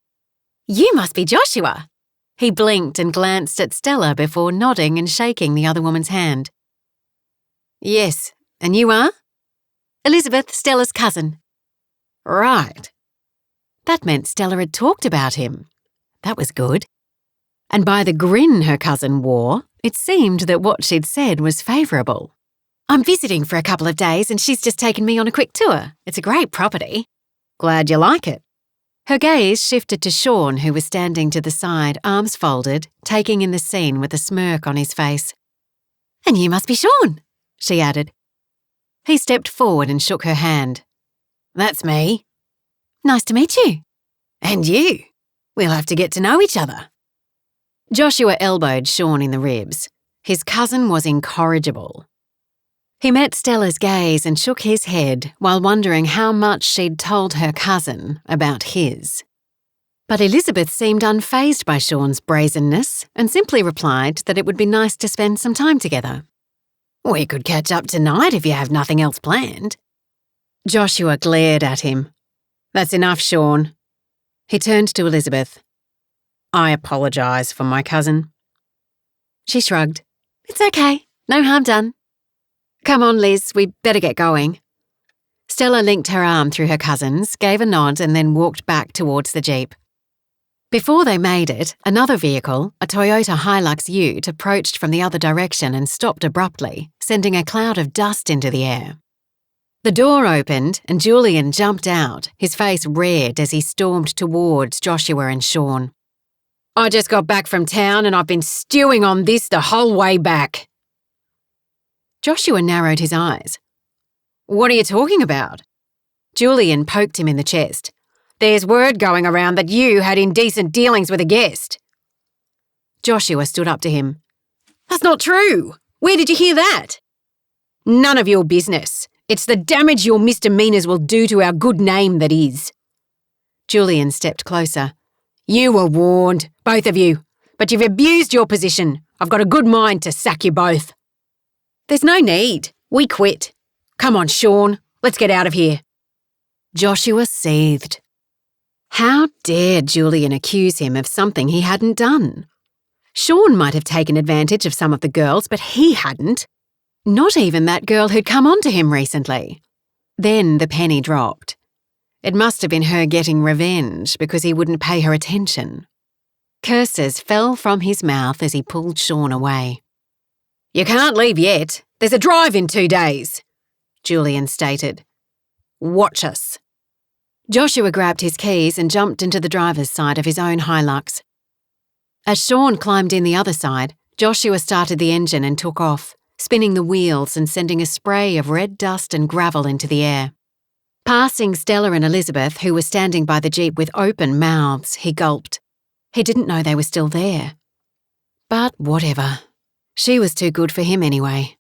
"You must be Joshua." He blinked and glanced at Stella before nodding and shaking the other woman's hand. "Yes, and you are?" "Elizabeth, Stella's cousin." "Right." That meant Stella had talked about him. That was good. And by the grin her cousin wore, it seemed that what she'd said was favourable. "I'm visiting for a couple of days and she's just taken me on a quick tour. It's a great property." "Glad you like it." Her gaze shifted to Sean, who was standing to the side, arms folded, taking in the scene with a smirk on his face. "And you must be Sean," she added. He stepped forward and shook her hand. "That's me." "Nice to meet you." "And you. We'll have to get to know each other." Joshua elbowed Sean in the ribs. His cousin was incorrigible. He met Stella's gaze and shook his head while wondering how much she'd told her cousin about his. But Elizabeth seemed unfazed by Sean's brazenness and simply replied that it would be nice to spend some time together. "We could catch up tonight if you have nothing else planned." Joshua glared at him. "That's enough, Sean." He turned to Elizabeth. "I apologise for my cousin." She shrugged. "It's okay. No harm done." "Come on, Liz, we better get going." Stella linked her arm through her cousin's, gave a nod and then walked back towards the Jeep. Before they made it, another vehicle, a Toyota Hilux Ute, approached from the other direction and stopped abruptly, sending a cloud of dust into the air. The door opened and Julian jumped out, his face red as he stormed towards Joshua and Sean. "I just got back from town and I've been stewing on this the whole way back." Joshua narrowed his eyes. "What are you talking about?" Julian poked him in the chest. "There's word going around that you had indecent dealings with a guest." Joshua stood up to him. "That's not true. Where did you hear that?" "None of your business. It's the damage your misdemeanours will do to our good name that is." Julian stepped closer. "You were warned, both of you, but you've abused your position. I've got a good mind to sack you both." "There's no need. We quit. Come on, Sean, let's get out of here." Joshua seethed. How dare Julian accuse him of something he hadn't done? Sean might have taken advantage of some of the girls, but he hadn't. Not even that girl who'd come on to him recently. Then the penny dropped. It must have been her getting revenge because he wouldn't pay her attention. Curses fell from his mouth as he pulled Sean away. "You can't leave yet. There's a drive in 2 days," Julian stated. "Watch us." Joshua grabbed his keys and jumped into the driver's side of his own Hilux. As Sean climbed in the other side, Joshua started the engine and took off, spinning the wheels and sending a spray of red dust and gravel into the air. Passing Stella and Elizabeth, who were standing by the Jeep with open mouths, he gulped. He didn't know they were still there. But whatever. She was too good for him anyway.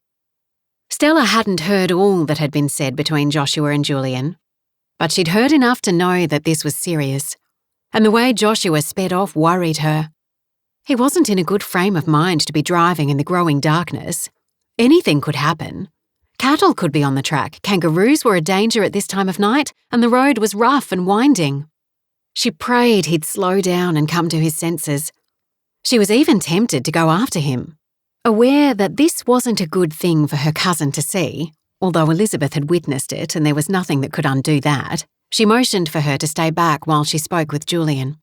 Stella hadn't heard all that had been said between Joshua and Julian, but she'd heard enough to know that this was serious, and the way Joshua sped off worried her. He wasn't in a good frame of mind to be driving in the growing darkness. Anything could happen. Cattle could be on the track, kangaroos were a danger at this time of night, and the road was rough and winding. She prayed he'd slow down and come to his senses. She was even tempted to go after him. Aware that this wasn't a good thing for her cousin to see, Although Elizabeth had witnessed it and there was nothing that could undo that, she motioned for her to stay back while she spoke with Julian.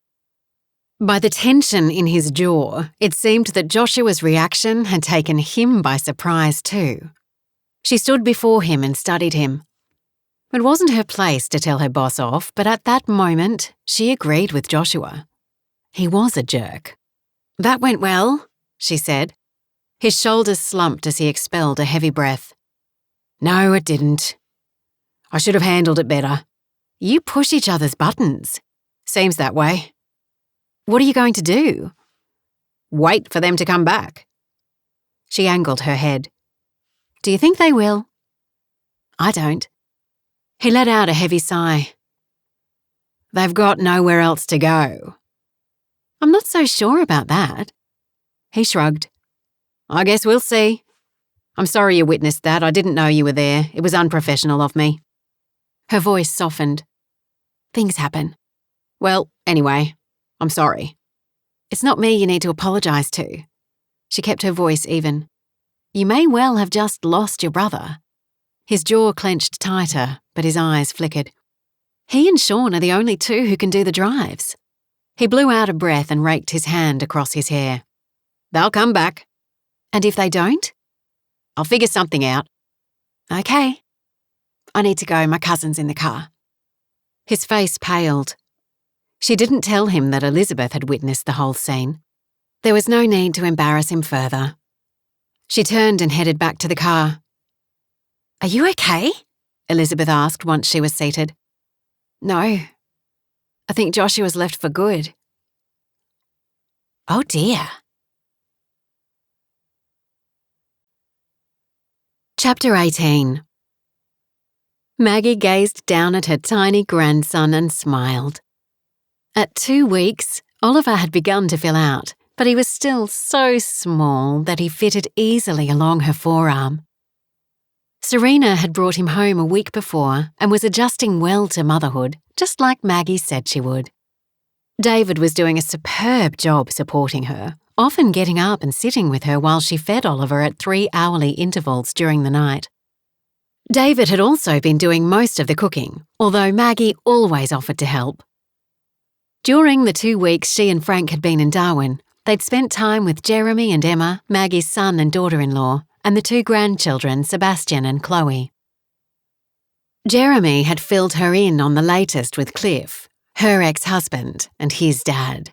By the tension in his jaw, it seemed that Joshua's reaction had taken him by surprise too. She stood before him and studied him. It wasn't her place to tell her boss off, but at that moment, she agreed with Joshua. He was a jerk. "That went well," she said. His shoulders slumped as he expelled a heavy breath. "No, it didn't. I should have handled it better. You push each other's buttons. Seems that way." "What are you going to do?" "Wait for them to come back." She angled her head. "Do you think they will?" "I don't." He let out a heavy sigh. "They've got nowhere else to go." "I'm not so sure about that." He shrugged. "I guess we'll see. I'm sorry you witnessed that. I didn't know you were there. It was unprofessional of me." Her voice softened. "Things happen." "Well, anyway, I'm sorry." "It's not me you need to apologise to." She kept her voice even. "You may well have just lost your brother." His jaw clenched tighter, but his eyes flickered. "He and Sean are the only two who can do the drives." He blew out a breath and raked his hand across his hair. "They'll come back." "And if they don't?" "I'll figure something out." "Okay. I need to go. My cousin's in the car." His face paled. She didn't tell him that Elizabeth had witnessed the whole scene. There was no need to embarrass him further. She turned and headed back to the car. "Are you okay?" Elizabeth asked once she was seated. "No. I think Joshua's left for good." "Oh dear." Chapter 18. Maggie gazed down at her tiny grandson and smiled. At 2 weeks, Oliver had begun to fill out, but he was still so small that he fitted easily along her forearm. Serena had brought him home a week before and was adjusting well to motherhood, just like Maggie said she would. David was doing a superb job supporting her, often getting up and sitting with her while she fed Oliver at 3 hourly intervals during the night. David had also been doing most of the cooking, although Maggie always offered to help. During the 2 weeks she and Frank had been in Darwin, they'd spent time with Jeremy and Emma, Maggie's son and daughter-in-law, and the 2 grandchildren, Sebastian and Chloe. Jeremy had filled her in on the latest with Cliff, her ex-husband, and his dad.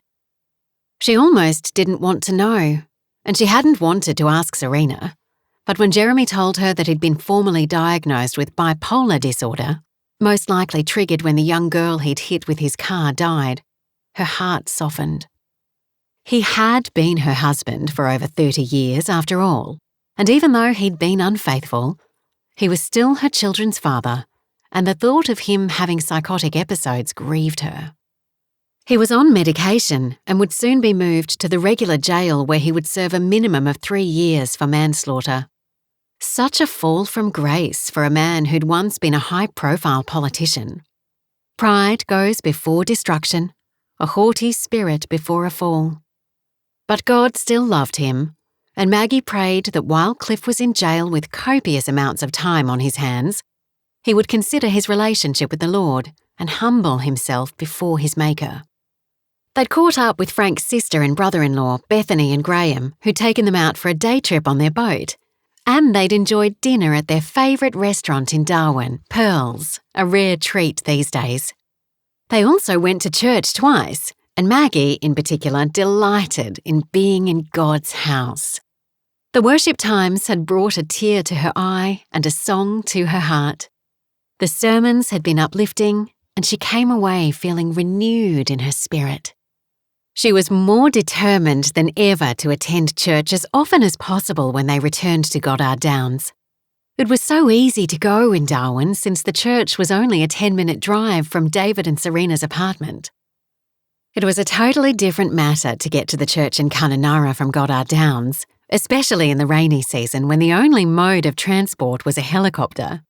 She almost didn't want to know, and she hadn't wanted to ask Serena. But when Jeremy told her that he'd been formally diagnosed with bipolar disorder, most likely triggered when the young girl he'd hit with his car died, her heart softened. He had been her husband for over 30 years after all, and even though he'd been unfaithful, he was still her children's father, and the thought of him having psychotic episodes grieved her. He was on medication and would soon be moved to the regular jail where he would serve a minimum of 3 years for manslaughter. Such a fall from grace for a man who'd once been a high-profile politician. Pride goes before destruction, a haughty spirit before a fall. But God still loved him, and Maggie prayed that while Cliff was in jail with copious amounts of time on his hands, he would consider his relationship with the Lord and humble himself before his Maker. They'd caught up with Frank's sister and brother-in-law, Bethany and Graham, who'd taken them out for a day trip on their boat, and they'd enjoyed dinner at their favourite restaurant in Darwin, Pearls, a rare treat these days. They also went to church twice, and Maggie, in particular, delighted in being in God's house. The worship times had brought a tear to her eye and a song to her heart. The sermons had been uplifting, and she came away feeling renewed in her spirit. She was more determined than ever to attend church as often as possible when they returned to Goddard Downs. It was so easy to go in Darwin since the church was only a 10-minute drive from David and Serena's apartment. It was a totally different matter to get to the church in Kununurra from Goddard Downs, especially in the rainy season when the only mode of transport was a helicopter.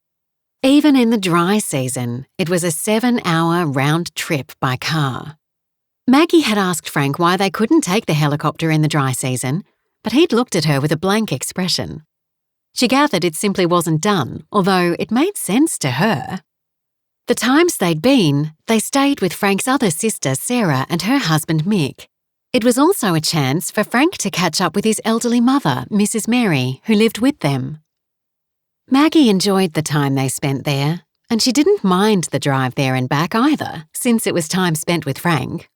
Even in the dry season, it was a 7-hour round trip by car. Maggie had asked Frank why they couldn't take the helicopter in the dry season, but he'd looked at her with a blank expression. She gathered it simply wasn't done, although it made sense to her. The times they'd been, they stayed with Frank's other sister, Sarah, and her husband, Mick. It was also a chance for Frank to catch up with his elderly mother, Mrs. Mary, who lived with them. Maggie enjoyed the time they spent there, and she didn't mind the drive there and back either, since it was time spent with Frank.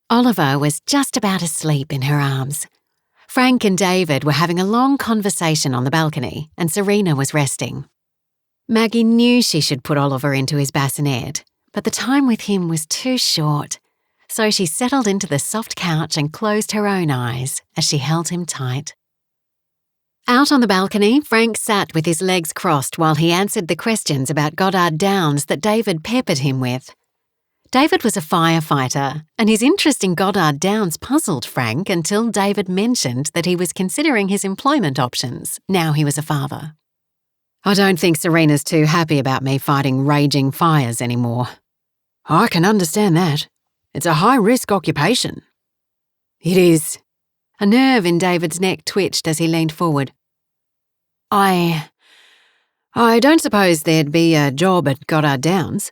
Oliver was just about asleep in her arms. Frank and David were having a long conversation on the balcony, and Serena was resting. Maggie knew she should put Oliver into his bassinet, but the time with him was too short, so she settled into the soft couch and closed her own eyes as she held him tight. Out on the balcony, Frank sat with his legs crossed while he answered the questions about Goddard Downs that David peppered him with. David was a firefighter, and his interest in Goddard Downs puzzled Frank until David mentioned that he was considering his employment options now he was a father. "I don't think Serena's too happy about me fighting raging fires anymore." "I can understand that. It's a high-risk occupation." "It is." A nerve in David's neck twitched as he leaned forward. I don't suppose there'd be a job at Goddard Downs."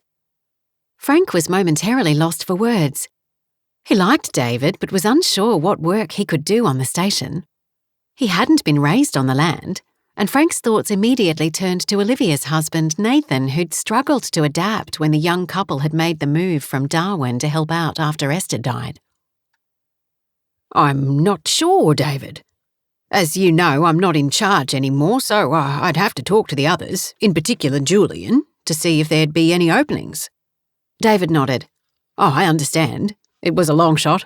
Frank was momentarily lost for words. He liked David, but was unsure what work he could do on the station. He hadn't been raised on the land, and Frank's thoughts immediately turned to Olivia's husband, Nathan, who'd struggled to adapt when the young couple had made the move from Darwin to help out after Esther died. "I'm not sure, David. As you know, I'm not in charge anymore, so I'd have to talk to the others, in particular Julian, to see if there'd be any openings." David nodded. "Oh, I understand. It was a long shot."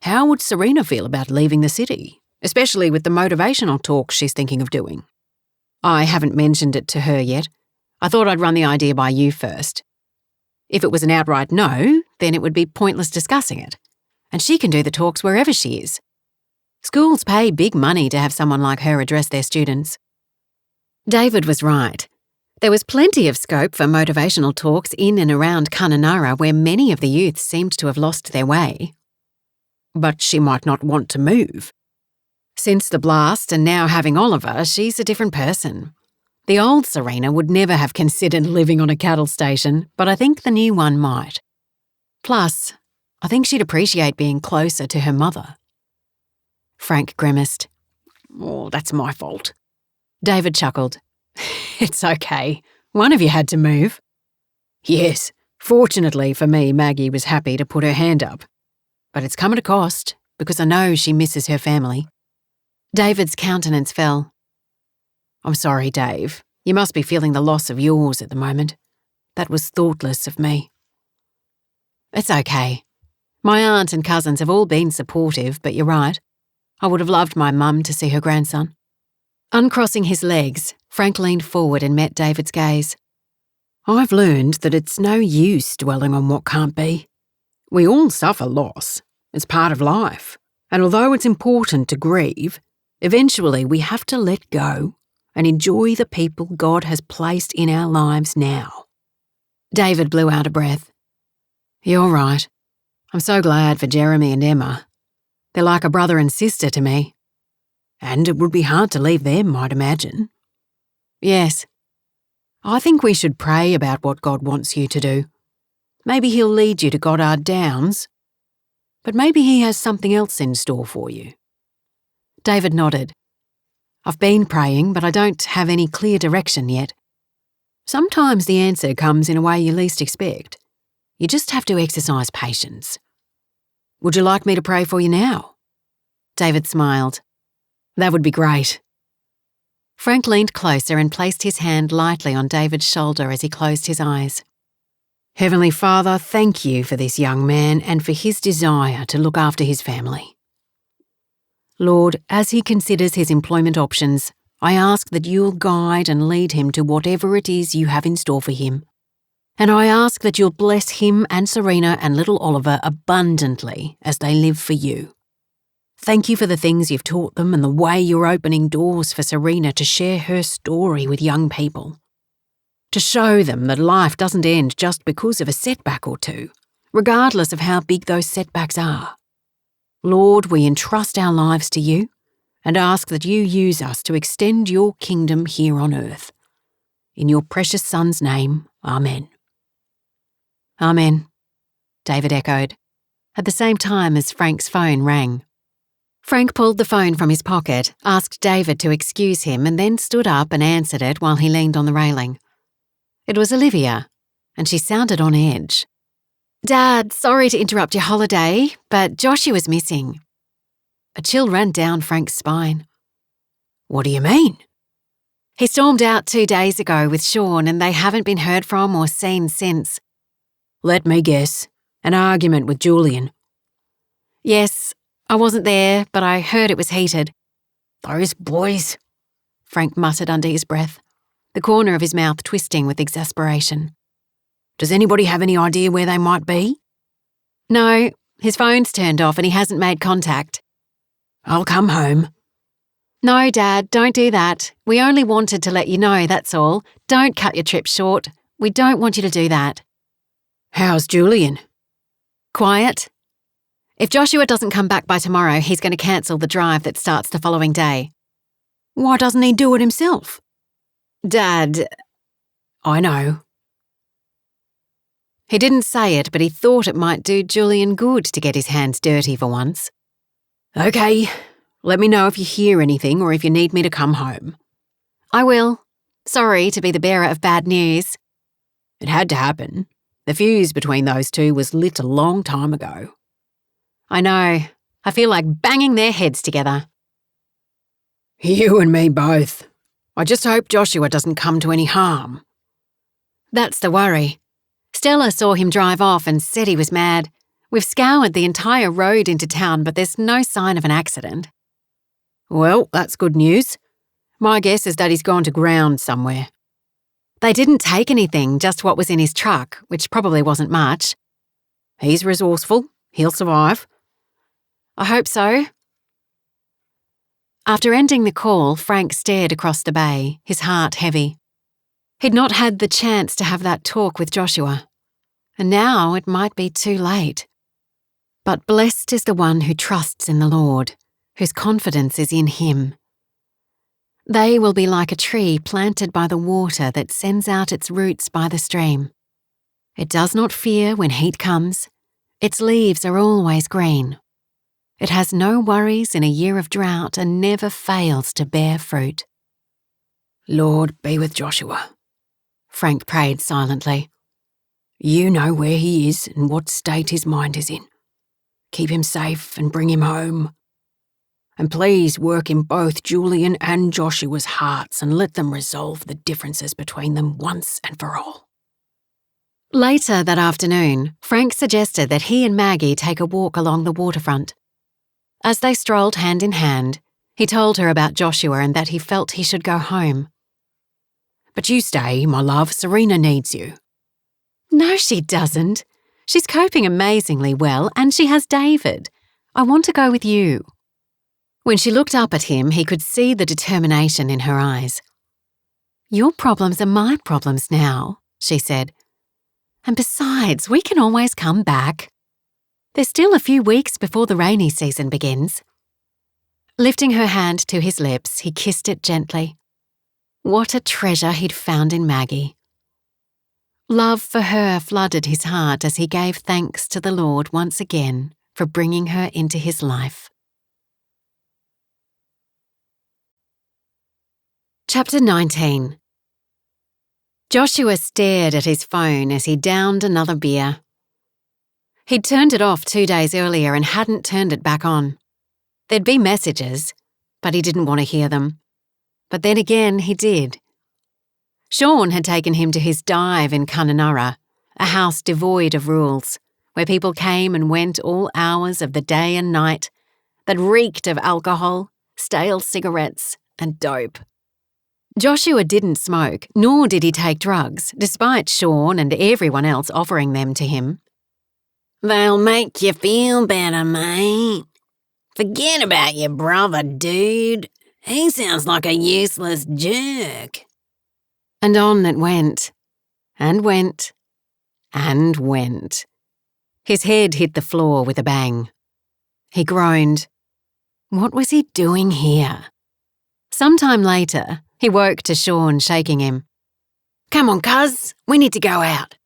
"How would Serena feel about leaving the city, especially with the motivational talks she's thinking of doing?" "I haven't mentioned it to her yet. I thought I'd run the idea by you first. If it was an outright no, then it would be pointless discussing it. And she can do the talks wherever she is. Schools pay big money to have someone like her address their students." David was right. There was plenty of scope for motivational talks in and around Kununurra, where many of the youth seemed to have lost their way. "But she might not want to move. Since the blast and now having Oliver, she's a different person. The old Serena would never have considered living on a cattle station, but I think the new one might. Plus, I think she'd appreciate being closer to her mother." Frank grimaced. "Oh, that's my fault." David chuckled. "It's okay. One of you had to move." "Yes, fortunately for me, Maggie was happy to put her hand up. But it's come at a cost, because I know she misses her family." David's countenance fell. "I'm sorry, Dave. You must be feeling the loss of yours at the moment. That was thoughtless of me." "It's okay. My aunt and cousins have all been supportive, but you're right. I would have loved my mum to see her grandson." Uncrossing his legs, Frank leaned forward and met David's gaze. "I've learned that it's no use dwelling on what can't be. We all suffer loss. It's part of life. And although it's important to grieve, eventually we have to let go and enjoy the people God has placed in our lives now." David blew out a breath. "You're right. I'm so glad for Jeremy and Emma. They're like a brother and sister to me. And it would be hard to leave them, I'd imagine." "Yes. I think we should pray about what God wants you to do. Maybe he'll lead you to Goddard Downs. But maybe he has something else in store for you." David nodded. "I've been praying, but I don't have any clear direction yet. Sometimes the answer comes in a way you least expect. You just have to exercise patience. Would you like me to pray for you now?" David smiled. "That would be great." Frank leaned closer and placed his hand lightly on David's shoulder as he closed his eyes. "Heavenly Father, thank you for this young man and for his desire to look after his family. Lord, as he considers his employment options, I ask that you'll guide and lead him to whatever it is you have in store for him. And I ask that you'll bless him and Serena and little Oliver abundantly as they live for you. Thank you for the things you've taught them and the way you're opening doors for Serena to share her story with young people. To show them that life doesn't end just because of a setback or two, regardless of how big those setbacks are. Lord, we entrust our lives to you, and ask that you use us to extend your kingdom here on earth. In your precious Son's name, Amen." "Amen," David echoed, at the same time as Frank's phone rang. Frank pulled the phone from his pocket, asked David to excuse him, and then stood up and answered it while he leaned on the railing. It was Olivia, and she sounded on edge. "Dad, sorry to interrupt your holiday, but Joshua's missing." A chill ran down Frank's spine. "What do you mean?" "He stormed out 2 days ago with Sean, and they haven't been heard from or seen since." "Let me guess. An argument with Julian." "Yes, I wasn't there, but I heard it was heated." "Those boys," Frank muttered under his breath, the corner of his mouth twisting with exasperation. "Does anybody have any idea where they might be?" "No, his phone's turned off and he hasn't made contact." "I'll come home." "No, Dad, don't do that. We only wanted to let you know, that's all. Don't cut your trip short. We don't want you to do that." "How's Julian?" "Quiet. If Joshua doesn't come back by tomorrow, he's going to cancel the drive that starts the following day." "Why doesn't he do it himself?" "Dad..." "I know." He didn't say it, but he thought it might do Julian good to get his hands dirty for once. "Okay, let me know if you hear anything or if you need me to come home." "I will. Sorry to be the bearer of bad news." It had to happen. The fuse between those two was lit a long time ago. "I know. I feel like banging their heads together." "You and me both. I just hope Joshua doesn't come to any harm." "That's the worry. Stella saw him drive off and said he was mad. We've scoured the entire road into town, but there's no sign of an accident." "Well, that's good news. My guess is that he's gone to ground somewhere." "They didn't take anything, just what was in his truck, which probably wasn't much." "He's resourceful. He'll survive." "I hope so." After ending the call, Frank stared across the bay, his heart heavy. He'd not had the chance to have that talk with Joshua, and now it might be too late. But blessed is the one who trusts in the Lord, whose confidence is in him. They will be like a tree planted by the water that sends out its roots by the stream. It does not fear when heat comes. Its leaves are always green. It has no worries in a year of drought and never fails to bear fruit. "Lord, be with Joshua," Frank prayed silently. "You know where he is and what state his mind is in. Keep him safe and bring him home. And please work in both Julian and Joshua's hearts and let them resolve the differences between them once and for all." Later that afternoon, Frank suggested that he and Maggie take a walk along the waterfront. As they strolled hand in hand, he told her about Joshua and that he felt he should go home. "But you stay, my love. Serena needs you." "No, she doesn't. She's coping amazingly well, and she has David. I want to go with you." When she looked up at him, he could see the determination in her eyes. "Your problems are my problems now," she said. "And besides, we can always come back. There's still a few weeks before the rainy season begins." Lifting her hand to his lips, he kissed it gently. What a treasure he'd found in Maggie. Love for her flooded his heart as he gave thanks to the Lord once again for bringing her into his life. Chapter 19. Joshua stared at his phone as he downed another beer. He'd turned it off 2 days earlier and hadn't turned it back on. There'd be messages, but he didn't want to hear them. But then again, he did. Sean had taken him to his dive in Kununurra, a house devoid of rules, where people came and went all hours of the day and night, that reeked of alcohol, stale cigarettes, and dope. Joshua didn't smoke, nor did he take drugs, despite Sean and everyone else offering them to him. "They'll make you feel better, mate. Forget about your brother, dude. He sounds like a useless jerk." And on it went, and went, and went. His head hit the floor with a bang. He groaned. What was he doing here? Sometime later, he woke to Sean shaking him. Come on, cuz, we need to go out.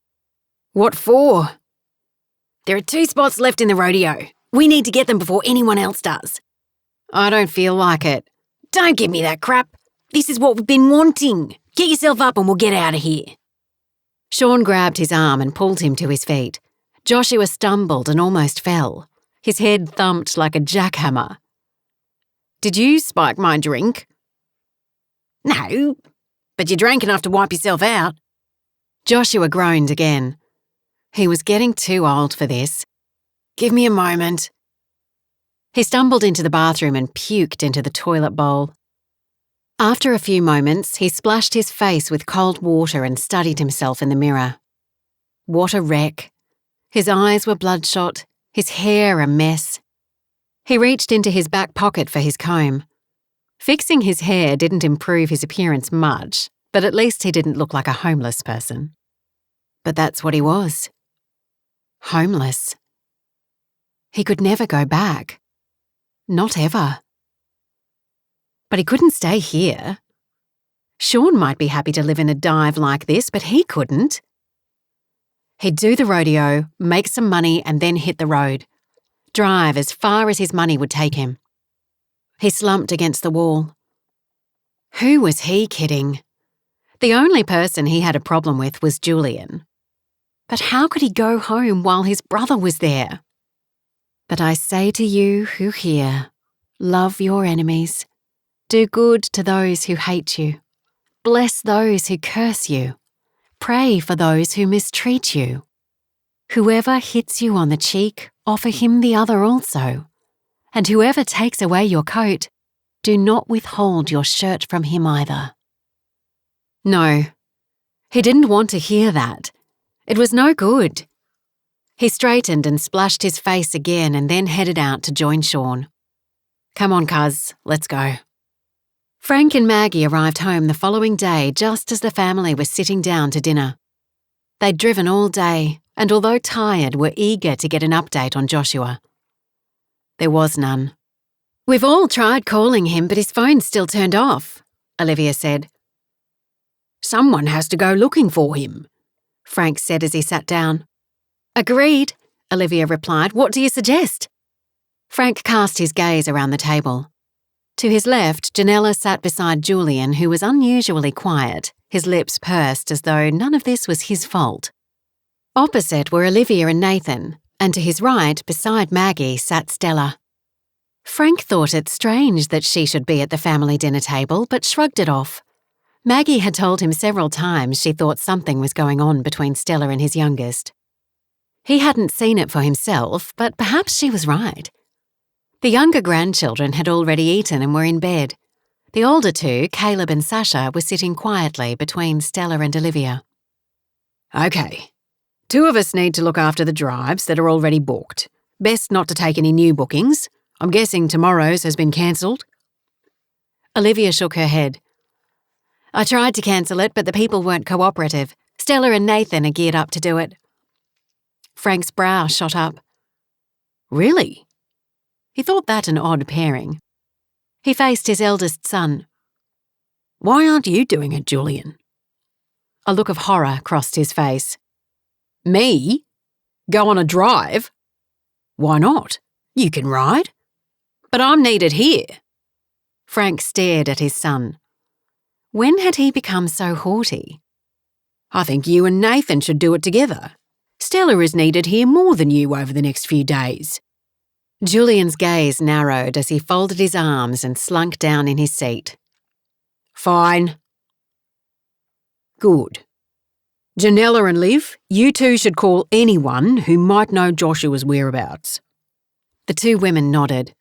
What for? There are 2 spots left in the rodeo. We need to get them before anyone else does. I don't feel like it. Don't give me that crap. This is what we've been wanting. Get yourself up and we'll get out of here. Sean grabbed his arm and pulled him to his feet. Joshua stumbled and almost fell. His head thumped like a jackhammer. Did you spike my drink? No, but you drank enough to wipe yourself out. Joshua groaned again. He was getting too old for this. Give me a moment. He stumbled into the bathroom and puked into the toilet bowl. After a few moments, he splashed his face with cold water and studied himself in the mirror. What a wreck. His eyes were bloodshot, his hair a mess. He reached into his back pocket for his comb. Fixing his hair didn't improve his appearance much, but at least he didn't look like a homeless person. But that's what he was. Homeless. He could never go back. Not ever. But he couldn't stay here. Sean might be happy to live in a dive like this, but he couldn't. He'd do the rodeo, make some money, and then hit the road. Drive as far as his money would take him. He slumped against the wall. Who was he kidding? The only person he had a problem with was Julian. But how could he go home while his brother was there? But I say to you who hear, love your enemies. Do good to those who hate you. Bless those who curse you. Pray for those who mistreat you. Whoever hits you on the cheek, offer him the other also. And whoever takes away your coat, do not withhold your shirt from him either. No, he didn't want to hear that. It was no good. He straightened and splashed his face again and then headed out to join Sean. Come on, cuz, let's go. Frank and Maggie arrived home the following day just as the family was sitting down to dinner. They'd driven all day, and although tired, were eager to get an update on Joshua. There was none. We've all tried calling him, but his phone's still turned off, Olivia said. Someone has to go looking for him, Frank said as he sat down. Agreed, Olivia replied. What do you suggest? Frank cast his gaze around the table. To his left, Janella sat beside Julian, who was unusually quiet, his lips pursed as though none of this was his fault. Opposite were Olivia and Nathan, and to his right, beside Maggie, sat Stella. Frank thought it strange that she should be at the family dinner table, but shrugged it off. Maggie had told him several times she thought something was going on between Stella and his youngest. He hadn't seen it for himself, but perhaps she was right. The younger grandchildren had already eaten and were in bed. The older two, Caleb and Sasha, were sitting quietly between Stella and Olivia. Okay. 2 of us need to look after the drives that are already booked. Best not to take any new bookings. I'm guessing tomorrow's has been cancelled. Olivia shook her head. I tried to cancel it, but the people weren't cooperative. Stella and Nathan are geared up to do it. Frank's brow shot up. Really? He thought that an odd pairing. He faced his eldest son. Why aren't you doing it, Julian? A look of horror crossed his face. Me? Go on a drive? Why not? You can ride. But I'm needed here. Frank stared at his son. When had he become so haughty? I think you and Nathan should do it together. Stella is needed here more than you over the next few days. Julian's gaze narrowed as he folded his arms and slunk down in his seat. Fine. Good. Janella and Liv, you 2 should call anyone who might know Joshua's whereabouts. The 2 women nodded.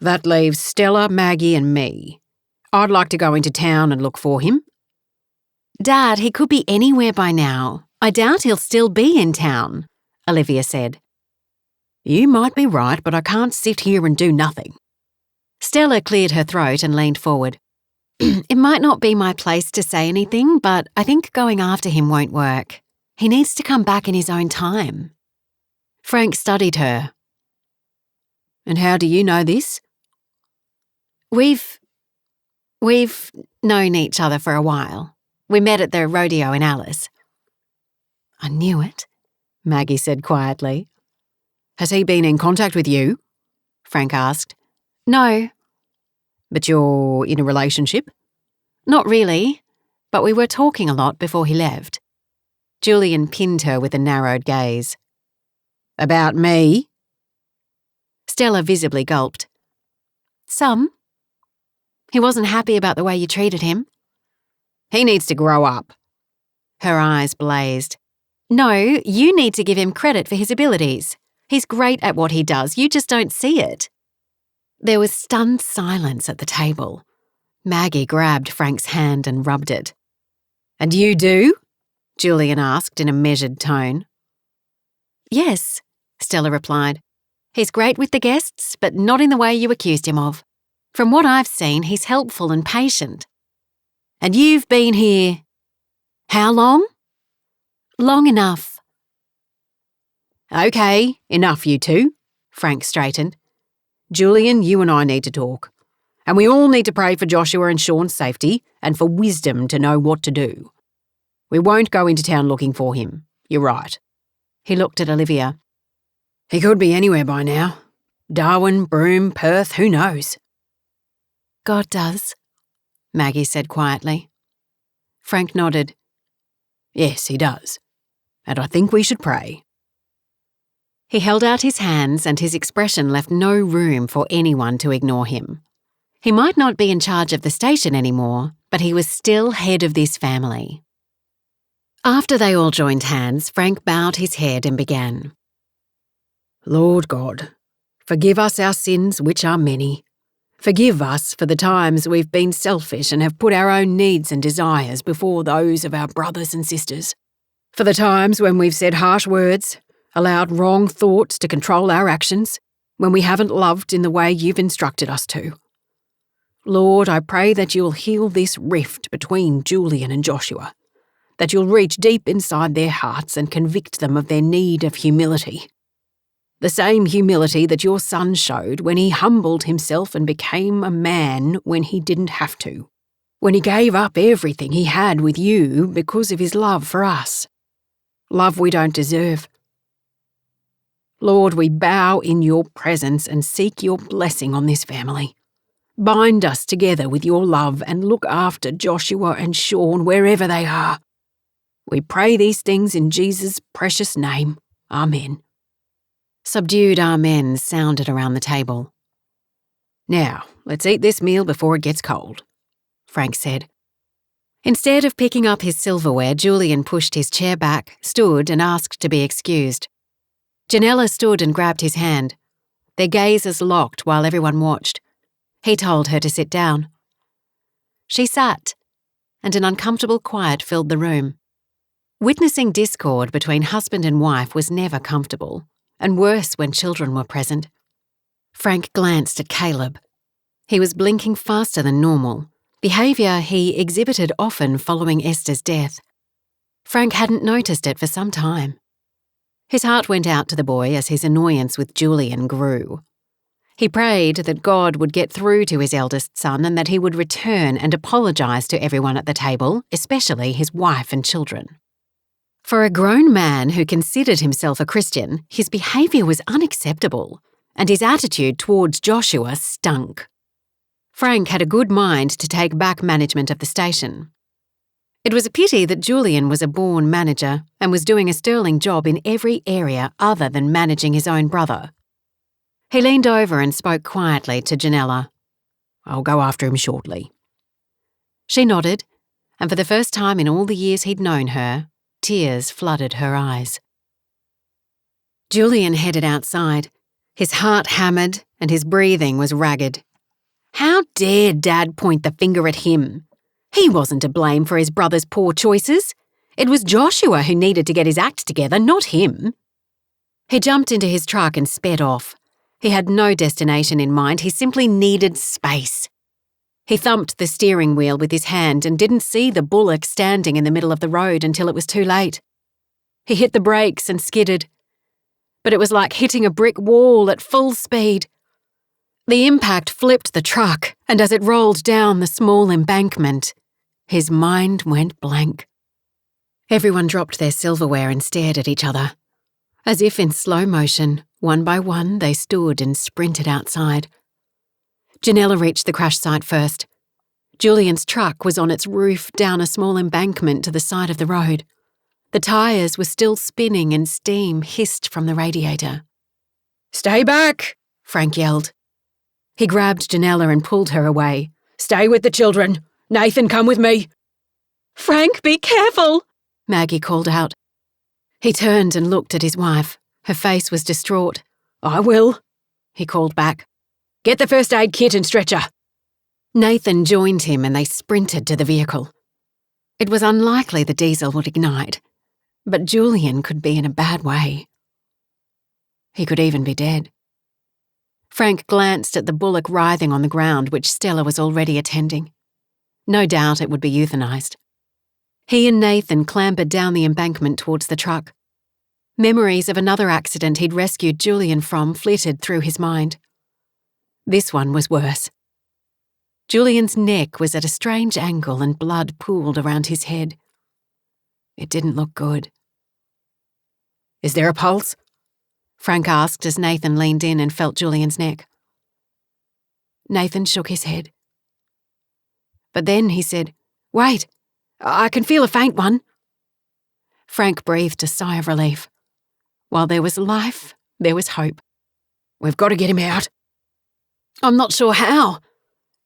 That leaves Stella, Maggie and me. I'd like to go into town and look for him. Dad, he could be anywhere by now. I doubt he'll still be in town, Olivia said. You might be right, but I can't sit here and do nothing. Stella cleared her throat and leaned forward. It might not be my place to say anything, but I think going after him won't work. He needs to come back in his own time. Frank studied her. And how do you know this? We've known each other for a while. We met at the rodeo in Alice. I knew it, Maggie said quietly. Has he been in contact with you? Frank asked. No. But you're in a relationship? Not really, but we were talking a lot before he left. Julian pinned her with a narrowed gaze. About me? Stella visibly gulped. Some. He wasn't happy about the way you treated him. He needs to grow up. Her eyes blazed. No, you need to give him credit for his abilities. He's great at what he does, you just don't see it. There was stunned silence at the table. Maggie grabbed Frank's hand and rubbed it. And you do? Julian asked in a measured tone. Yes, Stella replied. He's great with the guests, but not in the way you accused him of. From what I've seen, he's helpful and patient. And you've been here how long? Long enough. Okay, enough you two, Frank straightened. Julian, you and I need to talk. And we all need to pray for Joshua and Sean's safety and for wisdom to know what to do. We won't go into town looking for him. You're right. He looked at Olivia. He could be anywhere by now. Darwin, Broome, Perth, who knows? God does, Maggie said quietly. Frank nodded. Yes, he does. And I think we should pray. He held out his hands and his expression left no room for anyone to ignore him. He might not be in charge of the station anymore, but he was still head of this family. After they all joined hands, Frank bowed his head and began. Lord God, forgive us our sins, which are many. Forgive us for the times we've been selfish and have put our own needs and desires before those of our brothers and sisters. For the times when we've said harsh words, allowed wrong thoughts to control our actions, when we haven't loved in the way you've instructed us to. Lord, I pray that you'll heal this rift between Julian and Joshua, that you'll reach deep inside their hearts and convict them of their need of humility. The same humility that your son showed when he humbled himself and became a man when he didn't have to, when he gave up everything he had with you because of his love for us. Love we don't deserve. Lord, we bow in your presence and seek your blessing on this family. Bind us together with your love and look after Joshua and Sean wherever they are. We pray these things in Jesus' precious name. Amen. Subdued amens sounded around the table. Now, let's eat this meal before it gets cold, Frank said. Instead of picking up his silverware, Julian pushed his chair back, stood and asked to be excused. Janella stood and grabbed his hand. Their gazes locked while everyone watched. He told her to sit down. She sat, and an uncomfortable quiet filled the room. Witnessing discord between husband and wife was never comfortable, and worse when children were present. Frank glanced at Caleb. He was blinking faster than normal, behaviour he exhibited often following Esther's death. Frank hadn't noticed it for some time. His heart went out to the boy as his annoyance with Julian grew. He prayed that God would get through to his eldest son and that he would return and apologise to everyone at the table, especially his wife and children. For a grown man who considered himself a Christian, his behaviour was unacceptable, and his attitude towards Joshua stunk. Frank had a good mind to take back management of the station. It was a pity that Julian was a born manager and was doing a sterling job in every area other than managing his own brother. He leaned over and spoke quietly to Janella. I'll go after him shortly. She nodded, and for the first time in all the years he'd known her, tears flooded her eyes. Julian headed outside, his heart hammered and his breathing was ragged. How dare Dad point the finger at him? He wasn't to blame for his brother's poor choices. It was Joshua who needed to get his act together, not him. He jumped into his truck and sped off. He had no destination in mind, he simply needed space. He thumped the steering wheel with his hand and didn't see the bullock standing in the middle of the road until it was too late. He hit the brakes and skidded. But it was like hitting a brick wall at full speed. The impact flipped the truck, and as it rolled down the small embankment, his mind went blank. Everyone dropped their silverware and stared at each other. As if in slow motion, one by one they stood and sprinted outside. Janella reached the crash site first. Julian's truck was on its roof down a small embankment to the side of the road. The tyres were still spinning and steam hissed from the radiator. "Stay back!" Frank yelled. He grabbed Janella and pulled her away. "Stay with the children. Nathan, come with me." "Frank, be careful!" Maggie called out. He turned and looked at his wife. Her face was distraught. "I will," he called back. "Get the first aid kit and stretcher." Nathan joined him and they sprinted to the vehicle. It was unlikely the diesel would ignite, but Julian could be in a bad way. He could even be dead. Frank glanced at the bullock writhing on the ground, which Stella was already attending. No doubt it would be euthanized. He and Nathan clambered down the embankment towards the truck. Memories of another accident he'd rescued Julian from flitted through his mind. This one was worse. Julian's neck was at a strange angle and blood pooled around his head. It didn't look good. "Is there a pulse?" Frank asked as Nathan leaned in and felt Julian's neck. Nathan shook his head. But then he said, "Wait, I can feel a faint one." Frank breathed a sigh of relief. While there was life, there was hope. "We've got to get him out." "I'm not sure how."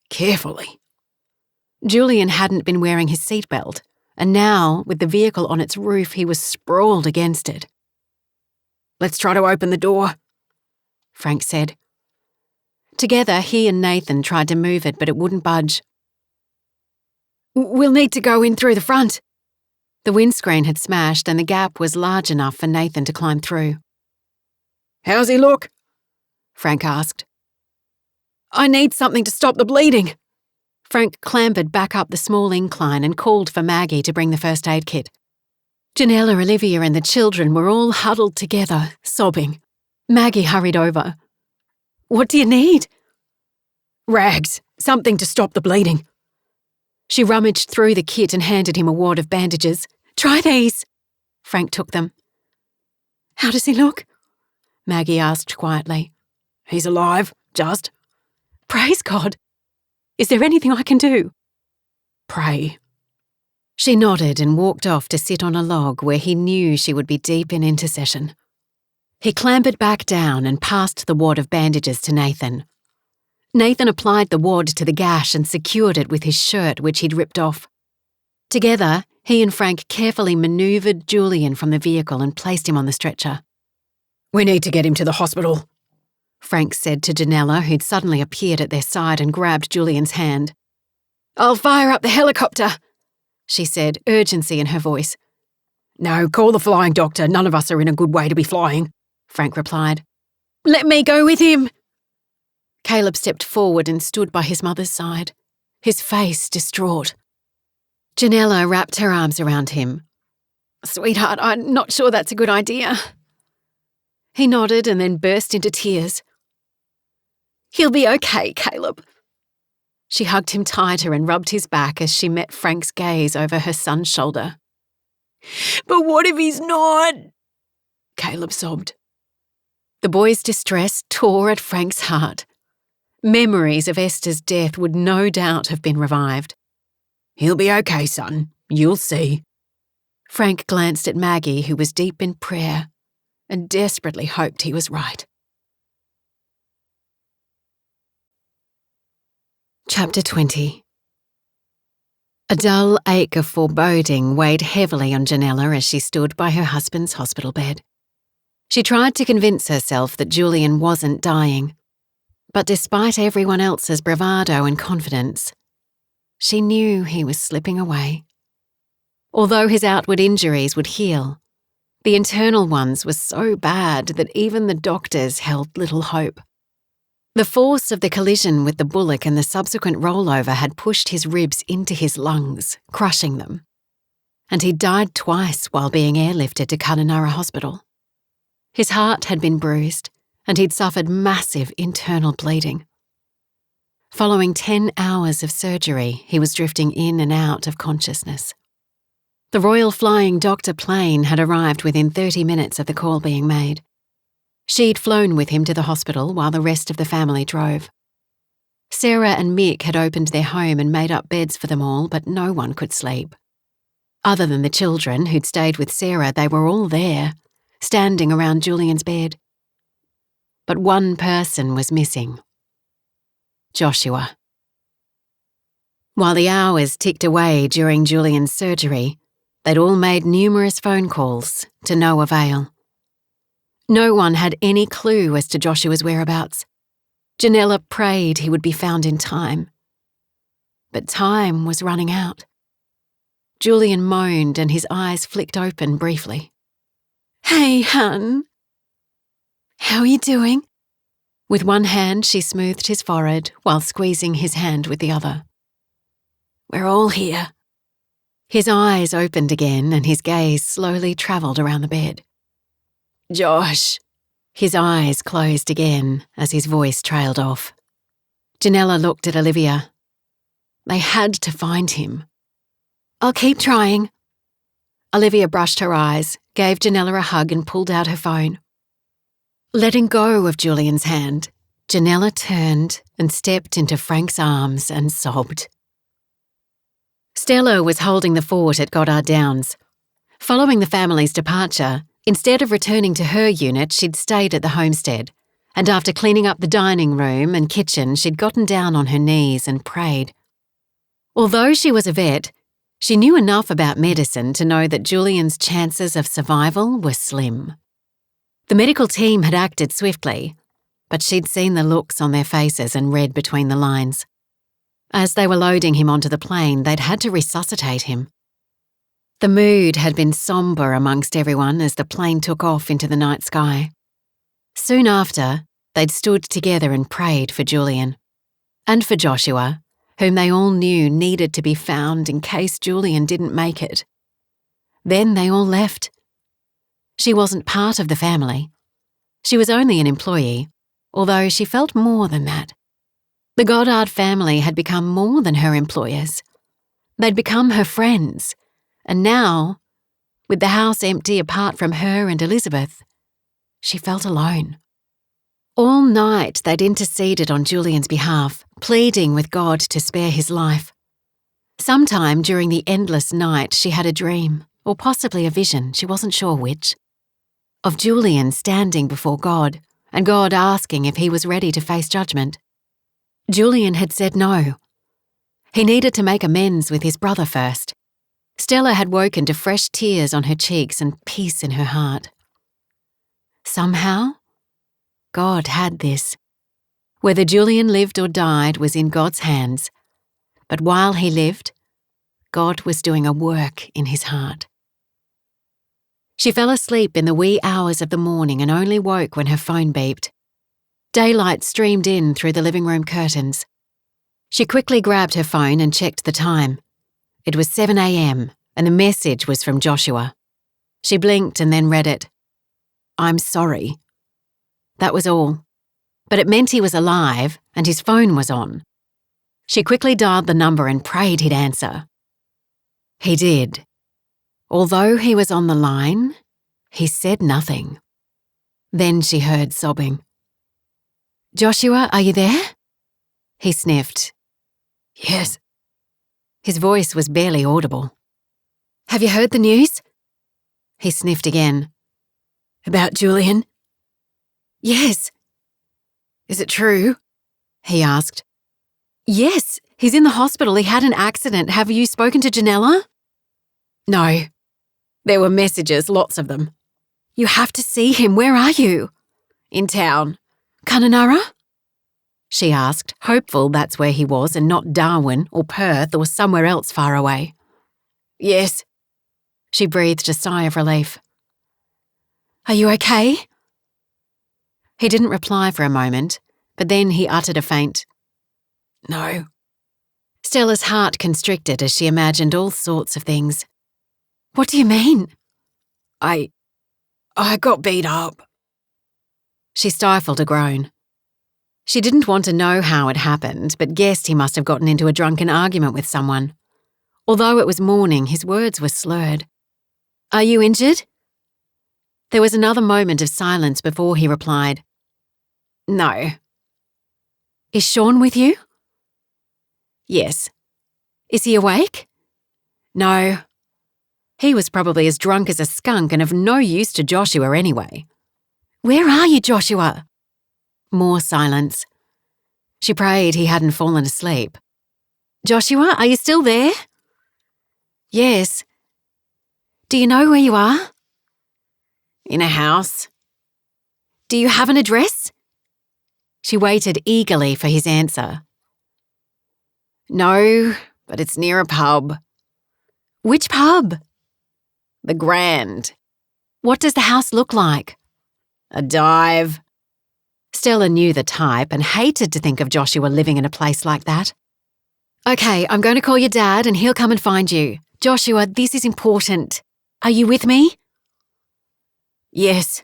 "Carefully." Julian hadn't been wearing his seatbelt, and now, with the vehicle on its roof, he was sprawled against it. "Let's try to open the door," Frank said. Together, he and Nathan tried to move it, but it wouldn't budge. "We'll need to go in through the front." The windscreen had smashed and the gap was large enough for Nathan to climb through. "How's he look?" Frank asked. "I need something to stop the bleeding." Frank clambered back up the small incline and called for Maggie to bring the first aid kit. Janella, Olivia and the children were all huddled together, sobbing. Maggie hurried over. "What do you need?" "Rags, something to stop the bleeding." She rummaged through the kit and handed him a wad of bandages. "Try these." Frank took them. "How does he look?" Maggie asked quietly. "He's alive, just." "Praise God. Is there anything I can do?" "Pray." She nodded and walked off to sit on a log where he knew she would be deep in intercession. He clambered back down and passed the wad of bandages to Nathan. Nathan applied the wad to the gash and secured it with his shirt, which he'd ripped off. Together, he and Frank carefully manoeuvred Julian from the vehicle and placed him on the stretcher. "We need to get him to the hospital," Frank said to Janella, who'd suddenly appeared at their side and grabbed Julian's hand. "I'll fire up the helicopter," she said, urgency in her voice. "No, call the flying doctor. None of us are in a good way to be flying," Frank replied. "Let me go with him." Caleb stepped forward and stood by his mother's side, his face distraught. Janella wrapped her arms around him. "Sweetheart, I'm not sure that's a good idea." He nodded and then burst into tears. "He'll be okay, Caleb." She hugged him tighter and rubbed his back as she met Frank's gaze over her son's shoulder. "But what if he's not?" Caleb sobbed. The boy's distress tore at Frank's heart. Memories of Esther's death would no doubt have been revived. "He'll be okay, son. You'll see." Frank glanced at Maggie, who was deep in prayer, and desperately hoped he was right. Chapter 20. A dull ache of foreboding weighed heavily on Janella as she stood by her husband's hospital bed. She tried to convince herself that Julian wasn't dying, but despite everyone else's bravado and confidence, she knew he was slipping away. Although his outward injuries would heal, the internal ones were so bad that even the doctors held little hope. The force of the collision with the bullock and the subsequent rollover had pushed his ribs into his lungs, crushing them. And he died twice while being airlifted to Kununurra Hospital. His heart had been bruised, and he'd suffered massive internal bleeding. Following 10 hours of surgery, he was drifting in and out of consciousness. The Royal Flying Doctor plane had arrived within 30 minutes of the call being made. She'd flown with him to the hospital while the rest of the family drove. Sarah and Mick had opened their home and made up beds for them all, but no one could sleep. Other than the children who'd stayed with Sarah, they were all there, standing around Julian's bed. But one person was missing. Joshua. While the hours ticked away during Julian's surgery, they'd all made numerous phone calls to no avail. No one had any clue as to Joshua's whereabouts. Janella prayed he would be found in time. But time was running out. Julian moaned and his eyes flicked open briefly. "Hey, hun. How are you doing?" With one hand, she smoothed his forehead while squeezing his hand with the other. "We're all here." His eyes opened again and his gaze slowly travelled around the bed. "Josh." His eyes closed again as his voice trailed off. Janella looked at Olivia. They had to find him. "I'll keep trying." Olivia brushed her eyes, gave Janella a hug and pulled out her phone. Letting go of Julian's hand, Janella turned and stepped into Frank's arms and sobbed. Stella was holding the fort at Goddard Downs. Following the family's departure, instead of returning to her unit, she'd stayed at the homestead, and after cleaning up the dining room and kitchen, she'd gotten down on her knees and prayed. Although she was a vet, she knew enough about medicine to know that Julian's chances of survival were slim. The medical team had acted swiftly, but she'd seen the looks on their faces and read between the lines. As they were loading him onto the plane, they'd had to resuscitate him. The mood had been sombre amongst everyone as the plane took off into the night sky. Soon after, they'd stood together and prayed for Julian. And for Joshua, whom they all knew needed to be found in case Julian didn't make it. Then they all left. She wasn't part of the family. She was only an employee, although she felt more than that. The Goddard family had become more than her employers. They'd become her friends. And now, with the house empty apart from her and Elizabeth, she felt alone. All night they'd interceded on Julian's behalf, pleading with God to spare his life. Sometime during the endless night she had a dream, or possibly a vision, she wasn't sure which, of Julian standing before God, and God asking if he was ready to face judgment. Julian had said no. He needed to make amends with his brother first. Stella had woken to fresh tears on her cheeks and peace in her heart. Somehow, God had this. Whether Julian lived or died was in God's hands, but while he lived, God was doing a work in his heart. She fell asleep in the wee hours of the morning and only woke when her phone beeped. Daylight streamed in through the living room curtains. She quickly grabbed her phone and checked the time. It was 7 a.m, and the message was from Joshua. She blinked and then read it. "I'm sorry." That was all. But it meant he was alive and his phone was on. She quickly dialed the number and prayed he'd answer. He did. Although he was on the line, he said nothing. Then she heard sobbing. "Joshua, are you there?" He sniffed. "Yes." His voice was barely audible. "Have you heard the news?" He sniffed again. "About Julian?" "Yes." "Is it true?" he asked. "Yes, he's in the hospital. He had an accident. Have you spoken to Janella?" "No. There were messages, lots of them." "You have to see him. Where are you?" "In town." "Kununurra?" she asked, hopeful that's where he was and not Darwin or Perth or somewhere else far away. "Yes." She breathed a sigh of relief. "Are you okay?" He didn't reply for a moment, but then he uttered a faint, "No." Stella's heart constricted as she imagined all sorts of things. "What do you mean?" I got beat up." She stifled a groan. She didn't want to know how it happened, but guessed he must have gotten into a drunken argument with someone. Although it was morning, his words were slurred. "Are you injured?" There was another moment of silence before he replied, "No." "Is Sean with you?" "Yes." "Is he awake?" "No." He was probably as drunk as a skunk and of no use to Joshua anyway. "Where are you, Joshua?" More silence. She prayed he hadn't fallen asleep. "Joshua, are you still there?" "Yes." "Do you know where you are?" In a house. "Do you have an address?" She waited eagerly for his answer. No, but it's near a pub. "Which pub?" The Grand. "What does the house look like?" A dive. Stella knew the type and hated to think of Joshua living in a place like that. "Okay, I'm going to call your dad and he'll come and find you. Joshua, this is important. Are you with me?" Yes.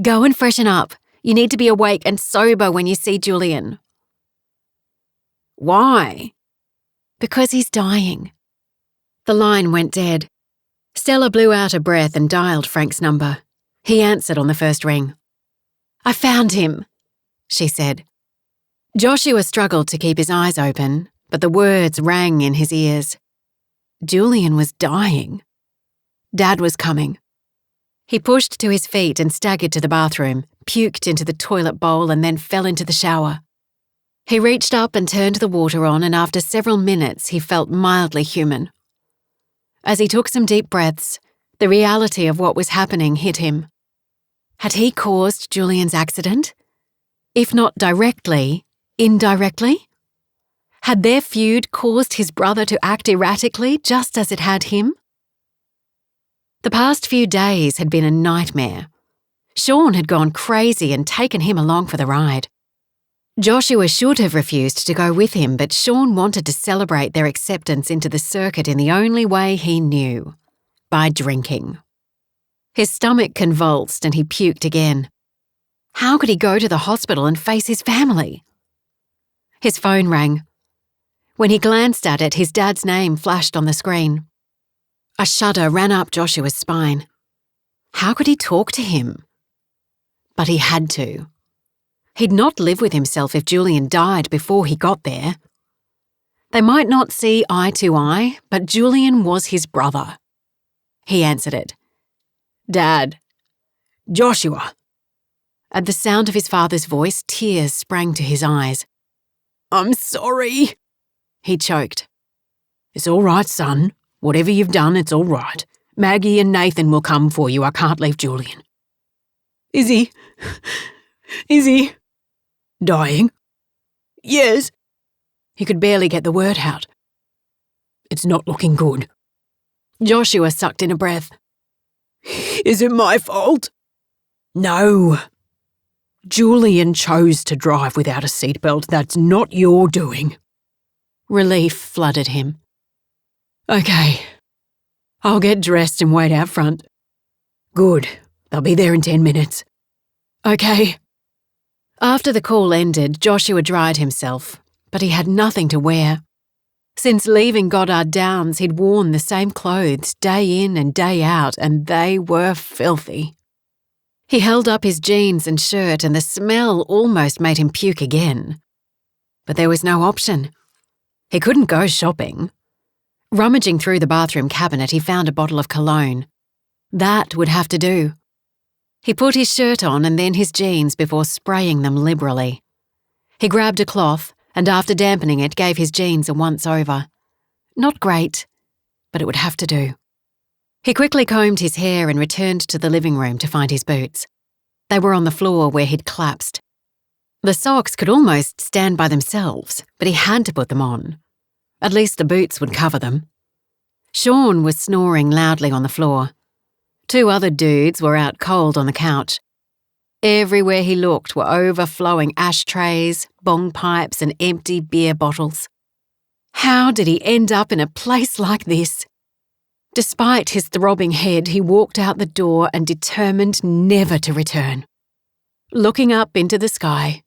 "Go and freshen up. You need to be awake and sober when you see Julian." Why? "Because he's dying." The line went dead. Stella blew out a breath and dialed Frank's number. He answered on the first ring. "I found him," she said. Joshua struggled to keep his eyes open, but the words rang in his ears. Julian was dying. Dad was coming. He pushed to his feet and staggered to the bathroom, puked into the toilet bowl and then fell into the shower. He reached up and turned the water on, and after several minutes he felt mildly human. As he took some deep breaths, the reality of what was happening hit him. Had he caused Julian's accident? If not directly, indirectly? Had their feud caused his brother to act erratically just as it had him? The past few days had been a nightmare. Sean had gone crazy and taken him along for the ride. Joshua should have refused to go with him, but Sean wanted to celebrate their acceptance into the circuit in the only way he knew, by drinking. His stomach convulsed and he puked again. How could he go to the hospital and face his family? His phone rang. When he glanced at it, his dad's name flashed on the screen. A shudder ran up Joshua's spine. How could he talk to him? But he had to. He'd not live with himself if Julian died before he got there. They might not see eye to eye, but Julian was his brother. He answered it. "Dad." Joshua. At the sound of his father's voice, tears sprang to his eyes. I'm sorry. He choked. It's all right, son. Whatever you've done, it's all right. Maggie and Nathan will come for you. I can't leave Julian. Is he dying? Yes. He could barely get the word out. It's not looking good. Joshua sucked in a breath. Is it my fault? No. Julian chose to drive without a seatbelt. That's not your doing. Relief flooded him. Okay. I'll get dressed and wait out front. Good. They'll be there in 10 minutes. Okay. After the call ended, Joshua dried himself, but he had nothing to wear. Since leaving Goddard Downs, he'd worn the same clothes day in and day out, and they were filthy. He held up his jeans and shirt, and the smell almost made him puke again. But there was no option. He couldn't go shopping. Rummaging through the bathroom cabinet, he found a bottle of cologne. That would have to do. He put his shirt on and then his jeans before spraying them liberally. He grabbed a cloth and after dampening it, gave his jeans a once-over. Not great, but it would have to do. He quickly combed his hair and returned to the living room to find his boots. They were on the floor where he'd collapsed. The socks could almost stand by themselves, but he had to put them on. At least the boots would cover them. Sean was snoring loudly on the floor. 2 other dudes were out cold on the couch. Everywhere he looked were overflowing ashtrays, bong pipes, and empty beer bottles. How did he end up in a place like this? Despite his throbbing head, he walked out the door and determined never to return. Looking up into the sky,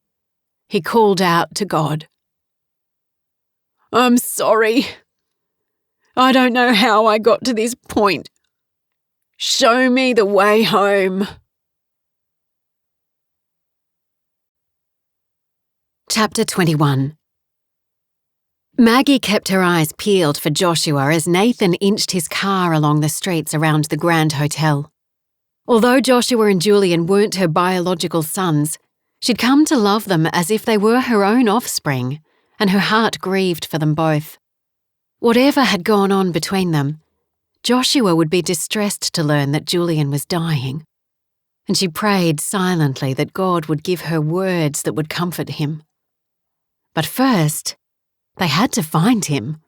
he called out to God. "I'm sorry. I don't know how I got to this point. Show me the way home." Chapter 21. Maggie kept her eyes peeled for Joshua as Nathan inched his car along the streets around the Grand Hotel. Although Joshua and Julian weren't her biological sons, she'd come to love them as if they were her own offspring, and her heart grieved for them both. Whatever had gone on between them, Joshua would be distressed to learn that Julian was dying, and she prayed silently that God would give her words that would comfort him. But first, they had to find him.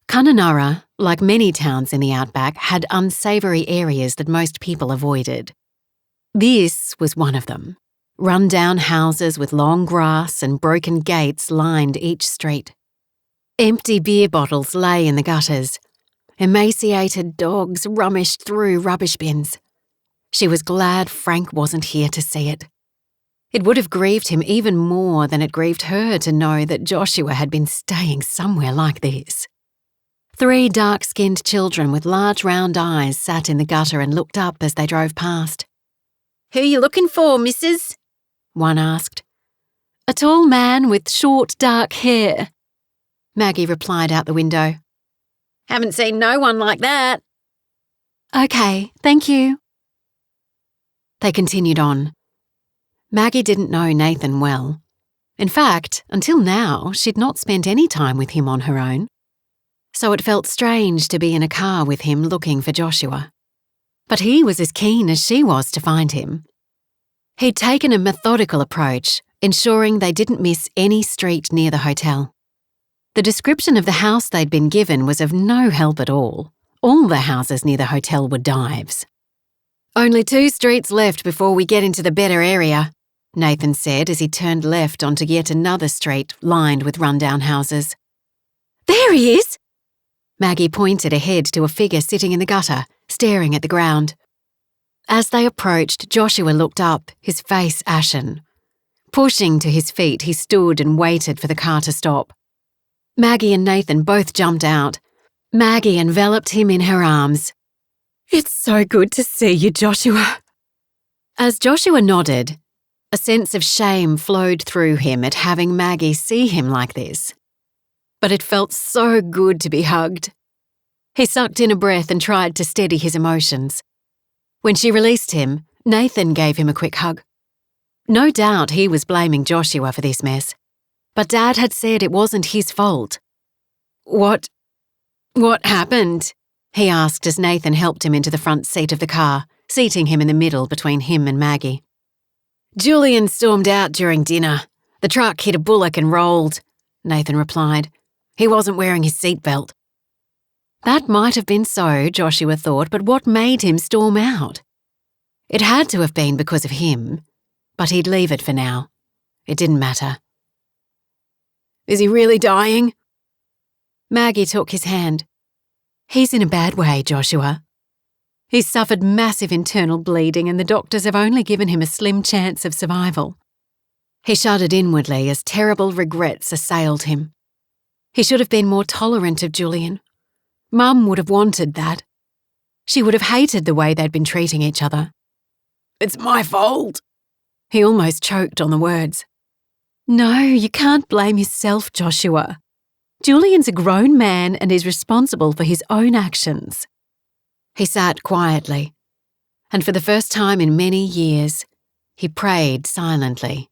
Kununurra, like many towns in the outback, had unsavoury areas that most people avoided. This was one of them. Run-down houses with long grass and broken gates lined each street. Empty beer bottles lay in the gutters. Emaciated dogs rummaged through rubbish bins. She was glad Frank wasn't here to see it. It would have grieved him even more than it grieved her to know that Joshua had been staying somewhere like this. 3 dark-skinned children with large round eyes sat in the gutter and looked up as they drove past. "Who you looking for, missus?" one asked. "A tall man with short, dark hair," Maggie replied out the window. "Haven't seen no one like that." "Okay, thank you." They continued on. Maggie didn't know Nathan well. In fact, until now, she'd not spent any time with him on her own. So it felt strange to be in a car with him looking for Joshua. But he was as keen as she was to find him. He'd taken a methodical approach, ensuring they didn't miss any street near the hotel. The description of the house they'd been given was of no help at all. All the houses near the hotel were dives. "Only 2 streets left before we get into the better area," Nathan said as he turned left onto yet another street lined with rundown houses. "There he is!" Maggie pointed ahead to a figure sitting in the gutter, staring at the ground. As they approached, Joshua looked up, his face ashen. Pushing to his feet, he stood and waited for the car to stop. Maggie and Nathan both jumped out. Maggie enveloped him in her arms. "It's so good to see you, Joshua." As Joshua nodded, a sense of shame flowed through him at having Maggie see him like this. But it felt so good to be hugged. He sucked in a breath and tried to steady his emotions. When she released him, Nathan gave him a quick hug. No doubt he was blaming Joshua for this mess, but Dad had said it wasn't his fault. What happened?" he asked as Nathan helped him into the front seat of the car, seating him in the middle between him and Maggie. "Julian stormed out during dinner. The truck hit a bullock and rolled," Nathan replied. "He wasn't wearing his seatbelt." That might have been so, Joshua thought, but what made him storm out? It had to have been because of him, but he'd leave it for now. It didn't matter. "Is he really dying?" Maggie took his hand. "He's in a bad way, Joshua. He's suffered massive internal bleeding and the doctors have only given him a slim chance of survival." He shuddered inwardly as terrible regrets assailed him. He should have been more tolerant of Julian. Mum would have wanted that. She would have hated the way they'd been treating each other. "It's my fault." He almost choked on the words. "No, you can't blame yourself, Joshua. Julian's a grown man and is responsible for his own actions." He sat quietly, and for the first time in many years, he prayed silently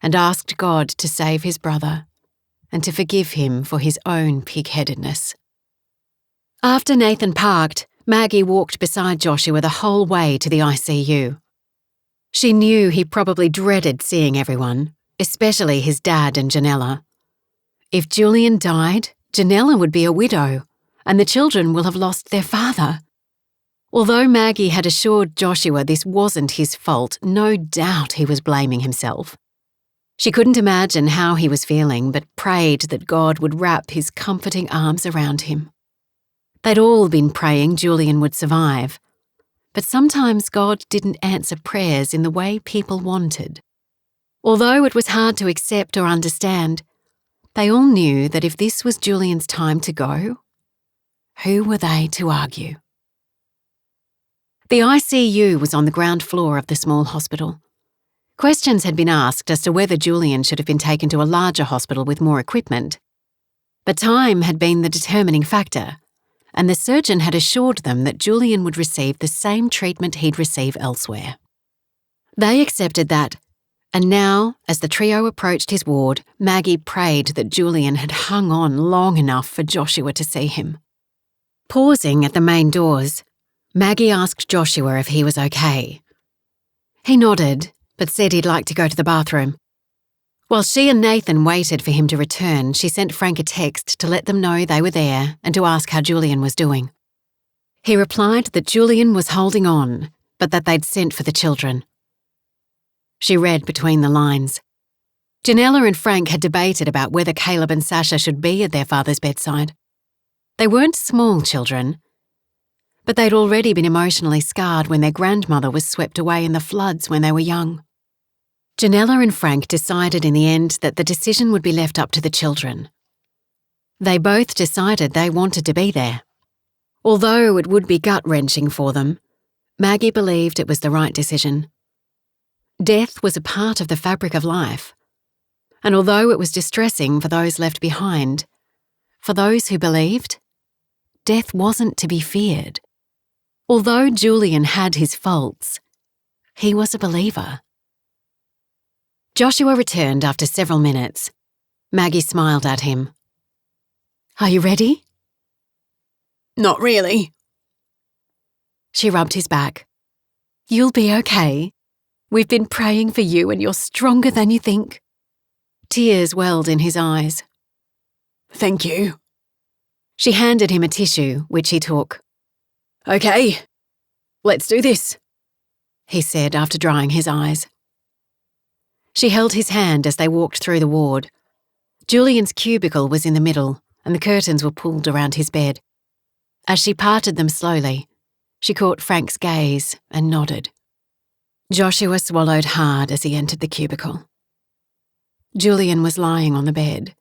and asked God to save his brother and to forgive him for his own pig-headedness. After Nathan parked, Maggie walked beside Joshua the whole way to the ICU. She knew he probably dreaded seeing everyone, especially his dad and Janella. If Julian died, Janella would be a widow, and the children will have lost their father. Although Maggie had assured Joshua this wasn't his fault, no doubt he was blaming himself. She couldn't imagine how he was feeling, but prayed that God would wrap his comforting arms around him. They'd all been praying Julian would survive, but sometimes God didn't answer prayers in the way people wanted. Although it was hard to accept or understand, they all knew that if this was Julian's time to go, who were they to argue? The ICU was on the ground floor of the small hospital. Questions had been asked as to whether Julian should have been taken to a larger hospital with more equipment. But time had been the determining factor, and the surgeon had assured them that Julian would receive the same treatment he'd receive elsewhere. They accepted that, and now, as the trio approached his ward, Maggie prayed that Julian had hung on long enough for Joshua to see him. Pausing at the main doors, Maggie asked Joshua if he was okay. He nodded, but said he'd like to go to the bathroom. While she and Nathan waited for him to return, she sent Frank a text to let them know they were there and to ask how Julian was doing. He replied that Julian was holding on, but that they'd sent for the children. She read between the lines. Janella and Frank had debated about whether Caleb and Sasha should be at their father's bedside. They weren't small children, but they'd already been emotionally scarred when their grandmother was swept away in the floods when they were young. Janella and Frank decided in the end that the decision would be left up to the children. They both decided they wanted to be there. Although it would be gut-wrenching for them, Maggie believed it was the right decision. Death was a part of the fabric of life, and although it was distressing for those left behind, for those who believed, death wasn't to be feared. Although Julian had his faults, he was a believer. Joshua returned after several minutes. Maggie smiled at him. "Are you ready?" Not really. She rubbed his back. "You'll be okay. We've been praying for you and you're stronger than you think." Tears welled in his eyes. Thank you. She handed him a tissue, which he took. Okay, let's do this, he said after drying his eyes. She held his hand as they walked through the ward. Julian's cubicle was in the middle, and the curtains were pulled around his bed. As she parted them slowly, she caught Frank's gaze and nodded. Joshua swallowed hard as he entered the cubicle. Julian was lying on the bed,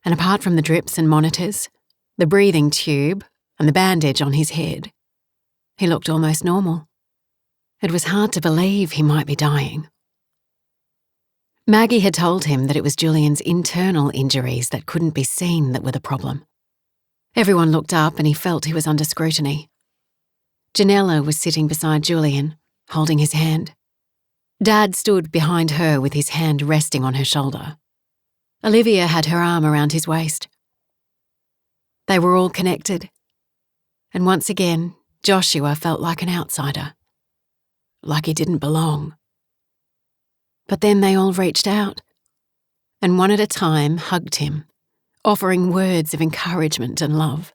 and apart from the drips and monitors, the breathing tube, and the bandage on his head, he looked almost normal. It was hard to believe he might be dying. Maggie had told him that it was Julian's internal injuries that couldn't be seen that were the problem. Everyone looked up and he felt he was under scrutiny. Janella was sitting beside Julian, holding his hand. Dad stood behind her with his hand resting on her shoulder. Olivia had her arm around his waist. They were all connected, and once again, Joshua felt like an outsider, like he didn't belong. But then they all reached out, and one at a time hugged him, offering words of encouragement and love.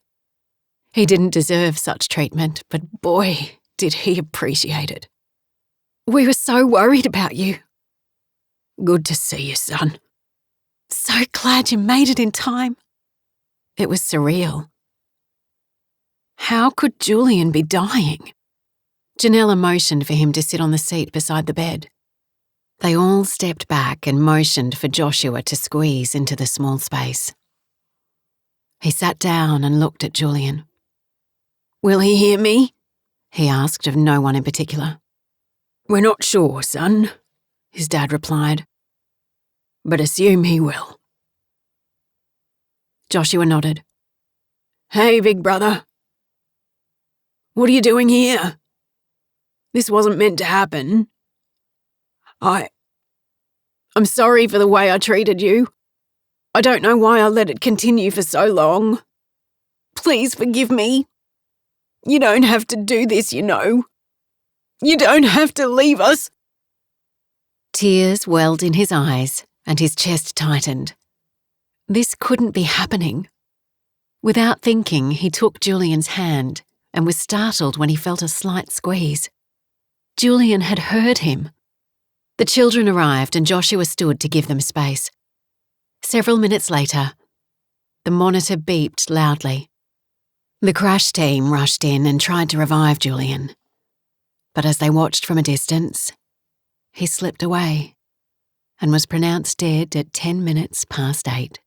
He didn't deserve such treatment, but boy, did he appreciate it. "We were so worried about you." Good to see you, son. "So glad you made it in time." It was surreal. How could Julian be dying? Janella motioned for him to sit on the seat beside the bed. They all stepped back and motioned for Joshua to squeeze into the small space. He sat down and looked at Julian. Will he hear me? He asked of no one in particular. We're not sure, son, his dad replied. But assume he will. Joshua nodded. Hey, big brother. What are you doing here? This wasn't meant to happen. I'm sorry for the way I treated you. I don't know why I let it continue for so long. Please forgive me. You don't have to do this, you know. You don't have to leave us. Tears welled in his eyes and his chest tightened. This couldn't be happening. Without thinking, he took Julian's hand and was startled when he felt a slight squeeze. Julian had heard him. The children arrived and Joshua stood to give them space. Several minutes later, the monitor beeped loudly. The crash team rushed in and tried to revive Julian. But as they watched from a distance, he slipped away and was pronounced dead at 10 minutes past 8.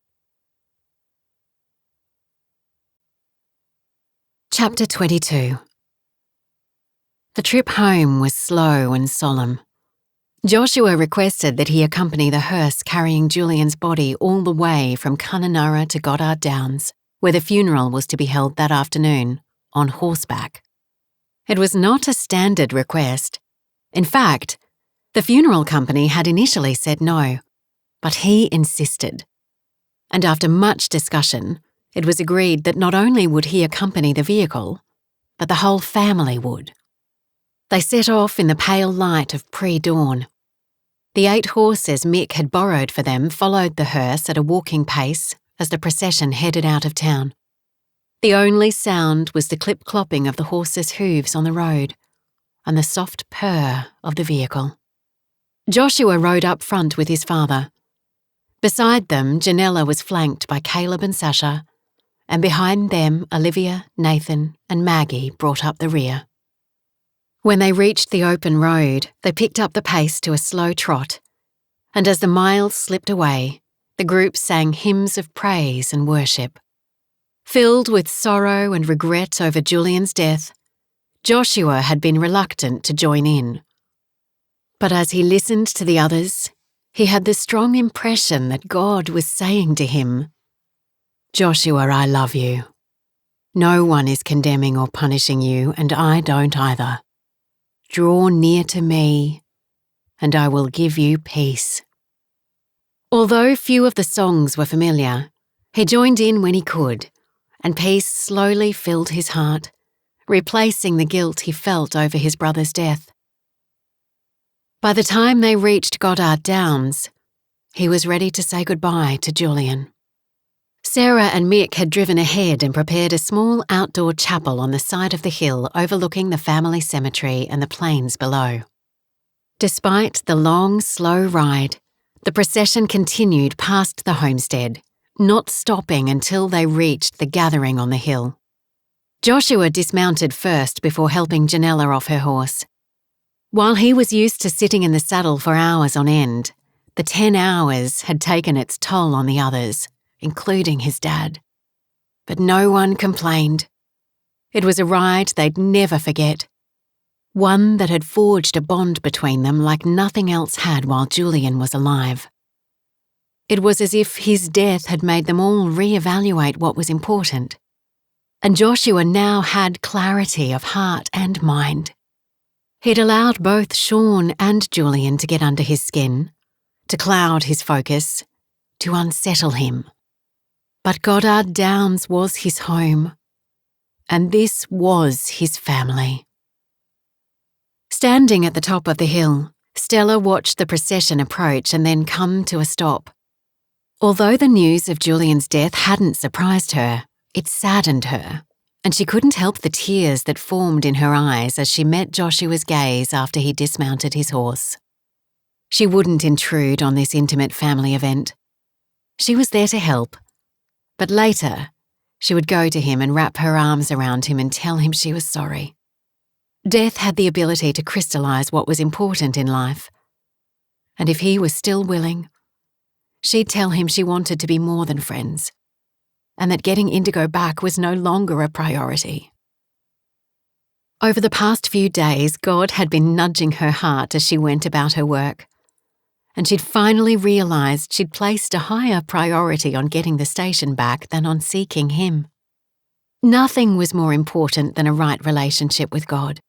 Chapter 22. The trip home was slow and solemn. Joshua requested that he accompany the hearse carrying Julian's body all the way from Kununurra to Goddard Downs, where the funeral was to be held that afternoon, on horseback. It was not a standard request. In fact, the funeral company had initially said no, but he insisted. And after much discussion, it was agreed that not only would he accompany the vehicle, but the whole family would. They set off in the pale light of pre-dawn. The 8 horses Mick had borrowed for them followed the hearse at a walking pace as the procession headed out of town. The only sound was the clip-clopping of the horses' hooves on the road and the soft purr of the vehicle. Joshua rode up front with his father. Beside them, Janella was flanked by Caleb and Sasha, and behind them, Olivia, Nathan, and Maggie brought up the rear. When they reached the open road, they picked up the pace to a slow trot, and as the miles slipped away, the group sang hymns of praise and worship. Filled with sorrow and regret over Julian's death, Joshua had been reluctant to join in. But as he listened to the others, he had the strong impression that God was saying to him, "Joshua, I love you. No one is condemning or punishing you, and I don't either. Draw near to me, and I will give you peace." Although few of the songs were familiar, he joined in when he could, and peace slowly filled his heart, replacing the guilt he felt over his brother's death. By the time they reached Goddard Downs, he was ready to say goodbye to Julian. Sarah and Mick had driven ahead and prepared a small outdoor chapel on the side of the hill overlooking the family cemetery and the plains below. Despite the long, slow ride, the procession continued past the homestead, not stopping until they reached the gathering on the hill. Joshua dismounted first before helping Janella off her horse. While he was used to sitting in the saddle for hours on end, the 10 hours had taken its toll on the others, including his dad. But no one complained. It was a ride they'd never forget, one that had forged a bond between them like nothing else had while Julian was alive. It was as if his death had made them all reevaluate what was important, and Joshua now had clarity of heart and mind. He'd allowed both Sean and Julian to get under his skin, to cloud his focus, to unsettle him. But Goddard Downs was his home, and this was his family. Standing at the top of the hill, Stella watched the procession approach and then come to a stop. Although the news of Julian's death hadn't surprised her, it saddened her, and she couldn't help the tears that formed in her eyes as she met Joshua's gaze after he dismounted his horse. She wouldn't intrude on this intimate family event. She was there to help. But later, she would go to him and wrap her arms around him and tell him she was sorry. Death had the ability to crystallize what was important in life. And if he was still willing, she'd tell him she wanted to be more than friends, and that getting Indigo back was no longer a priority. Over the past few days, God had been nudging her heart as she went about her work, and she'd finally realised she'd placed a higher priority on getting the station back than on seeking him. Nothing was more important than a right relationship with God.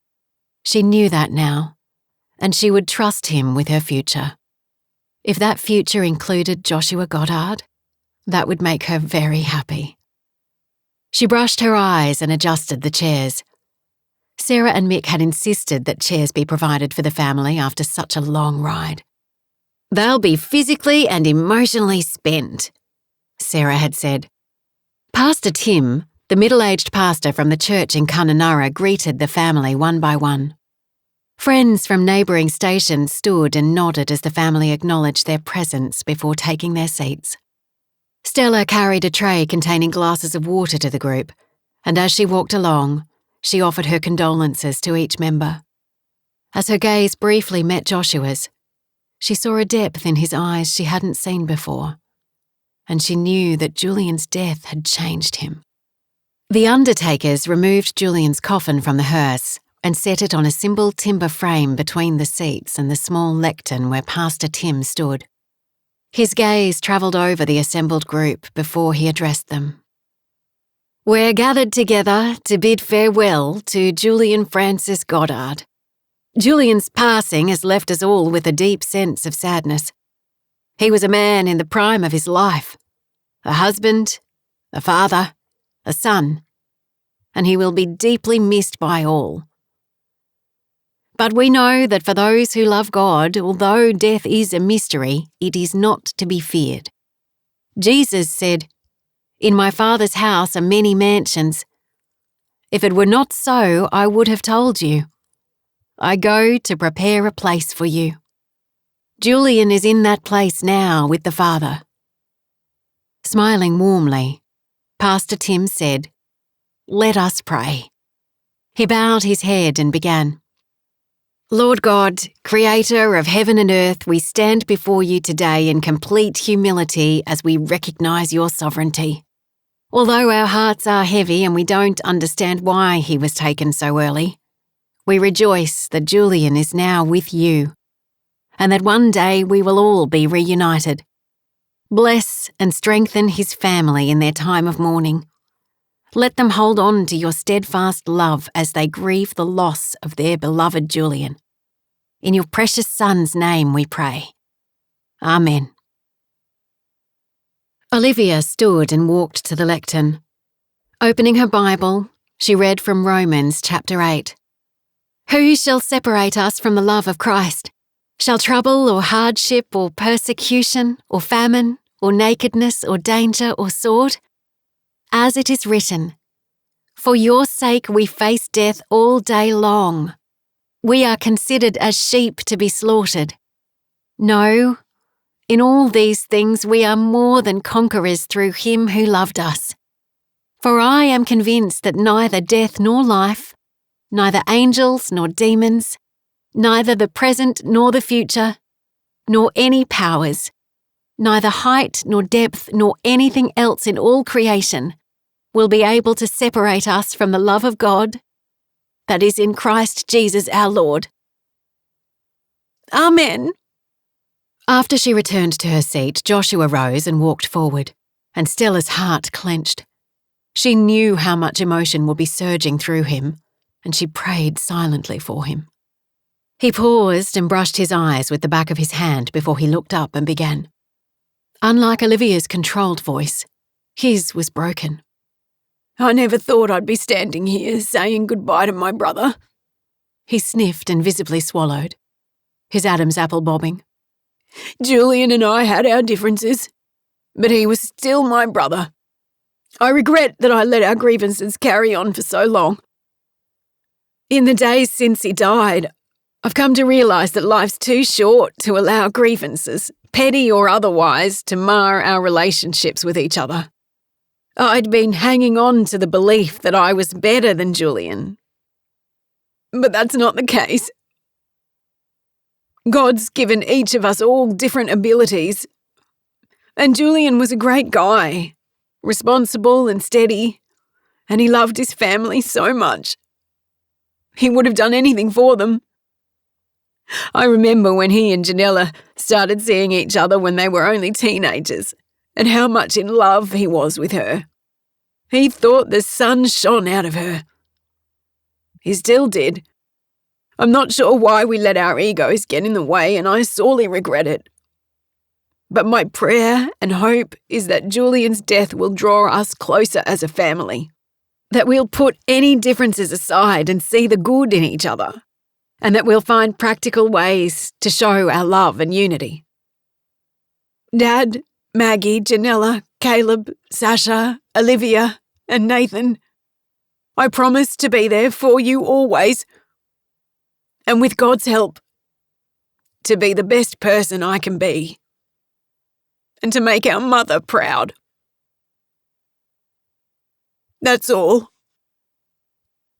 She knew that now, and she would trust him with her future. If that future included Joshua Goddard, that would make her very happy. She brushed her eyes and adjusted the chairs. Sarah and Mick had insisted that chairs be provided for the family after such a long ride. "They'll be physically and emotionally spent," Sarah had said. Pastor Tim, the middle-aged pastor from the church in Kununurra, greeted the family one by one. Friends from neighbouring stations stood and nodded as the family acknowledged their presence before taking their seats. Stella carried a tray containing glasses of water to the group, and as she walked along, she offered her condolences to each member. As her gaze briefly met Joshua's, She saw a depth in his eyes she hadn't seen before, and she knew that Julian's death had changed him. The undertakers removed Julian's coffin from the hearse and set it on a simple timber frame between the seats and the small lectern where Pastor Tim stood. His gaze travelled over the assembled group before he addressed them. "We're gathered together to bid farewell to Julian Francis Goddard. Julian's passing has left us all with a deep sense of sadness. He was a man in the prime of his life, a husband, a father, a son, and he will be deeply missed by all. But we know that for those who love God, although death is a mystery, it is not to be feared. Jesus said, 'In my Father's house are many mansions. If it were not so, I would have told you. I go to prepare a place for you.' Julian is in that place now with the Father." Smiling warmly, Pastor Tim said, "Let us pray." He bowed his head and began. "Lord God, Creator of heaven and earth, we stand before you today in complete humility as we recognise your sovereignty. Although our hearts are heavy and we don't understand why he was taken so early, we rejoice that Julian is now with you, and that one day we will all be reunited. Bless and strengthen his family in their time of mourning. Let them hold on to your steadfast love as they grieve the loss of their beloved Julian. In your precious Son's name we pray. Amen." Olivia stood and walked to the lectern. Opening her Bible, she read from Romans chapter 8. "Who shall separate us from the love of Christ? Shall trouble or hardship or persecution or famine or nakedness or danger or sword? As it is written, 'For your sake we face death all day long. We are considered as sheep to be slaughtered.' No, in all these things we are more than conquerors through him who loved us. For I am convinced that neither death nor life, neither angels nor demons, neither the present nor the future, nor any powers, neither height nor depth nor anything else in all creation will be able to separate us from the love of God that is in Christ Jesus our Lord. Amen." After she returned to her seat, Joshua rose and walked forward, and Stella's heart clenched. She knew how much emotion would be surging through him, and she prayed silently for him. He paused and brushed his eyes with the back of his hand before he looked up and began. Unlike Olivia's controlled voice, his was broken. "I never thought I'd be standing here saying goodbye to my brother." He sniffed and visibly swallowed, his Adam's apple bobbing. "Julian and I had our differences, but he was still my brother. I regret that I let our grievances carry on for so long. In the days since he died, I've come to realise that life's too short to allow grievances, petty or otherwise, to mar our relationships with each other. I'd been hanging on to the belief that I was better than Julian. But that's not the case. God's given each of us all different abilities. And Julian was a great guy, responsible and steady, and he loved his family so much. He would have done anything for them. I remember when he and Janella started seeing each other when they were only teenagers, and how much in love he was with her. He thought the sun shone out of her. He still did. I'm not sure why we let our egos get in the way, and I sorely regret it. But my prayer and hope is that Julian's death will draw us closer as a family, that we'll put any differences aside and see the good in each other, and that we'll find practical ways to show our love and unity. Dad, Maggie, Janella, Caleb, Sasha, Olivia, and Nathan, I promise to be there for you always, and with God's help, to be the best person I can be, and to make our mother proud. That's all."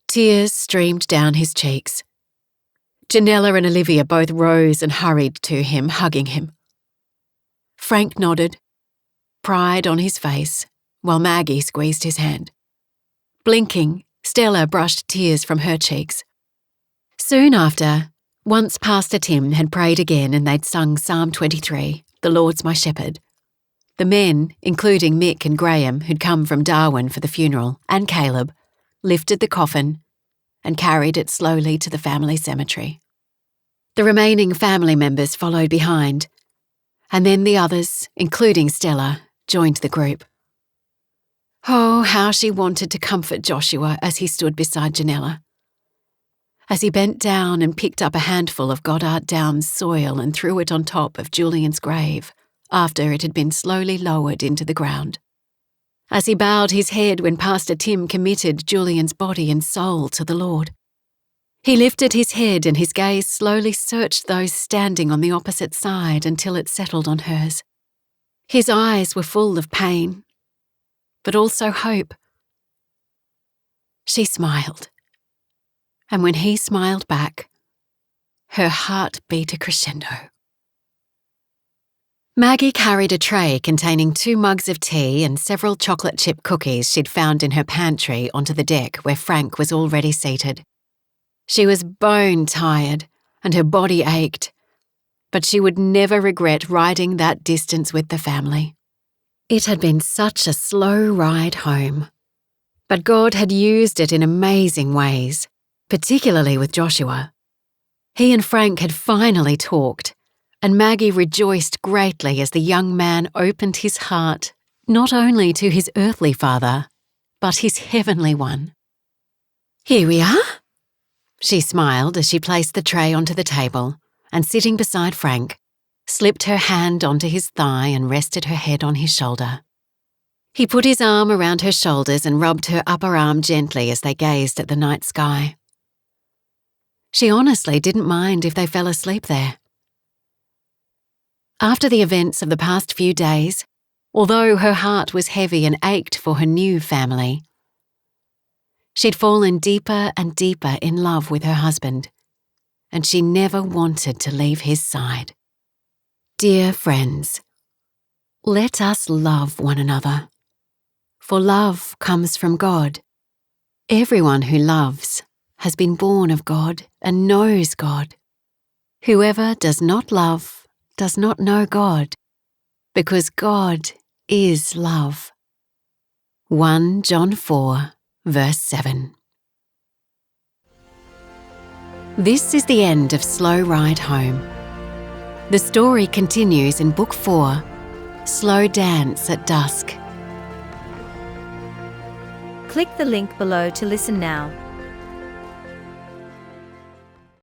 Tears streamed down his cheeks. Janella and Olivia both rose and hurried to him, hugging him. Frank nodded, pride on his face, while Maggie squeezed his hand. Blinking, Stella brushed tears from her cheeks. Soon after, once Pastor Tim had prayed again and they'd sung Psalm 23, "The Lord's my shepherd," the men, including Mick and Graham, who'd come from Darwin for the funeral, and Caleb, lifted the coffin and carried it slowly to the family cemetery. The remaining family members followed behind, and then the others, including Stella, joined the group. Oh, how she wanted to comfort Joshua as he stood beside Janella. As he bent down and picked up a handful of Goddard Downs soil and threw it on top of Julian's grave after it had been slowly lowered into the ground. As he bowed his head when Pastor Tim committed Julian's body and soul to the Lord. He lifted his head and his gaze slowly searched those standing on the opposite side until it settled on hers. His eyes were full of pain, but also hope. She smiled, and when he smiled back, her heart beat a crescendo. Maggie carried a tray containing 2 mugs of tea and several chocolate chip cookies she'd found in her pantry onto the deck where Frank was already seated. She was bone-tired and her body ached, but she would never regret riding that distance with the family. It had been such a slow ride home, but God had used it in amazing ways, particularly with Joshua. He and Frank had finally talked, and Maggie rejoiced greatly as the young man opened his heart not only to his earthly father, but his heavenly one. "Here we are," she smiled as she placed the tray onto the table and, sitting beside Frank, slipped her hand onto his thigh and rested her head on his shoulder. He put his arm around her shoulders and rubbed her upper arm gently as they gazed at the night sky. She honestly didn't mind if they fell asleep there. After the events of the past few days, although her heart was heavy and ached for her new family, she'd fallen deeper and deeper in love with her husband, and she never wanted to leave his side. Dear friends, let us love one another, for love comes from God. Everyone who loves has been born of God and knows God. Whoever does not love does not know God, because God is love. 1 John 4, verse 7. This is the end of Slow Ride Home. The story continues in Book 4, Slow Dance at Dusk. Click the link below to listen now.